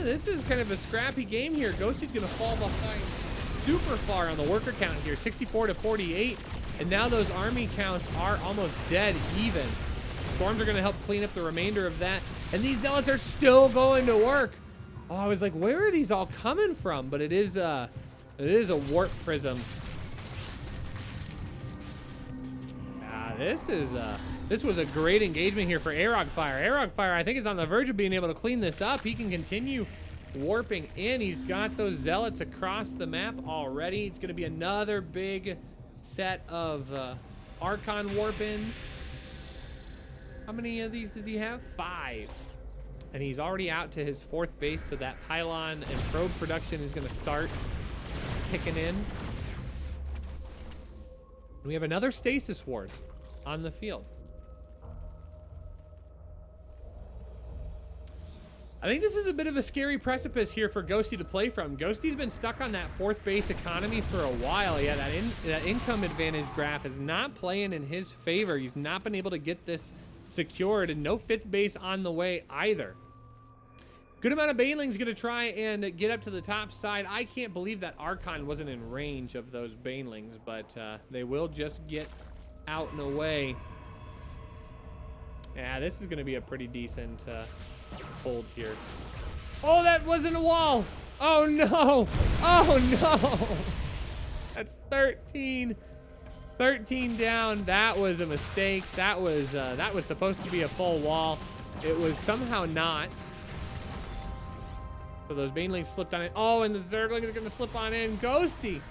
This is kind of a scrappy game here. Ghosty's going to fall behind super far on the worker count here, 64-48. And now those army counts are almost dead even. Storms are going to help clean up the remainder of that. And these Zealots are still going to work. Oh, I was like, where are these all coming from? But it is a warp prism. This was a great engagement here for Arogfire. Arogfire, I think, is on the verge of being able to clean this up. He can continue warping in. He's got those Zealots across the map already. It's going to be another big set of Archon warp-ins. How many of these does he have? 5. And he's already out to his 4th base, so that pylon and probe production is going to start kicking in. We have another stasis ward on the field. I think this is a bit of a scary precipice here for Ghosty to play from. Ghosty's been stuck on that 4th base economy for a while. Yeah, that income advantage graph is not playing in his favor. He's not been able to get this secured, and no 5th base on the way either. Good amount of Banelings going to try and get up to the top side. I can't believe that Archon wasn't in range of those Banelings, but they will just get out and away. Yeah, this is going to be a pretty decent hold here. Oh, that wasn't a wall. Oh, no. Oh, no. That's 13. 13 down. That was a mistake. That was supposed to be a full wall. It was somehow not. So those Banelings slipped on it. Oh, and the Zerglings are going to slip on in. Ghosty.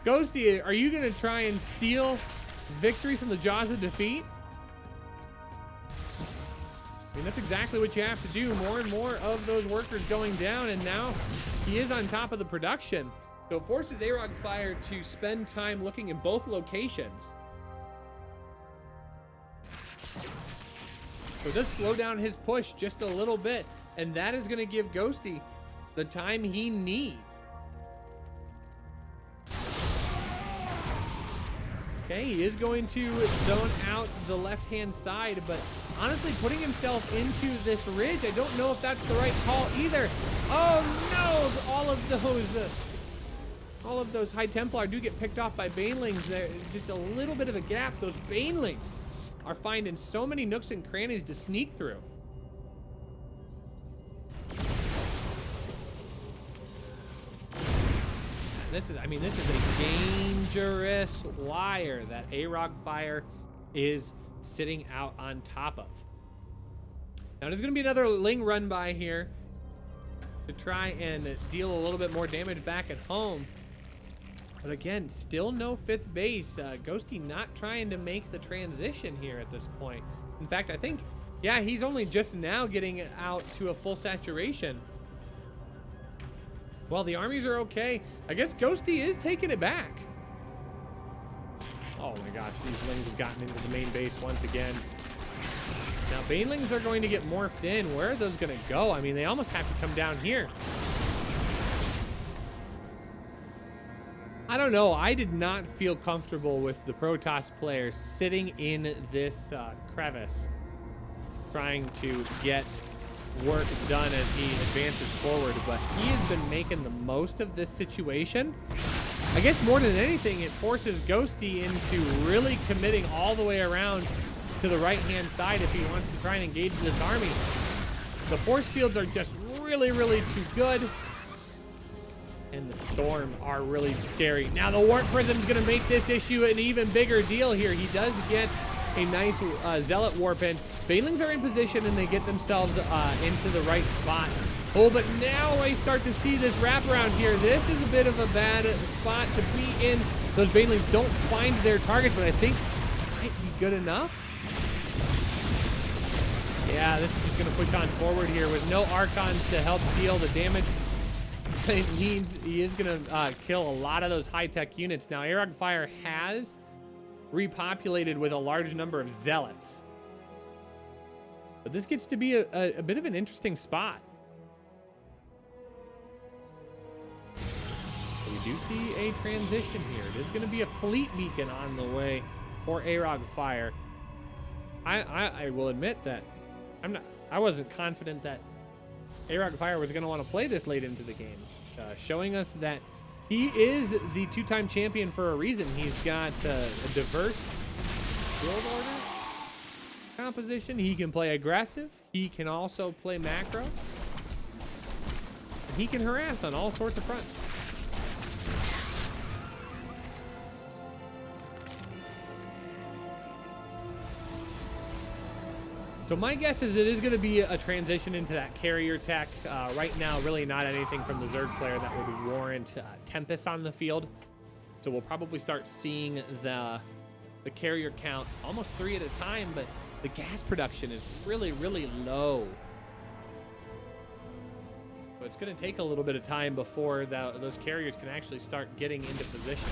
Ghosty, are you going to try and steal victory from the jaws of defeat? I mean, that's exactly what you have to do. More and more of those workers going down, and now he is on top of the production. So it forces Arogfire to spend time looking in both locations. So just slow down his push just a little bit, and that is going to give Ghosty the time he needs. Okay, he is going to zone out the left-hand side, but honestly, putting himself into this ridge, I don't know if that's the right call either. Oh no! All of those High Templar do get picked off by Banelings. There's just a little bit of a gap. Those Banelings are finding so many nooks and crannies to sneak through. This is a dangerous wire that Arogfire is sitting out on top of. Now there's gonna be another Ling run by here to try and deal a little bit more damage back at home. But again, still no 5th base. Ghosty not trying to make the transition here at this point. In fact, I think, yeah, he's only just now getting out to a full saturation. Well, the armies are okay. I guess Ghosty is taking it back. Oh my gosh, these Lings have gotten into the main base once again. Now, Banelings are going to get morphed in. Where are those going to go? I mean, they almost have to come down here. I don't know. I did not feel comfortable with the Protoss player sitting in this crevice, trying to get work done as he advances forward, but he has been making the most of this situation. I guess more than anything, it forces Ghosty into really committing all the way around to the right-hand side if he wants to try and engage this army. The force fields are just really, really too good. And the Storm are really scary. Now the Warp Prism is going to make this issue an even bigger deal here. He does get a nice Zealot Warp in. Banelings are in position and they get themselves into the right spot. Oh, but now I start to see this wraparound here. This is a bit of a bad spot to be in. Those Banelings don't find their target, but I think it might be good enough. Yeah, this is just going to push on forward here with no Archons to help deal the damage. It means he is going to kill a lot of those high-tech units. Now, Arogfire has repopulated with a large number of Zealots. But this gets to be a bit of an interesting spot. We do see a transition here. There's going to be a fleet beacon on the way for Arogfire. I will admit that I wasn't confident that Arogfire was going to want to play this late into the game, showing us that he is the 2-time champion for a reason. He's got a diverse build order composition. He can play aggressive. He can also play macro. And he can harass on all sorts of fronts. So my guess is it is going to be a transition into that carrier tech. Right now, really not anything from the Zerg player that would warrant Tempest on the field. So we'll probably start seeing the carrier count almost 3 at a time, but the gas production is really, really low. So it's going to take a little bit of time before those carriers can actually start getting into position.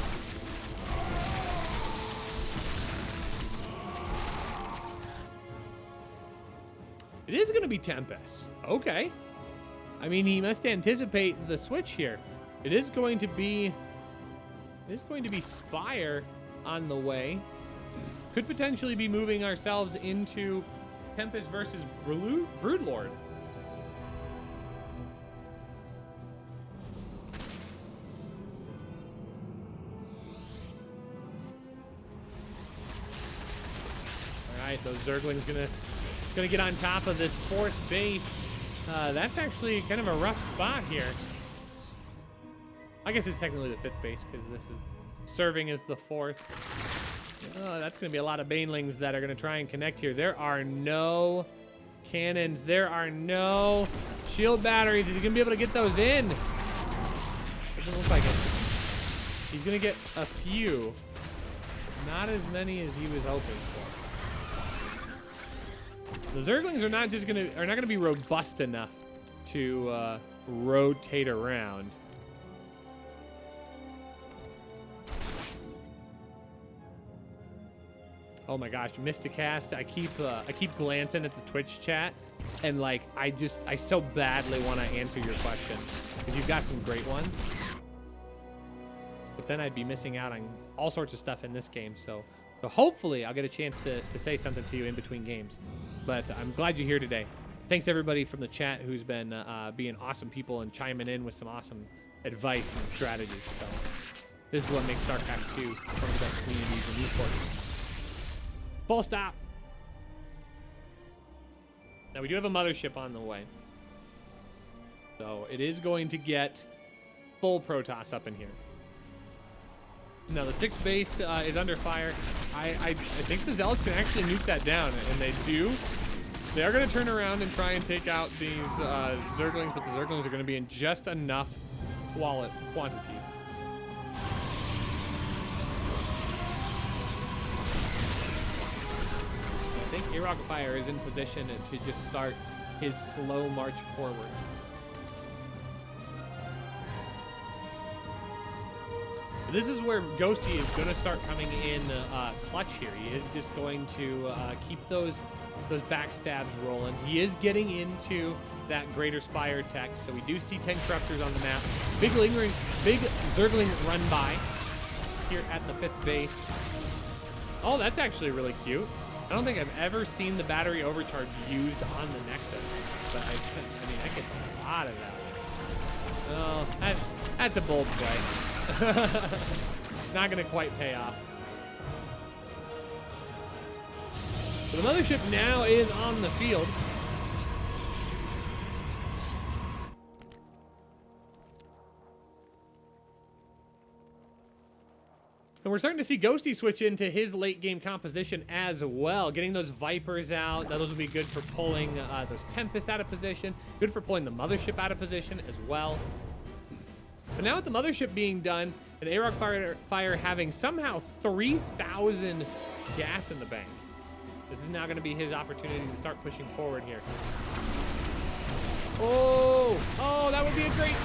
It is going to be Tempest. Okay. I mean, he must anticipate the switch here. It is going to be Spire on the way. Could potentially be moving ourselves into Tempest versus Broodlord. All right, those Zerglings gonna get on top of this 4th base. That's actually kind of a rough spot here. I guess it's technically the 5th base because this is serving as the 4th. That's gonna be a lot of Banelings that are gonna try and connect here. There are no cannons. There are no shield batteries. Is he gonna be able to get those in? Doesn't look like it. He's gonna get a few. Not as many as he was hoping for. The Zerglings are not gonna be robust enough to rotate around. Oh my gosh, Mysticast! I keep glancing at the Twitch chat, and like I so badly want to answer your question because you've got some great ones. But then I'd be missing out on all sorts of stuff in this game. So hopefully I'll get a chance to say something to you in between games. But I'm glad you're here today. Thanks everybody from the chat who's been being awesome people and chiming in with some awesome advice and strategies. So this is what makes StarCraft 2 one of the best communities in esports. Full stop. Now we do have a mothership on the way. So it is going to get full Protoss up in here. Now the 6th base is under fire. I think the Zealots can actually nuke that down, and they do. They are going to turn around and try and take out these Zerglings, but the Zerglings are going to be in just enough quantities. I think Arogfire is in position to just start his slow march forward. This is where Ghosty is going to start coming in clutch here. He is just going to keep those backstabs rolling. He is getting into that Greater Spire tech, so we do see 10 Corruptors on the map. Big Zergling run by here at the 5th base. Oh, that's actually really cute. I don't think I've ever seen the battery overcharge used on the Nexus, but I mean, that gets a lot of value. Oh, that's a bold play. Not gonna quite pay off. So the mothership now is on the field. And we're starting to see Ghosty switch into his late game composition as well. Getting those Vipers out. Now those will be good for pulling those Tempests out of position. Good for pulling the mothership out of position as well. But now with the mothership being done, and Arogfire having somehow 3,000 gas in the bank, this is now going to be his opportunity to start pushing forward here. Oh, that would be a great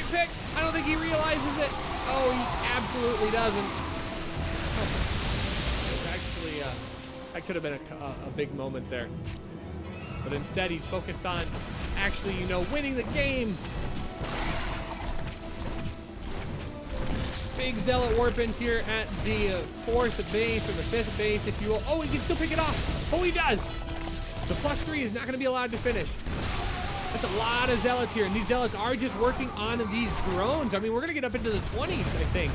pick. I don't think he realizes it. Oh, he absolutely doesn't. It's actually, that could have been a big moment there. But instead, he's focused on actually, winning the game. Big Zealot Warpins here at the 4th base, or the 5th base, if you will. Oh, he can still pick it off. Oh, he does. The +3 is not going to be allowed to finish. That's a lot of Zealots here, and these Zealots are just working on these drones. I mean, we're going to get up into the 20s, I think.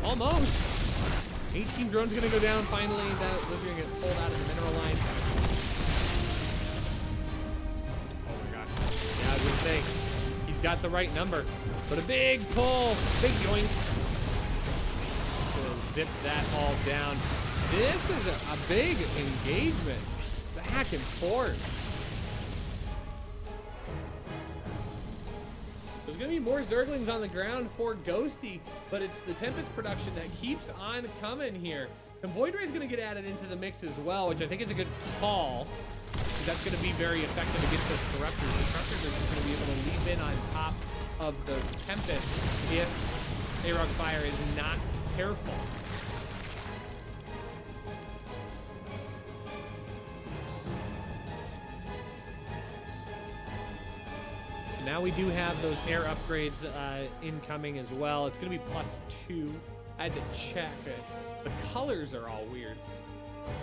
Almost. 18 drones going to go down finally. Those are going to get pulled out of the mineral line. Oh my gosh. Yeah, I was going to say, he's got the right number. But a big pull, big yoink. Zip that all down. This is a big engagement. Back and forth. There's going to be more Zerglings on the ground for Ghosty, but it's the Tempest production that keeps on coming here. And Void Ray is going to get added into the mix as well, which I think is a good call. That's going to be very effective against those Corruptors. The Corruptors are just going to be able to leap in on top of those Tempests if Arogfire is not careful. Now we do have those air upgrades incoming as well. It's going to be +2. I had to check it. The colors are all weird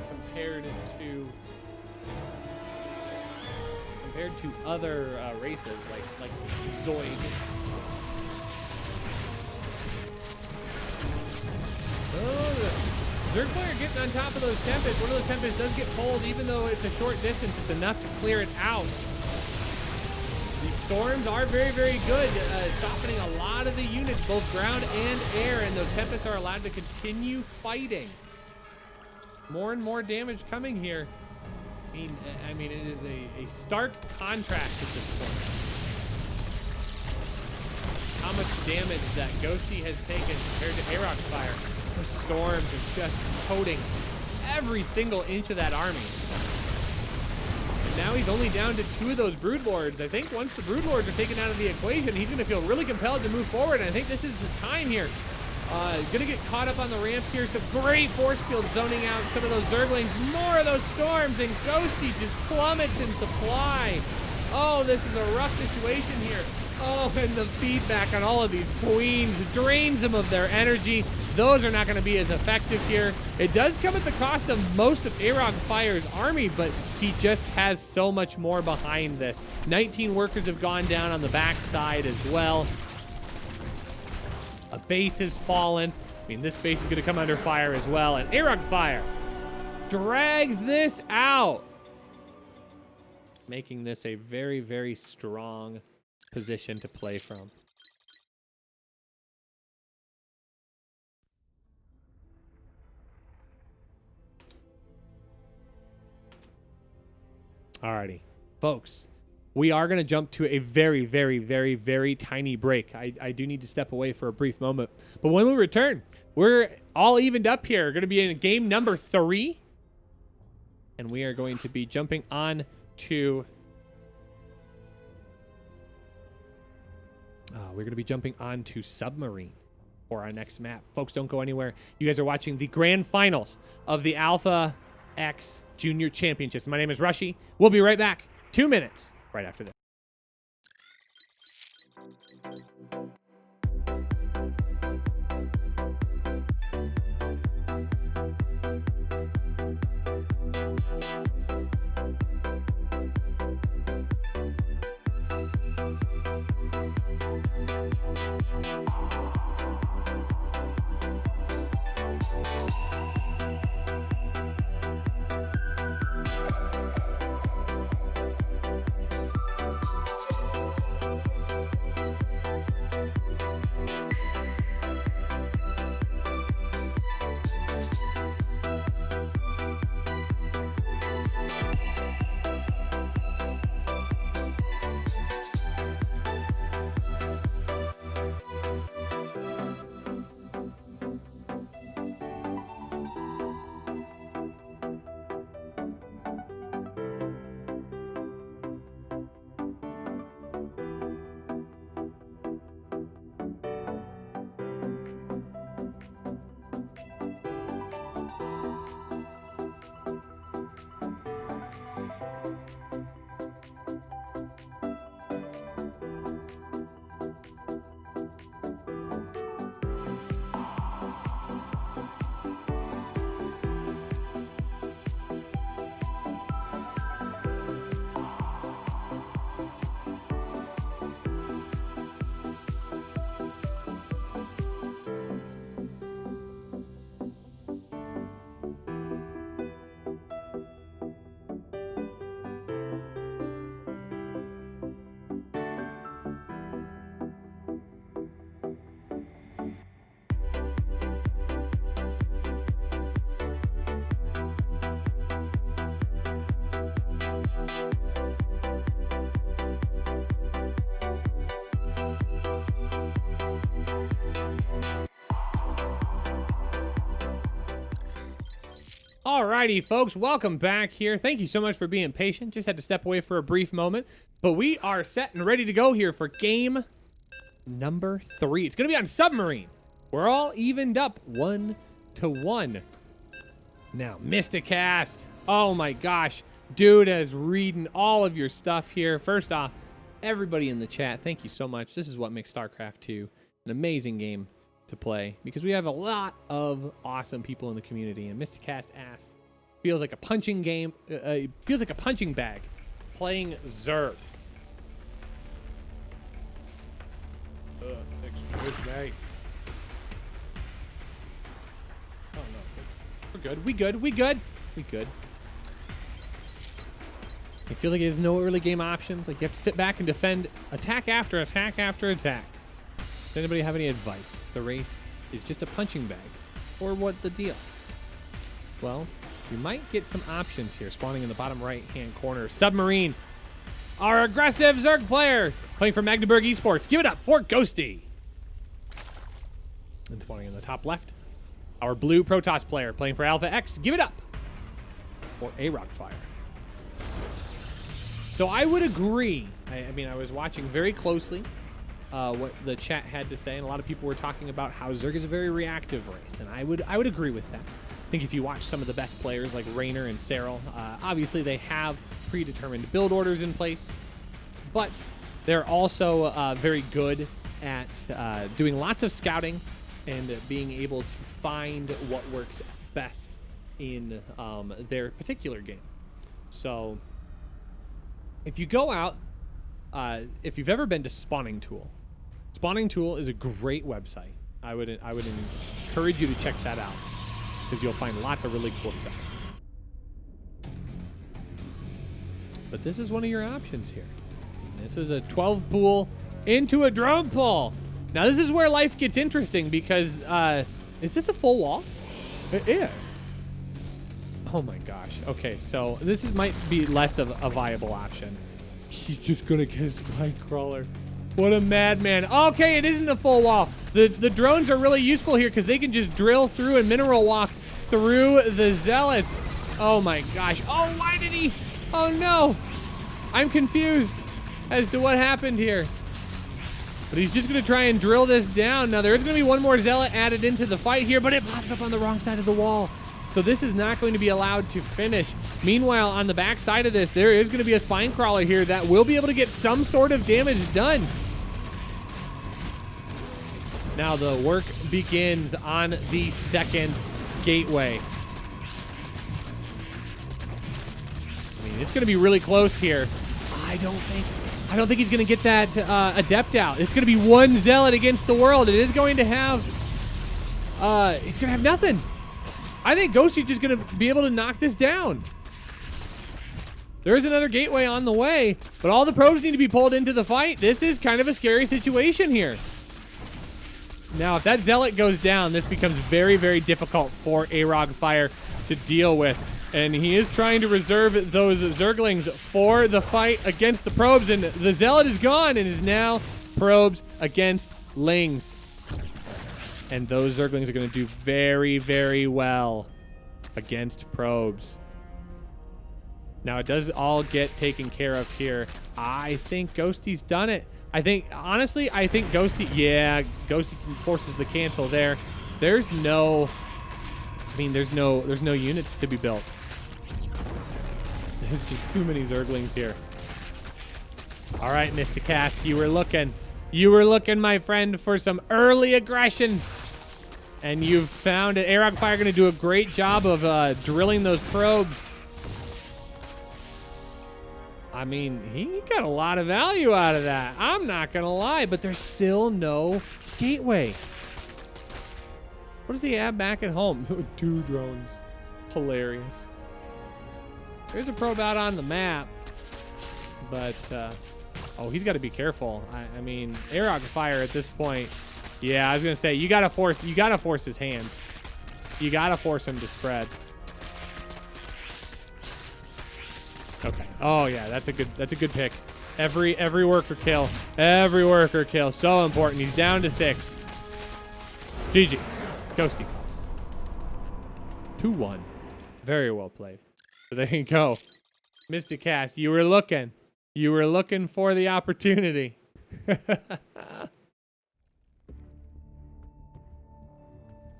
compared to other races like Zoid. Oh, Zerg player getting on top of those Tempests. One of those Tempests does get pulled, even though it's a short distance. It's enough to clear it out. These storms are very, very good, softening a lot of the units, both ground and air, and those Tempests are allowed to continue fighting. More and more damage coming here. I mean, it is a stark contrast at this point. How much damage that Ghosty has taken compared to Arogfire. Those storms are just coating every single inch of that army. Now he's only down to 2 of those Broodlords. I think once the Broodlords are taken out of the equation, he's going to feel really compelled to move forward. And I think this is the time here. Going to get caught up on the ramp here. Some great force field zoning out some of those Zerglings. More of those storms, and Ghosty just plummets in supply. Oh, this is a rough situation here. Oh, and the feedback on all of these queens drains them of their energy. Those are not going to be as effective here. It does come at the cost of most of Arog Fire's army, but he just has so much more behind this. 19 workers have gone down on the backside as well. A base has fallen. I mean, this base is going to come under fire as well. And Arog Fire drags this out, making this a very, very strong position to play from. Alrighty, folks, we are going to jump to a very, very, very, very tiny break. I do need to step away for a brief moment. But when we return, we're all evened up here. We're going to be in game number 3. And we are going to be jumping on to... we're going to be jumping on to Submarine for our next map. Folks, don't go anywhere. You guys are watching the grand finals of the Alpha X Junior Championships. My name is Rushy. We'll be right back. 2 minutes right after this. Alrighty, folks, welcome back here. Thank you so much for being patient. Just had to step away for a brief moment, but we are set and ready to go here for game number 3. It's gonna be on Submarine. We're all evened up 1-1. Now, Mysticast. Oh my gosh, dude is reading all of your stuff here. First off, everybody in the chat, thank you so much. This is what makes StarCraft 2 an amazing game to play, because we have a lot of awesome people in the community. And Mysticast asks, feels like a punching game, feels like a punching bag playing Zerg. Excuse me. Oh no, we're good. We good. I feel like there's no early game options. Like, you have to sit back and defend attack after attack after attack. Does anybody have any advice if the race is just a punching bag, or what the deal? Well, we might get some options here. Spawning in the bottom right-hand corner, Submarine, our aggressive Zerg player, playing for Magdeburg Esports. Give it up for Ghosty. And spawning in the top left, our blue Protoss player, playing for Alpha X. Give it up for Arog Fire. So I would agree. I mean, I was watching very closely what the chat had to say, and a lot of people were talking about how Zerg is a very reactive race, and I would agree with that. I think if you watch some of the best players like Raynor and Serral, obviously they have predetermined build orders in place, but They're also very good at doing lots of scouting and being able to find what works best in their particular game. So if you go out, if you've ever been to Spawning Tool is a great website. I would encourage you to check that out because you'll find lots of really cool stuff. But this is one of your options here. This is a 12 pool into a drone pool. Now this is where life gets interesting because is this a full wall? It is. Oh my gosh. Okay, so this might be less of a viable option. He's just gonna get a spine crawler. What a madman. Okay, it isn't a full wall. The drones are really useful here because they can just drill through and mineral walk through the zealots. Oh my gosh. Oh, why did he? Oh no. I'm confused as to what happened here. But he's just gonna try and drill this down. Now there is gonna be one more zealot added into the fight here, but it pops up on the wrong side of the wall. So this is not going to be allowed to finish. Meanwhile, on the back side of this, there is going to be a spine crawler here that will be able to get some sort of damage done. Now the work begins on the second gateway. I mean, it's going to be really close here. I don't think he's going to get that adept out. It's going to be one zealot against the world. It is going to have, he's going to have nothing. I think Ghosty's just going to be able to knock this down. There is another gateway on the way, but all the probes need to be pulled into the fight. This is kind of a scary situation here. Now, if that zealot goes down, this becomes very, very difficult for Arog Fire to deal with. And he is trying to reserve those Zerglings for the fight against the probes. And the zealot is gone and is now probes against Lings. And those Zerglings are going to do very, very well against probes. Now, it does all get taken care of here. I think Ghosty's done it. Honestly, I think Ghosty, yeah, Ghosty forces the cancel there. There's no units to be built. There's just too many Zerglings here. All right, Mr. Cast, you were looking, my friend, for some early aggression. And you've found it. Arog Fire going to do a great job of drilling those probes. I mean, he got a lot of value out of that. I'm not going to lie, but there's still no gateway. What does he have back at home? 2 drones. Hilarious. There's a probe out on the map. But, oh, he's got to be careful. I mean, Arog Fire at this point. Yeah, I was going to say, you got to force his hand. You got to force him to spread. Okay. Oh yeah, that's a good pick. Every worker kill. Every worker kill. So important. He's down to 6. GG. Ghosty calls. 2-1. Very well played. So there you go. Mr. Cast, you were looking for the opportunity.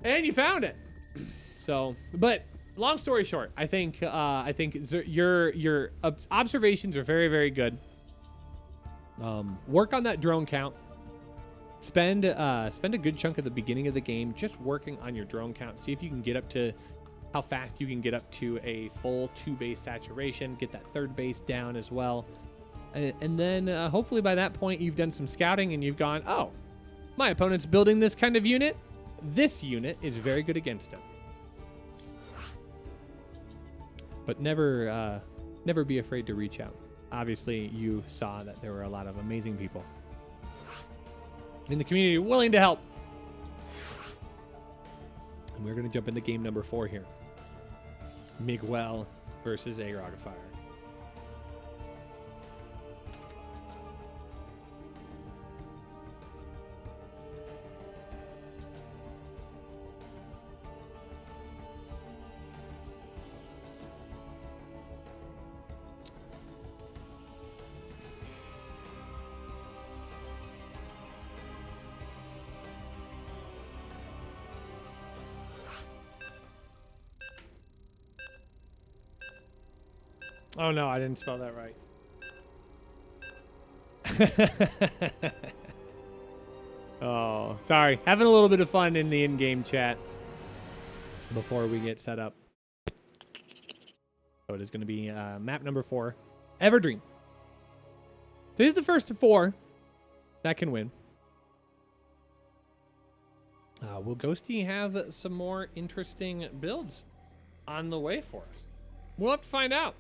And you found it. So, but long story short, I think your observations are very, very good. Work on that drone count. Spend a good chunk of the beginning of the game just working on your drone count. See if you can get up to how fast you can get up to a full 2 base saturation. Get that 3rd base down as well, and then hopefully by that point you've done some scouting and you've gone, oh, my opponent's building this kind of unit. This unit is very good against him. But never be afraid to reach out. Obviously, you saw that there were a lot of amazing people in the community willing to help. And we're going to jump into game number 4 here. Miguel versus Arog Fire. Oh no, I didn't spell that right. Oh, sorry. Having a little bit of fun in the in-game chat before we get set up. So it is going to be map number 4, Everdream. This is the first of 4 that can win. Will Ghosty have some more interesting builds on the way for us? We'll have to find out.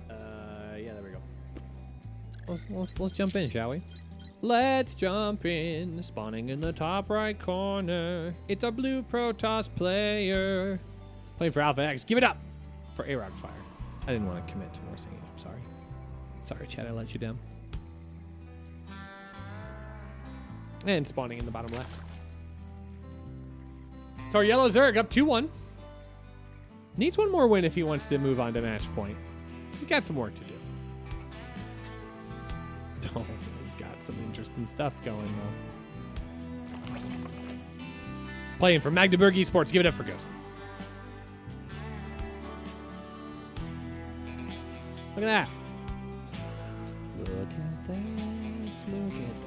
Yeah, there we go. Let's jump in, shall we? Let's jump in. Spawning in the top right corner. It's our blue Protoss player. Playing for Alpha X. Give it up for AROG Fire. I didn't want to commit to more singing. I'm sorry. Sorry, chat. I let you down. And spawning in the bottom left. So our yellow Zerg up 2-1. Needs one more win if he wants to move on to match point. He's got some work to do. Oh, he's got some interesting stuff going though. Playing for Magdeburg Esports. Give it up for Ghost. Look at that. Look at that. Look at that.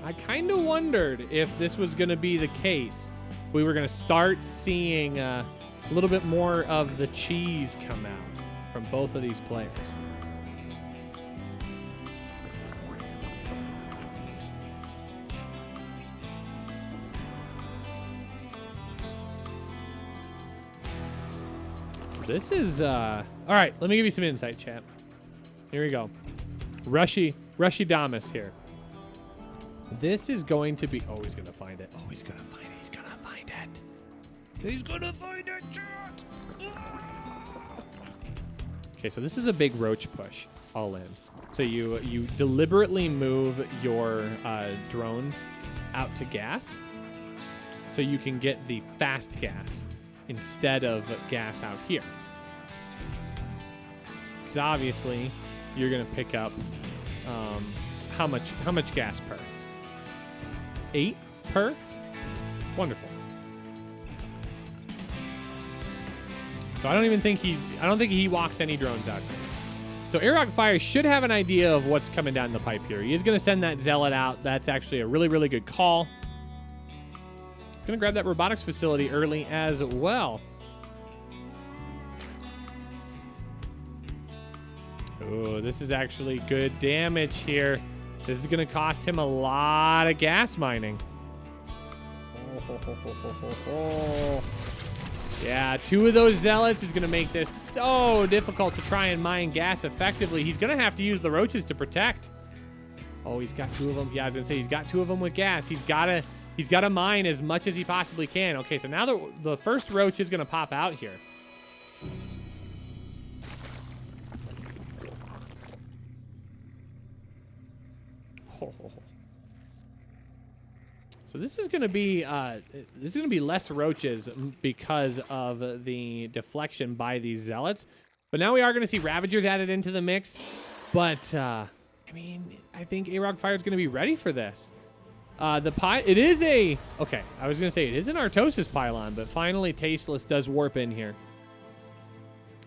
I kind of wondered if this was going to be the case. We were going to start seeing a little bit more of the cheese come out from both of these players. So this is, all right, let me give you some insight, chat. Here we go. Rushy Damas here. This is going to be, oh, he's going to find it. Oh, he's going to find it. He's going to find it. He's going to find it, chat. Okay, so this is a big roach push all in. So you deliberately move your drones out to gas so you can get the fast gas instead of gas out here. Because obviously you're going to pick up how much gas per? 8 per? Wonderful. So I don't think he walks any drones out here. So AROG Fire should have an idea of what's coming down the pipe here. He is going to send that Zealot out. That's actually a really, really good call. He's going to grab that robotics facility early as well. Oh, this is actually good damage here. This is going to cost him a lot of gas mining. Yeah, 2 of those Zealots is going to make this so difficult to try and mine gas effectively. He's going to have to use the roaches to protect. Oh, he's got 2 of them. Yeah, I was going to say, he's got 2 of them with gas. He's got to mine as much as he possibly can. Okay, so now the first roach is going to pop out here. So this is going to be less roaches because of the deflection by these Zealots. But now we are going to see Ravagers added into the mix. But I mean, I think AROG Fire is going to be ready for this. It is an Artosis pylon, but finally Tasteless does warp in here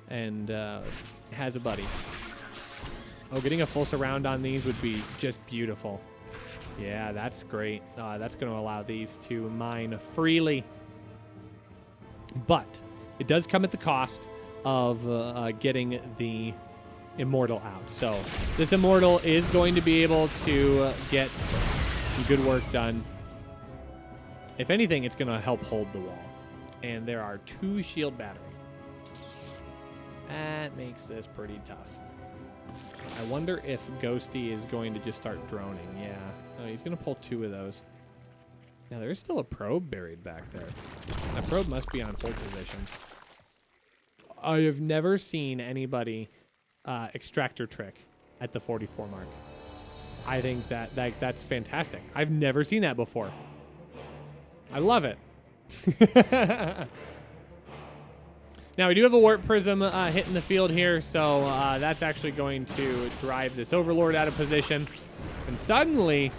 and has a buddy. Oh, getting a full surround on these would be just beautiful. Yeah, that's great. That's going to allow these to mine freely. But it does come at the cost of getting the Immortal out. So this Immortal is going to be able to get some good work done. If anything, it's going to help hold the wall. And there are 2 shield battery. That makes this pretty tough. I wonder if Ghosty is going to just start droning. Yeah. No, he's going to pull 2 of those. Now, there's still a probe buried back there. That probe must be on hold position. I have never seen anybody extractor trick at the 44 mark. I think that's fantastic. I've never seen that before. I love it. Now, we do have a Warp Prism hitting the field here, so that's actually going to drive this Overlord out of position. And suddenly,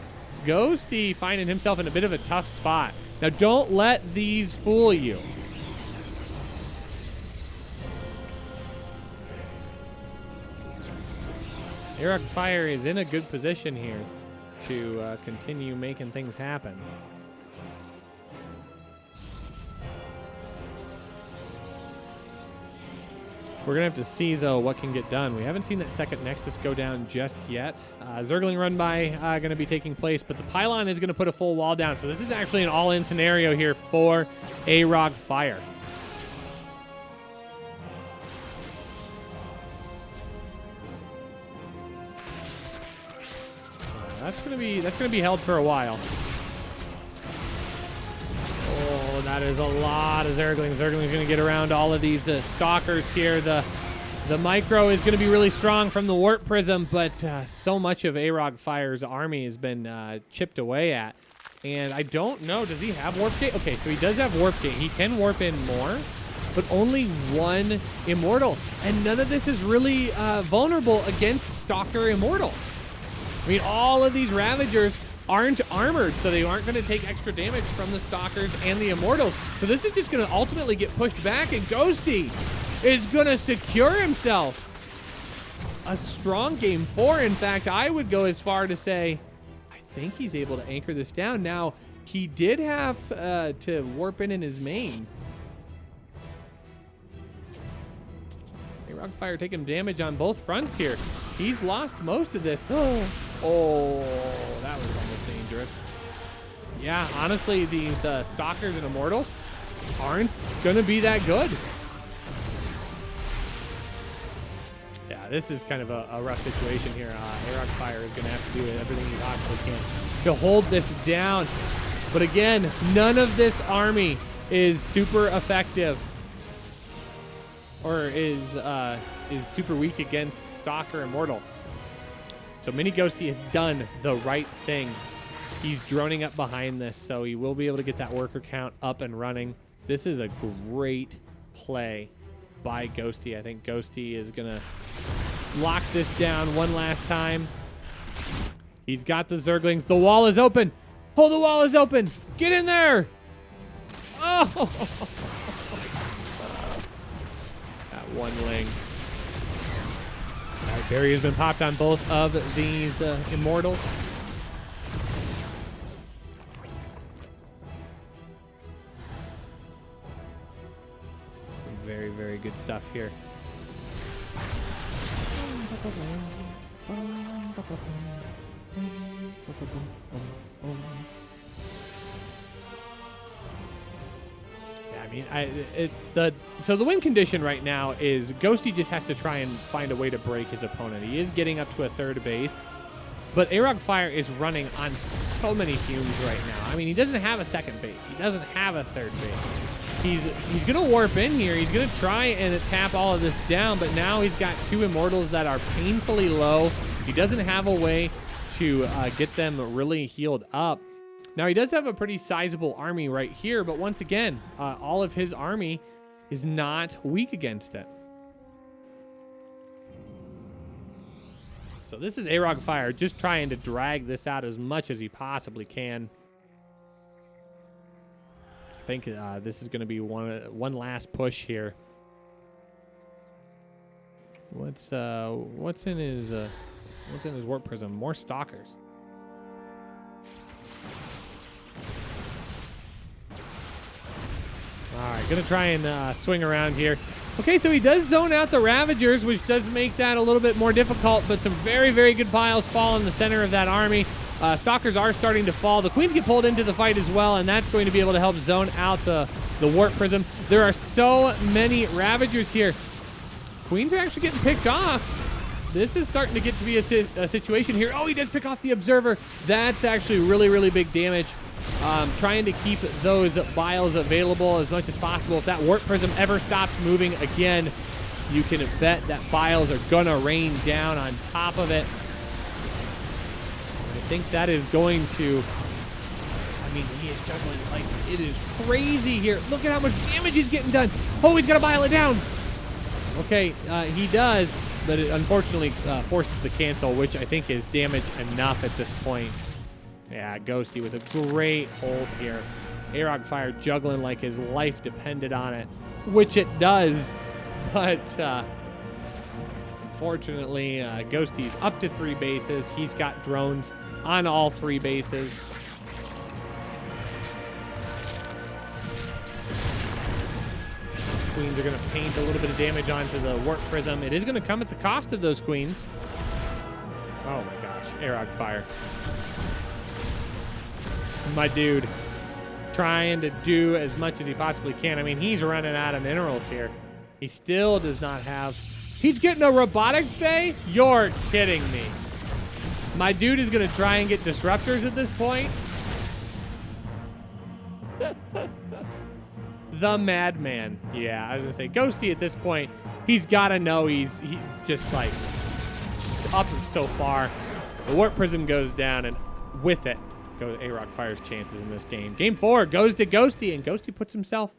Ghosty finding himself in a bit of a tough spot. Now, don't let these fool you. Arog Fire is in a good position here to continue making things happen. We're going to have to see, though, what can get done. We haven't seen that second Nexus go down just yet. Zergling run by going to be taking place, but the pylon is going to put a full wall down. So this is actually an all-in scenario here for Arog Fire. That's gonna be held for a while. Oh, that is a lot of Zerglings. Zergling's gonna get around all of these stalkers here. The micro is gonna be really strong from the warp prism, but so much of Arog Fire's army has been chipped away at. And I don't know, does he have warp gate? Okay, so he does have warp gate. He can warp in more, but only one immortal. And none of this is really vulnerable against Stalker Immortal. I mean, all of these Ravagers aren't armored, so they aren't going to take extra damage from the Stalkers and the Immortals. So this is just going to ultimately get pushed back, and Ghosty is going to secure himself a strong game 4. In fact, I would go as far to say, I think he's able to anchor this down. Now, he did have to warp in his main. Arog Fire taking damage on both fronts here. He's lost most of this. Oh, that was almost dangerous. Yeah, honestly, these Stalkers and Immortals aren't going to be that good. Yeah, this is kind of a rough situation here. Arog Fire is going to have to do everything he possibly can to hold this down. But again, none of this army is super effective or is super weak against Stalker Immortal. So Mini Ghosty has done the right thing. He's droning up behind this, so he will be able to get that worker count up and running. This is a great play by Ghosty. I think Ghosty is going to lock this down one last time. He's got the Zerglings. The wall is open. Oh, the wall is open. Get in there. Oh. That one ling. All right, barrier has been popped on both of these Immortals. Very, very good stuff here. So the win condition right now is Ghosty just has to try and find a way to break his opponent. He is getting up to a third base, but Arog Fire is running on so many fumes right now. I mean, he doesn't have a second base. He doesn't have a third base. He's going to warp in here. He's going to try and tap all of this down, but now he's got two Immortals that are painfully low. He doesn't have a way to get them really healed up. Now, he does have a pretty sizable army right here, but once again, all of his army is not weak against it. So this is Arog Fire just trying to drag this out as much as he possibly can. I think this is going to be one last push here. What's in his warp prism? More Stalkers. All right, gonna try and swing around here. Okay, so he does zone out the Ravagers, which does make that a little bit more difficult, but some very, very good piles fall in the center of that army. Stalkers are starting to fall. The Queens get pulled into the fight as well, and that's going to be able to help zone out the Warp Prism. There are so many Ravagers here. Queens are actually getting picked off. This is starting to get to be a situation here. Oh, he does pick off the Observer. That's actually really, really big damage. Trying to keep those vials available as much as possible. If that Warp Prism ever stops moving again, you can bet that vials are going to rain down on top of it. I think that is going to... I mean, he is juggling like it is crazy here. Look at how much damage he's getting done. Oh, he's got to vial it down. Okay, he does, but it unfortunately forces the cancel, which I think is damage enough at this point. Yeah, Ghosty with a great hold here. Arog Fire juggling like his life depended on it, which it does. But Unfortunately, Ghosty's up to 3 bases. He's got drones on all 3 bases. Queens are going to paint a little bit of damage onto the Warp Prism. It is going to come at the cost of those queens. Oh my gosh, Arog Fire. My dude trying to do as much as he possibly can. I mean, he's running out of minerals here. He still does not have... He's getting a robotics bay? You're kidding me. My dude is going to try and get disruptors at this point. The madman. Yeah, I was going to say, Ghosty at this point, he's got to know he's just like up so far. The Warp Prism goes down, and with it goes Arog Fire's chances in this game. Game 4 goes to Ghosty, and Ghosty puts himself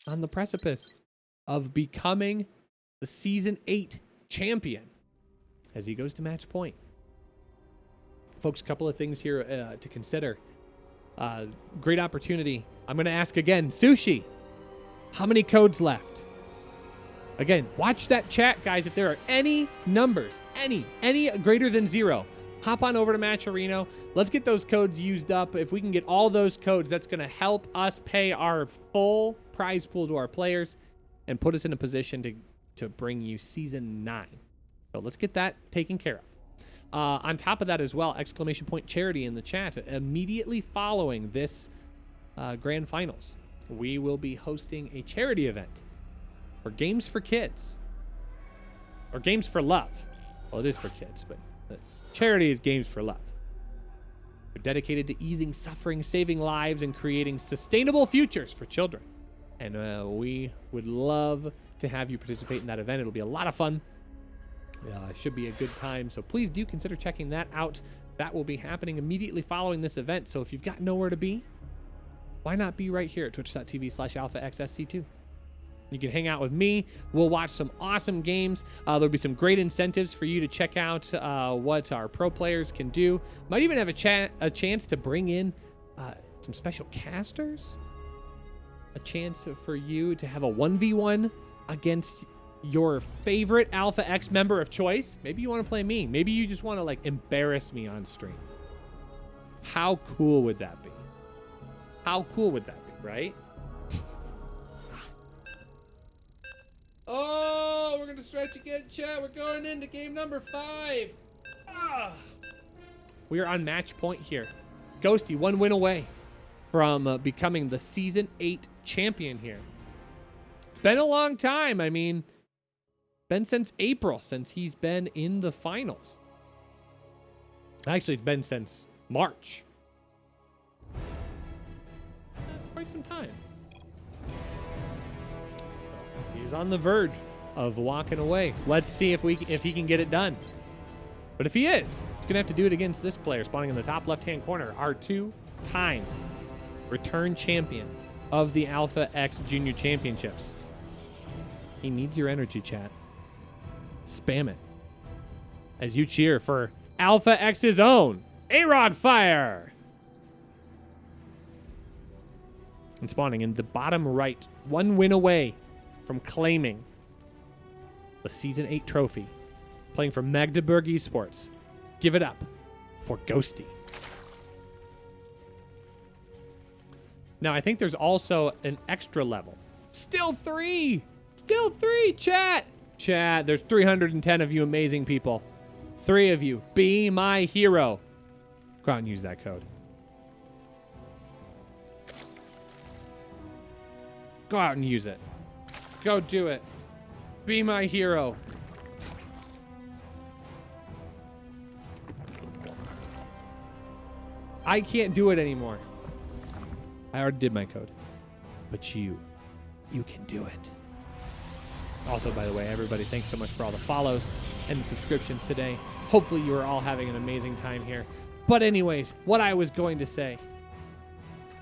on the precipice of becoming the Season 8 champion as he goes to match point. Folks, a couple of things here to consider. Great opportunity. I'm going to ask again, Sushi, how many codes left? Again, watch that chat, guys. If there are any numbers, any greater than 0, hop on over to Match Arena. Let's get those codes used up. If we can get all those codes, that's going to help us pay our full prize pool to our players and put us in a position to bring you Season 9. So let's get that taken care of. On top of that as well, exclamation point charity in the chat. Immediately following this grand finals, we will be hosting a charity event for Games for Kids, or Games for Love. Well, it is for kids, but the charity is Games for Love. We're dedicated to easing suffering, saving lives, and creating sustainable futures for children. And we would love to have you participate in that event. It'll be a lot of fun. Should be a good time, so please do consider checking that out. That will be happening immediately following this event, so if you've got nowhere to be, why not be right here at twitch.tv/alphaxsc2. You can hang out with me. We'll watch some awesome games. There'll be some great incentives for you to check out what our pro players can do. Might even have a chance to bring in some special casters. A chance for you to have a 1v1 against your favorite Alpha X member of choice. Maybe you want to play me. Maybe you just want to like embarrass me on stream. How cool would that be? How cool would that be, right? Oh, we're going to stretch again, chat. We're going into game number 5. We are on match point here. Ghosty, 1 win away from becoming the Season 8 champion here. It's been a long time. I mean, been since April since he's been in the finals. Actually, it's been since March. Quite some time. He's on the verge of walking away. Let's see if he can get it done. But if he is, he's gonna have to do it against this player spawning in the top left-hand corner, our 2-time return champion of the Alpha X Junior Championships. He needs your energy, chat. Spam it as you cheer for Alpha X's own Arog Fire. And spawning in the bottom right, 1 win away from claiming the Season 8 trophy. Playing for Magdeburg Esports. Give it up for Ghosty. Now, I think there's also an extra level. Still 3! Still 3, chat! Chat, there's 310 of you amazing people. 3 of you, be my hero. Go out and use that code. Go out and use it. Go do it. Be my hero. I can't do it anymore. I already did my code. But you can do it. Also, by the way, everybody, thanks so much for all the follows and the subscriptions today. Hopefully you are all having an amazing time here. But anyways, what I was going to say,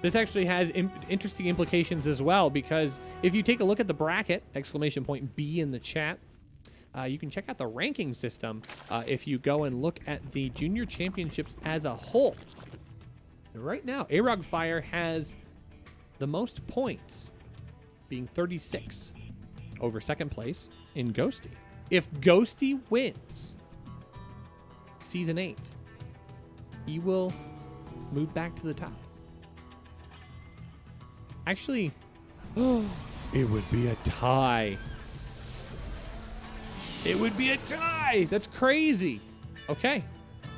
this actually has interesting implications as well, because if you take a look at the bracket, exclamation point B in the chat, you can check out the ranking system if you go and look at the Junior Championships as a whole. Right now, Arog Fire has the most points, being 36, over second place in Ghosty. If Ghosty wins Season 8, he will move back to the top. Actually, it would be a tie. It would be a tie. That's crazy. Okay.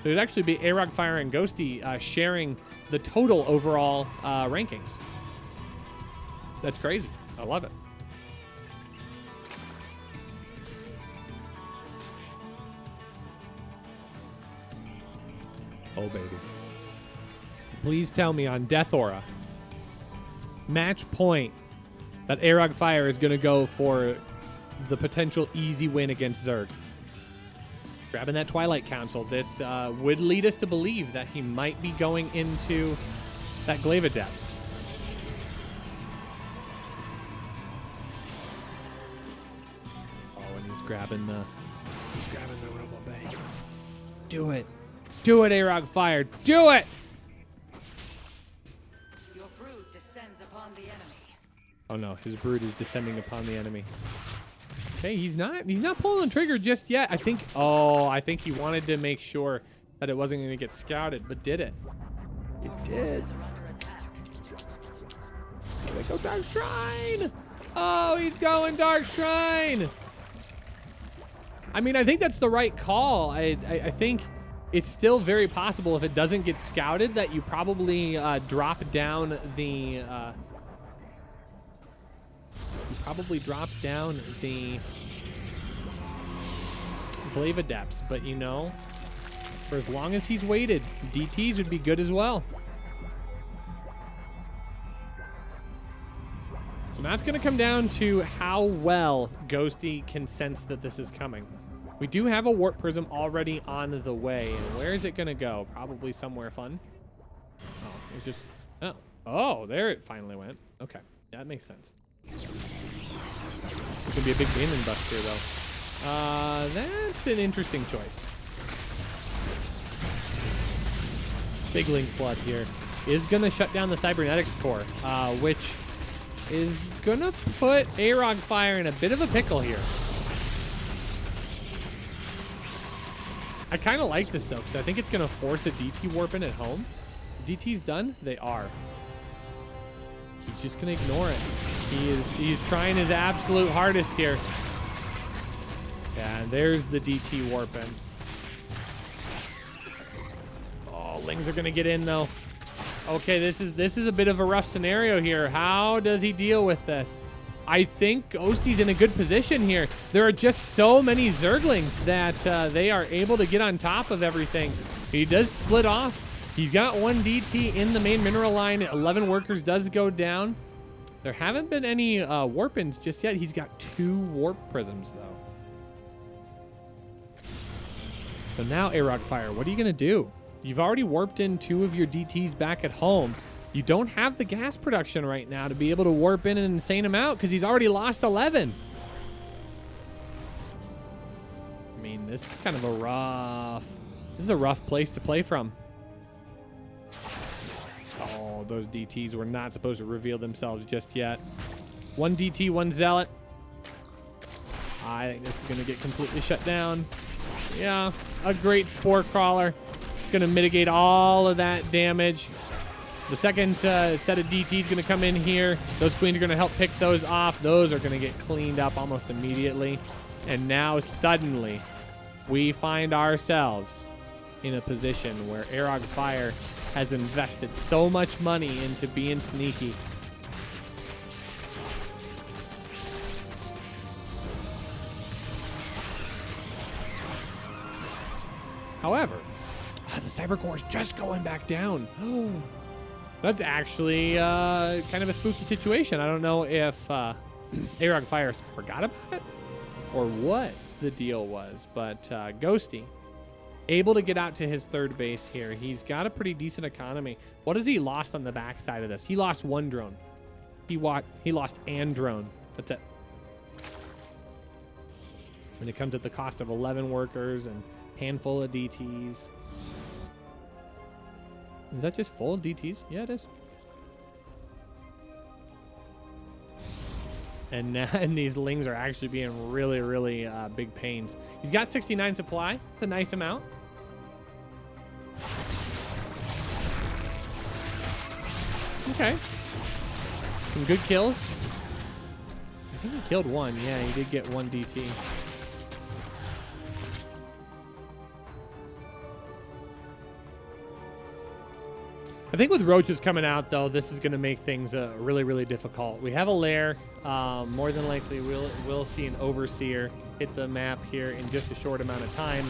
It would actually be Arog Fire and Ghosty sharing the total overall rankings. That's crazy. I love it. Oh, baby. Please tell me on Death Aura, match point, that Arog Fire is going to go for the potential easy win against Zerg. Grabbing that Twilight Council, this would lead us to believe that he might be going into that Glaive Adept. Oh, and he's grabbing the Robo Bay. Do it. Do it, Arog Fire. Do it! Your brood descends upon the enemy. Oh no, his brood is descending upon the enemy. Okay, he's not pulling the trigger just yet. I think he wanted to make sure that it wasn't going to get scouted, but did it? It did. Here we go, Dark Shrine! Oh, he's going Dark Shrine! I mean, I think that's the right call. I think it's still very possible if it doesn't get scouted that you probably drop down the Glaive Adepts, but you know, for as long as he's waited, DTs would be good as well. So now it's going to come down to how well Ghosty can sense that this is coming. We do have a Warp Prism already on the way, and where is it going to go? Probably somewhere fun. Oh, it's just, oh, there it finally went. Okay, that makes sense. It could be a big Damon bust here, though. That's an interesting choice. Big Link Flood here is going to shut down the Cybernetics core, which is going to put Arog Fire in a bit of a pickle here. I kind of like this, though, because I think it's going to force a DT warp in at home. DT's done? They are. He's just going to ignore it. He's trying his absolute hardest here. Yeah, and there's the DT warp in. Oh, Lings are going to get in, though. Okay, this is a bit of a rough scenario here. How does he deal with this? I think Ghosty's in a good position here. There are just so many Zerglings that they are able to get on top of everything. He does split off. He's got one DT in the main mineral line. 11 workers does go down. There haven't been any warp-ins just yet. He's got 2 warp prisms, though. So now, Arog Fire, what are you going to do? You've already warped in 2 of your DTs back at home. You don't have the gas production right now to be able to warp in an insane amount because he's already lost 11. I mean, this is kind of a rough place to play from. Oh, those DTs were not supposed to reveal themselves just yet. 1 DT, 1 Zealot. I think this is going to get completely shut down. Yeah, a great Spore Crawler. Going to mitigate all of that damage. The second set of DT is going to come in here. Those queens are going to help pick those off. Those are going to get cleaned up almost immediately. And now suddenly we find ourselves in a position where Arog Fire has invested so much money into being sneaky. However, the Cyber Core is just going back down. That's actually kind of a spooky situation. I don't know if Arog Fire forgot about it or what the deal was, but Ghosty able to get out to his 3rd base here. He's got a pretty decent economy. What has he lost on the backside of this? He lost 1 drone. He lost an drone. That's it. And it comes at the cost of 11 workers and handful of DTs. Is that just full DTs? Yeah, it is. And, and these Lings are actually being really, really big pains. He's got 69 supply. It's a nice amount. Okay. Some good kills. I think he killed one. Yeah, he did get one DT. I think with roaches coming out, though, this is going to make things really, really difficult. We have a lair. More than likely, we'll see an Overseer hit the map here in just a short amount of time.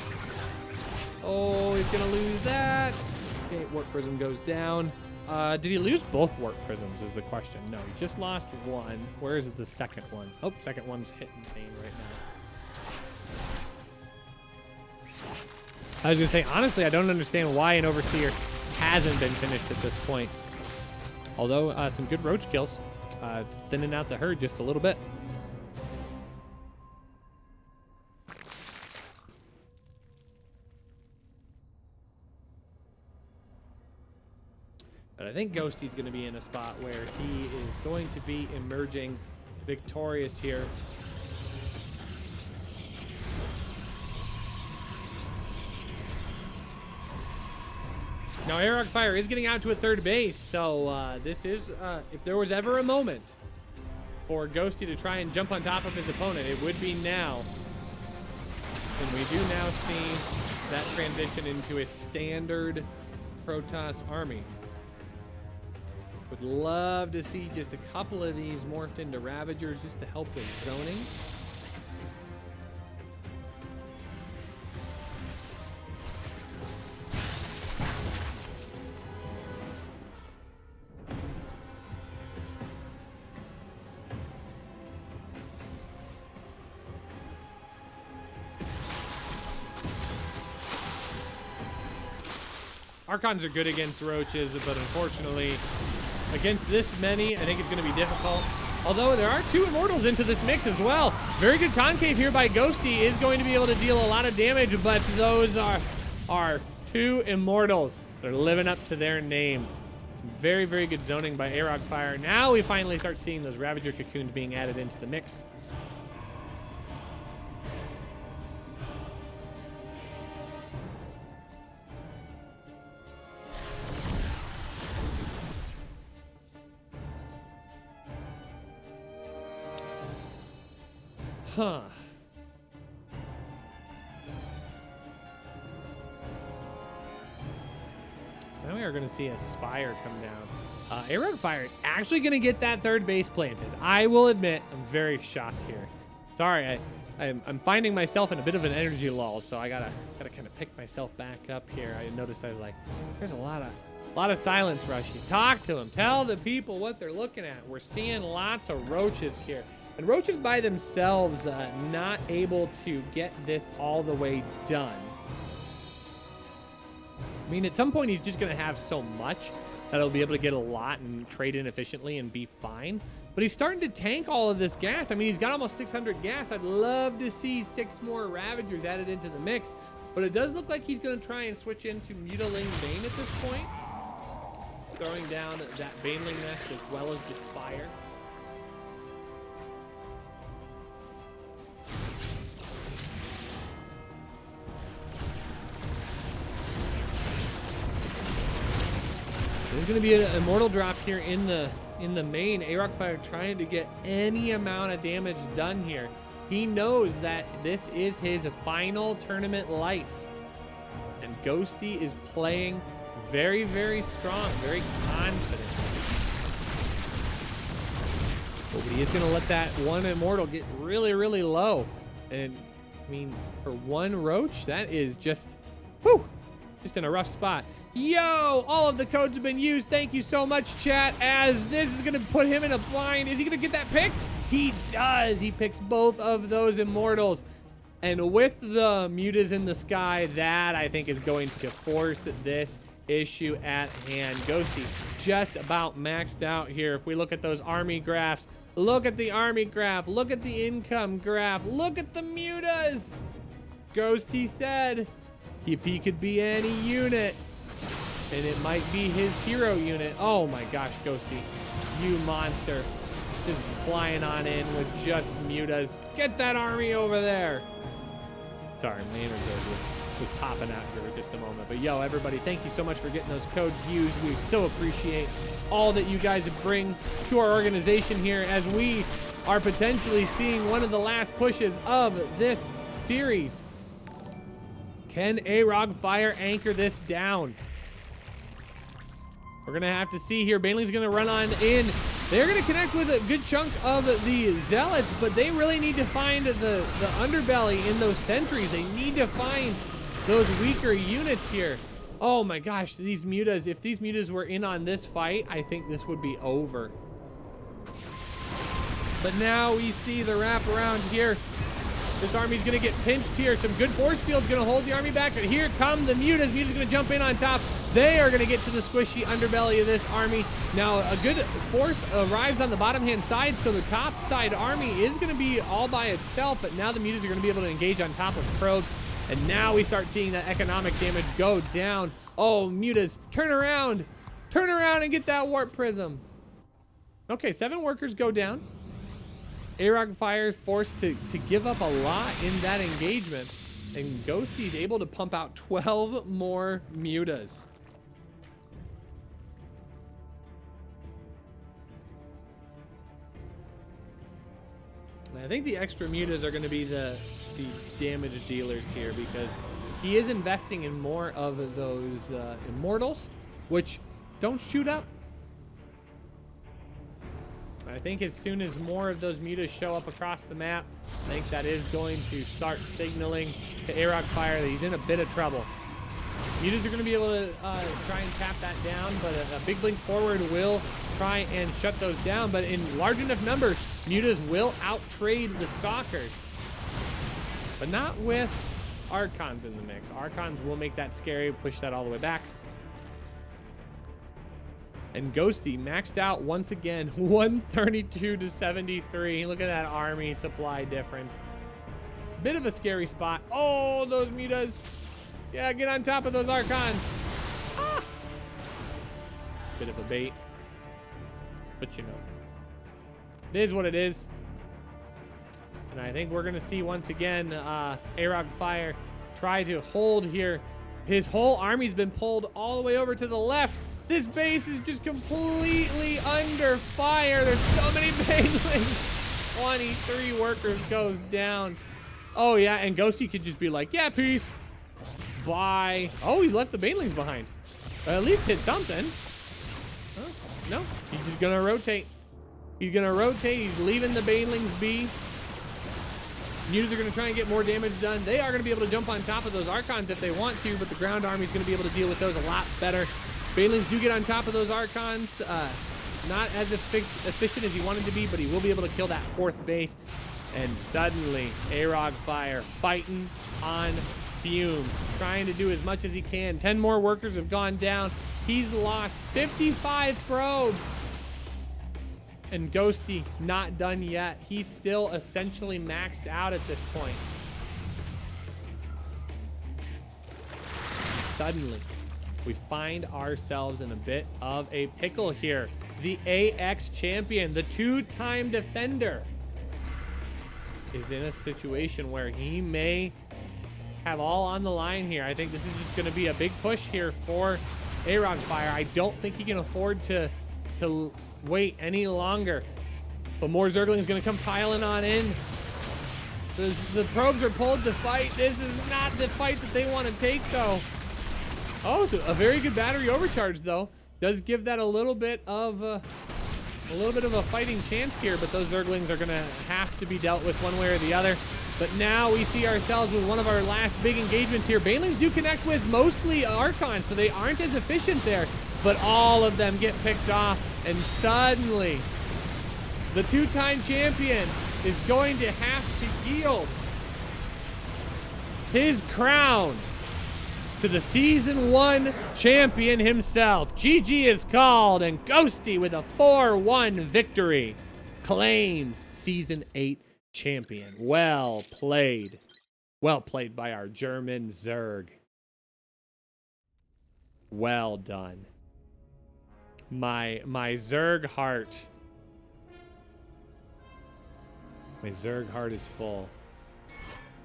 Oh, he's going to lose that. Okay, Warp Prism goes down. Did he lose both Warp Prisms is the question. No, he just lost one. Where is the second one? Oh, second one's hitting main right now. I was going to say, honestly, I don't understand why an Overseer hasn't been finished at this point. Although some good roach kills, thinning out the herd just a little bit. But I think Ghosty's going to be in a spot where he is going to be emerging victorious here. Now, Airrock Fire is getting out to a third base, so this is, if there was ever a moment for Ghosty to try and jump on top of his opponent, it would be now. And we do now see that transition into a standard Protoss army. Would love to see just a couple of these morphed into Ravagers just to help with zoning. Archons are good against roaches, but unfortunately, against this many, I think it's going to be difficult. Although there are 2 Immortals into this mix as well. Very good concave here by Ghosty is going to be able to deal a lot of damage, but those are 2 Immortals. They're living up to their name. Some very, very good zoning by Airrock Fire. Now we finally start seeing those Ravager Cocoons being added into the mix. Huh. So now we are going to see a Spire come down. Airrock Fire actually going to get that third base planted. I will admit, I'm very shocked here. Sorry, I'm finding myself in a bit of an energy lull, so I gotta kind of pick myself back up here. I noticed I was like, there's a lot of silence, Rushy. Talk to them. Tell the people what they're looking at. We're seeing lots of roaches here. And roaches by themselves not able to get this all the way done. I mean, at some point he's just going to have so much that he'll be able to get a lot and trade in efficiently and be fine. But he's starting to tank all of this gas. I mean, he's got almost 600 gas. I'd love to see 6 more Ravagers added into the mix. But it does look like he's going to try and switch into Mutaling Bane at this point. Throwing down that Baneling Nest as well as the Spire. There's going to be an Immortal drop here in the main. Airrock Fire trying to get any amount of damage done here. He knows that this is his final tournament life. And Ghosty is playing very, very strong, very confident. But he is going to let that one Immortal get really, really low. And, I mean, for one Roach, that is just, whew, just in a rough spot. Yo, all of the codes have been used. Thank you so much, chat, as this is going to put him in a bind. Is he going to get that picked? He does. He picks both of those Immortals. And with the Mutas in the sky, that I think is going to force this issue at hand. Ghosty just about maxed out here. If we look at those army graphs, look at the army graph, look at the income graph, look at the Mutas. Ghosty said if he could be any unit, and it might be his hero unit. Oh my gosh, Ghosty, you monster. is flying on in with just mutas. Get that army over there. Sorry, my Zerg was popping out here for just a moment. But yo, everybody, thank you so much for getting those codes used. We so appreciate all that you guys bring to our organization here as we are potentially seeing one of the last pushes of this series. Can Arog Fire anchor this down? We're gonna have to see here. Baneling's gonna run on in. They're gonna connect with a good chunk of the Zealots, but they really need to find the underbelly in those sentries. They need to find those weaker units here. Oh my gosh, these mutas, if these mutas were in on this fight, I think this would be over. But now we see the wrap around here. This army's gonna get pinched here. Some good force field's gonna hold the army back, but here come the mutas. Mutas gonna jump in on top. They are gonna get to the squishy underbelly of this army. Now, a good force arrives on the bottom hand side, so the top side army is gonna be all by itself, but now the mutas are gonna be able to engage on top of probes. And now we start seeing that economic damage go down. Oh, mutas, turn around and get that warp prism. Okay, 7 workers go down. Arog Fire is forced to give up a lot in that engagement, and Ghosty's able to pump out 12 more mutas. And I think the extra mutas are going to be the damage dealers here, because he is investing in more of those immortals, which don't shoot up. I think as soon as more of those mutas show up across the map, I think that is going to start signaling to Arog Fire that he's in a bit of trouble. Mutas are going to be able to try and tap that down, but a big blink forward will try and shut those down. But in large enough numbers, mutas will out-trade the Stalkers. But not with Archons in the mix. Archons will make that scary, push that all the way back. And Ghosty maxed out once again, 132 to 73. Look at that army supply difference. Bit of a scary spot. Oh, those mutas. Yeah, get on top of those Archons. Ah! Bit of a bait. But you know, it is what it is. And I think we're going to see once again Arog Fire try to hold here. His whole army's been pulled all the way over to the left. This base is just completely under fire. There's so many banelings. 23 workers goes down. Oh, yeah, and Ghosty could just be like, yeah, peace. Bye. Oh, he left the banelings behind. At least hit something. Huh? No, he's just going to rotate. He's going to rotate. He's leaving the banelings be. Mutas are going to try and get more damage done. They are going to be able to jump on top of those Archons if they want to, but the ground army is going to be able to deal with those a lot better. Banelings do get on top of those Archons. Not as efficient as he wanted to be, but he will be able to kill that 4th base. And suddenly, Arog Fire fighting on fumes, trying to do as much as he can. 10 more workers have gone down. He's lost 55 probes. And Ghosty not done yet. He's still essentially maxed out at this point. Suddenly, we find ourselves in a bit of a pickle here. The AX champion, the 2-time defender, is in a situation where he may have all on the line here. I think this is just going to be a big push here for Arog Fire. I don't think he can afford to wait any longer. But more Zerglings going to come piling on in. The probes are pulled to fight. This is not the fight that they want to take, though. Oh, so a very good battery overcharge, though. Does give that a little bit of a fighting chance here, but those Zerglings are going to have to be dealt with one way or the other. But now we see ourselves with one of our last big engagements here. Banelings do connect with mostly Archons, so they aren't as efficient there, but all of them get picked off, and suddenly the 2-time champion is going to have to yield his crown to the Season 1 champion himself. GG is called, and Ghosty with a 4-1 victory claims Season 8 champion. Well played. Well played by our German Zerg. Well done. My Zerg heart My Zerg heart is full.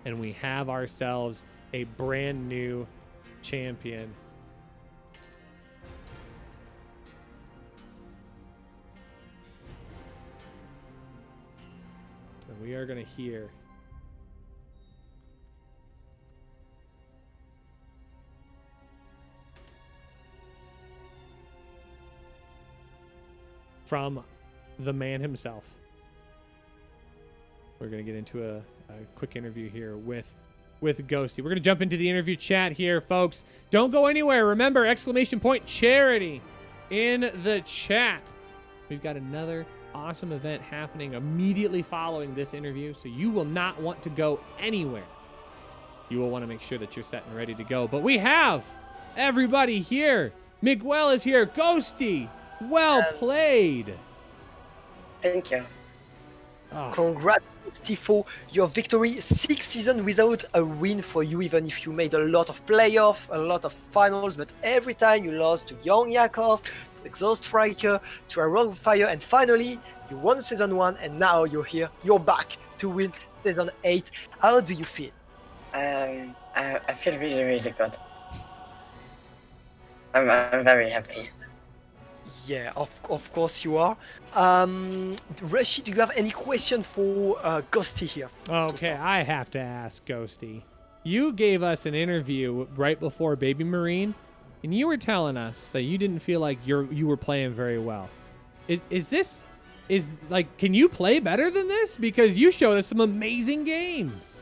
And we have ourselves a brand new champion. And we are going to hear from the man himself. We're going to get into a quick interview here with Ghosty. We're going to jump into the interview chat here, folks. Don't go anywhere. Remember, !charity in the chat. We've got another awesome event happening immediately following this interview, so you will not want to go anywhere. You will want to make sure that you're set and ready to go. But we have everybody here. Miguel is here. Ghosty, well played. Thank you. Oh. Congrats, Stifo. Your victory, 6 seasons without a win for you, even if you made a lot of playoffs, a lot of finals, but every time you lost to Young Yakov, to Exhaust Striker, to a Rogue Fire, and finally you won season 1, and now you're here, you're back to win season 8. How do you feel? I feel really, really good. I'm very happy. Yeah, of course you are. Rashid, do you have any question for Ghosty here? Okay, I have to ask Ghosty. You gave us an interview right before Baby Marine, and you were telling us that you didn't feel like you were playing very well. Is can you play better than this? Because you showed us some amazing games.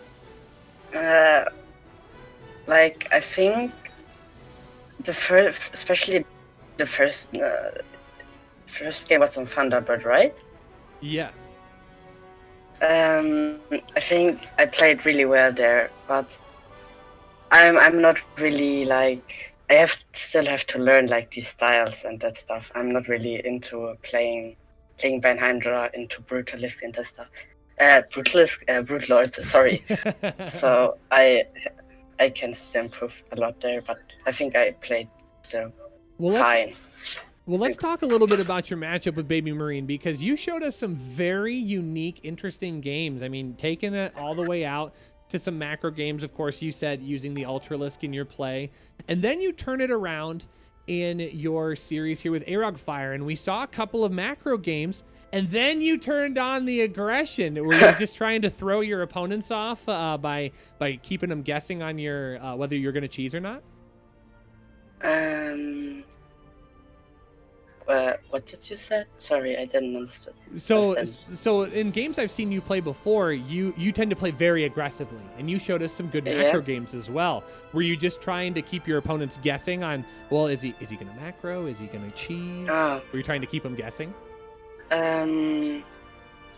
I think the first, especially the first game was on Thunderbird, right? Yeah. I think I played really well there, but I'm not really still have to learn these styles and that stuff. I'm not really into playing Bane Hydra, into Brutalist and that stuff. Brute Lord, sorry. So I can still improve a lot there, but I think I played so fine. Let's talk a little bit about your matchup with Baby Marine, because you showed us some very unique, interesting games. I mean, taking it all the way out to some macro games, of course, you said using the Ultralisk in your play. And then you turn it around in your series here with Arog Fire, and we saw a couple of macro games, and then you turned on the aggression. Were you just trying to throw your opponents off by keeping them guessing on your whether you're going to cheese or not? What did you say? Sorry, I didn't understand. So in games I've seen you play before, you tend to play very aggressively, and you showed us some good macro games as well. Were you just trying to keep your opponents guessing on, well, is he going to macro? Is he going to cheese? Were you trying to keep them guessing?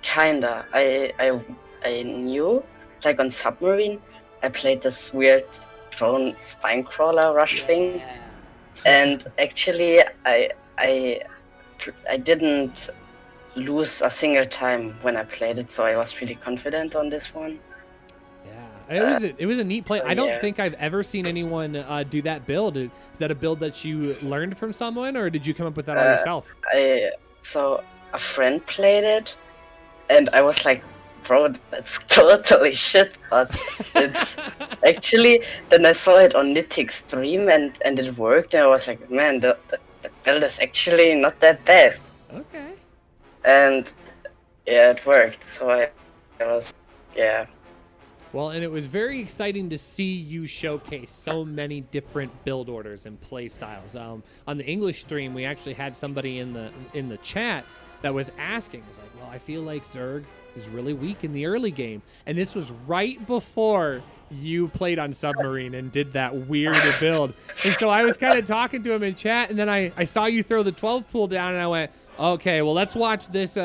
Kinda. I knew, on Submarine, I played this weird drone spine crawler rush thing, and actually I didn't lose a single time when I played it, so I was really confident on this one. Yeah, it was a neat play. So, I don't think I've ever seen anyone do that build. Is that a build that you learned from someone, or did you come up with that all yourself? So a friend played it, and I was like, bro, that's totally shit, but it's actually, then I saw it on Nitik's stream and it worked, and I was like, man, the build is actually not that bad. Okay. And yeah, it worked, so I was, yeah. Well, and it was very exciting to see you showcase so many different build orders and play styles. On the English stream, we actually had somebody in the chat that was asking, it's like, well, I feel like Zerg is really weak in the early game. And this was right before you played on Submarine and did that weird build. And so I was kind of talking to him in chat, and then I saw you throw the 12 pool down, and I went, okay, well, let's watch this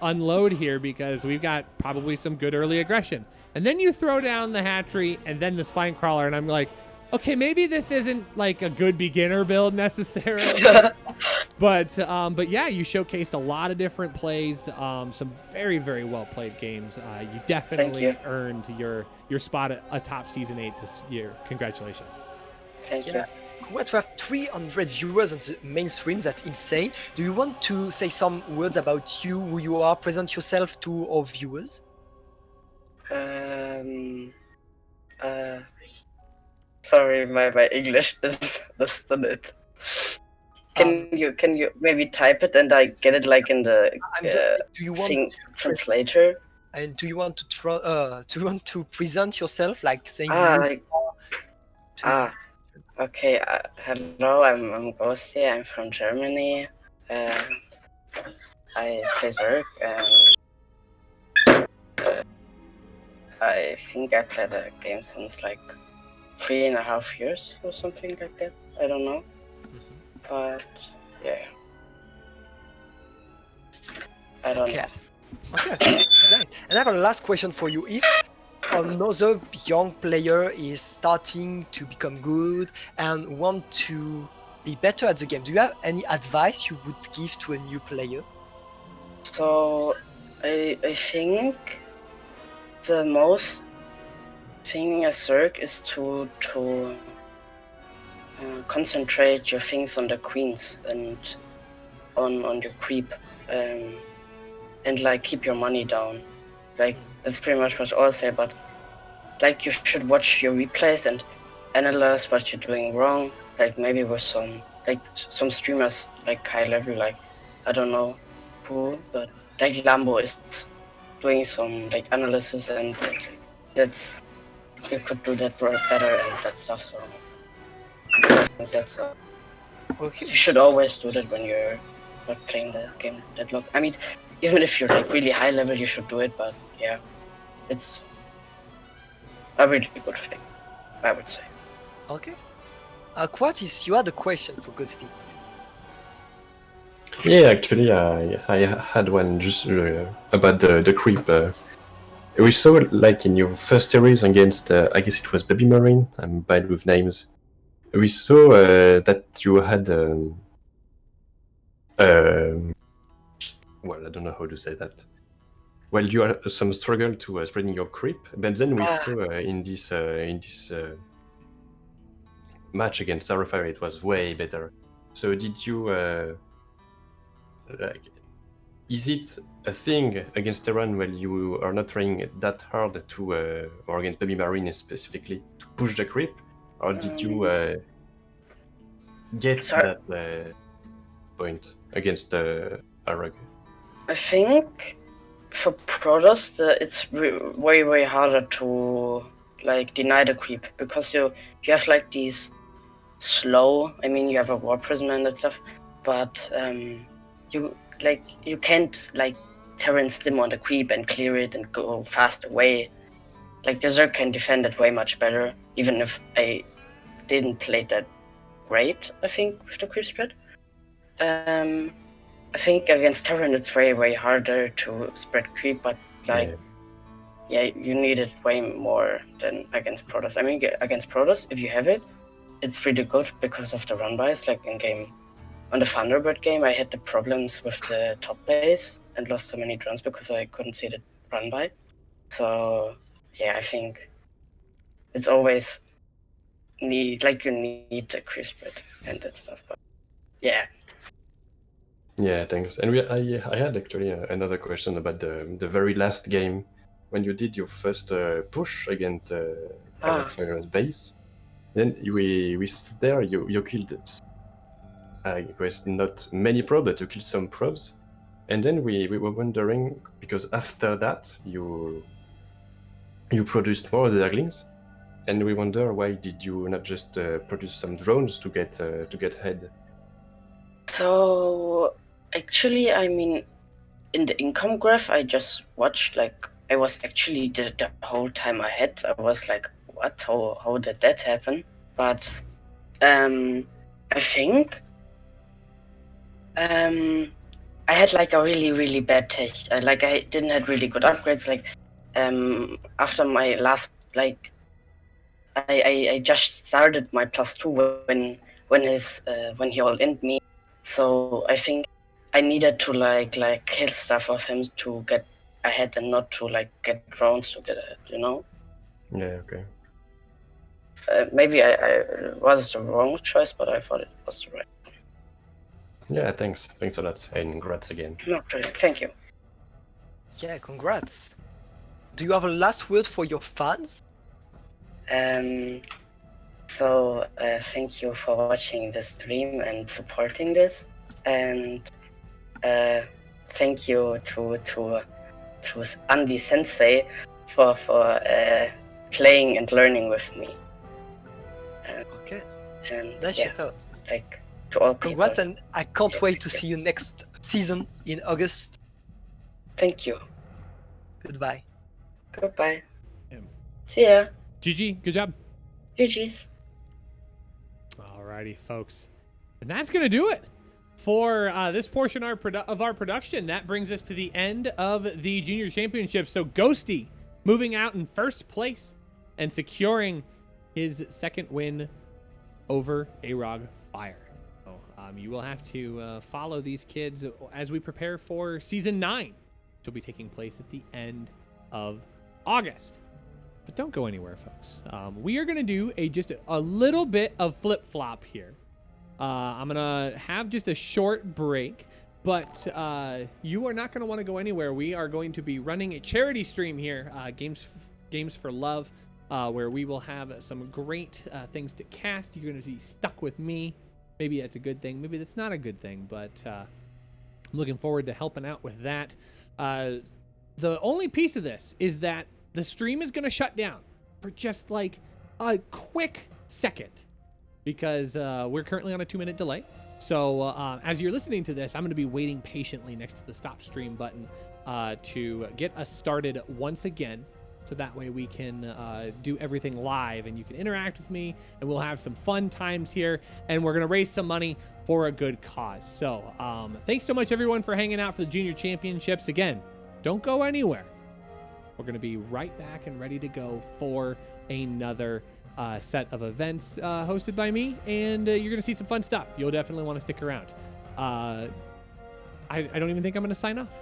unload here, because we've got probably some good early aggression. And then you throw down the hatchery and then the spine crawler, and I'm like, okay, maybe this isn't like a good beginner build necessarily. But yeah, you showcased a lot of different plays, some very, very well played games. You definitely earned your spot at a top season 8 this year. Congratulations. Thank you. Congrats, we have 300 viewers on the main stream. That's insane. Do you want to say some words about you, who you are, present yourself to our viewers? Sorry, my English didn't understand it. Can you maybe type it and I get it like in the do you want thing translator? and do you want to present yourself like saying Like to- okay. Hello, I'm Ghosty. I'm from Germany. I play Zerg, and I think I played the game since like 3.5 years or something like that. I don't know, but yeah, I don't Okay. know. Okay, great. And I have a last question for you. If another young player is starting to become good and want to be better at the game, do you have any advice you would give to a new player? So I think the most thing as Zerg is to concentrate your things on the queens and on your creep, and like keep your money down. Like that's pretty much what I'll say. But like you should watch your replays and analyze what you're doing wrong. Like maybe with some streamers like high level, like I don't know who, but like Lambo is doing some like analysis, and that's you could do that better and that stuff. So I think that's Okay. you should always do that when you're not playing the game deadlock. I mean, even if you're like really high level, you should do it. But yeah, it's a really good thing, I would say. Okay. Quatis, you had a question for Ghostings. Yeah, actually, I had one just about the creep. We saw, like, in your first series against, I guess it was Baby Marine, I'm bad with names. We saw that you had, well, I don't know how to say that. Well, you had some struggle to spreading your creep, but then we saw in this match against Starfire, it was way better. So did you, like, is it a thing against Terran when you are not trying that hard to, or against Baby Marine specifically, to push the creep? Or did you get that point against Arag? I think for Protoss, it's way harder to like deny the creep because you have like these slow. I mean, you have a War Prism and that stuff, but you can't like Terran stim on the creep and clear it and go fast away. Like the Zerg can defend it way much better, even if I didn't play that great. I think with the creep spread. I think against Terran it's way harder to spread creep, but like yeah, you need it way more than against Protoss. I mean, against Protoss, if you have it, it's pretty good because of the run bys. Like in game, on the Thunderbird game, I had the problems with the top base and lost so many drones because I couldn't see the run by. So yeah, I think it's always you need the creep spread and that stuff. But yeah. Yeah, thanks. And I had actually another question about the very last game when you did your first push against Fire's base. Then we stood there. You killed, I guess not many probes, but you killed some probes. And then we were wondering because after that you produced more Zerglings, and we wonder why did you not just produce some drones to get ahead? So actually, I mean, in the income graph, I just watched, like, I was actually the whole time ahead. I was like, what? How did that happen? But I think I had like a really bad tech. Like I didn't have really good upgrades. Like after my last, like, I just started my +2 when he all ended me. So I think I needed to like kill stuff of him to get ahead and not to like get drones to get ahead, you know? Yeah, okay. Maybe I was the wrong choice, but I thought it was the right one. Yeah, thanks a lot, and congrats again. No, thank you. Yeah, congrats. do you have a last word for your fans? So thank you for watching the stream and supporting this, and thank you to Andy Sensei for playing and learning with me. Okay, And nice yeah, shout out. like to all people. Congrats, and I can't Yeah, wait to thank see you next season in August. Thank you. Goodbye. Goodbye. Yeah. See ya. GG, good job. GG's. Alrighty, folks. And that's going to do it for this portion of our production. That brings us to the end of the Junior Championship. So Ghosty moving out in first place and securing his second win over AROG Fire. So, you will have to follow these kids as we prepare for Season 9, which will be taking place at the end of August. But don't go anywhere, folks. We are going to do just a little bit of flip-flop here. I'm going to have just a short break, but you are not going to want to go anywhere. We are going to be running a charity stream here, Games for Love, where we will have some great things to cast. You're going to be stuck with me. Maybe that's a good thing. Maybe that's not a good thing, but I'm looking forward to helping out with that. The only piece of this is that the stream is going to shut down for just like a quick second because we're currently on a 2-minute delay. So as you're listening to this, I'm going to be waiting patiently next to the stop stream button to get us started once again. So that way we can do everything live and you can interact with me and we'll have some fun times here and we're going to raise some money for a good cause. So thanks so much everyone for hanging out for the Junior Championships. Again, don't go anywhere. We're going to be right back and ready to go for another set of events hosted by me, and you're going to see some fun stuff. You'll definitely want to stick around. I don't even think I'm going to sign off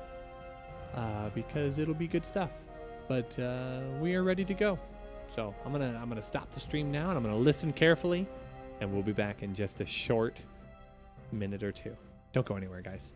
because it'll be good stuff. But we are ready to go. So I'm gonna stop the stream now, and I'm gonna listen carefully, and we'll be back in just a short minute or two. Don't go anywhere, guys.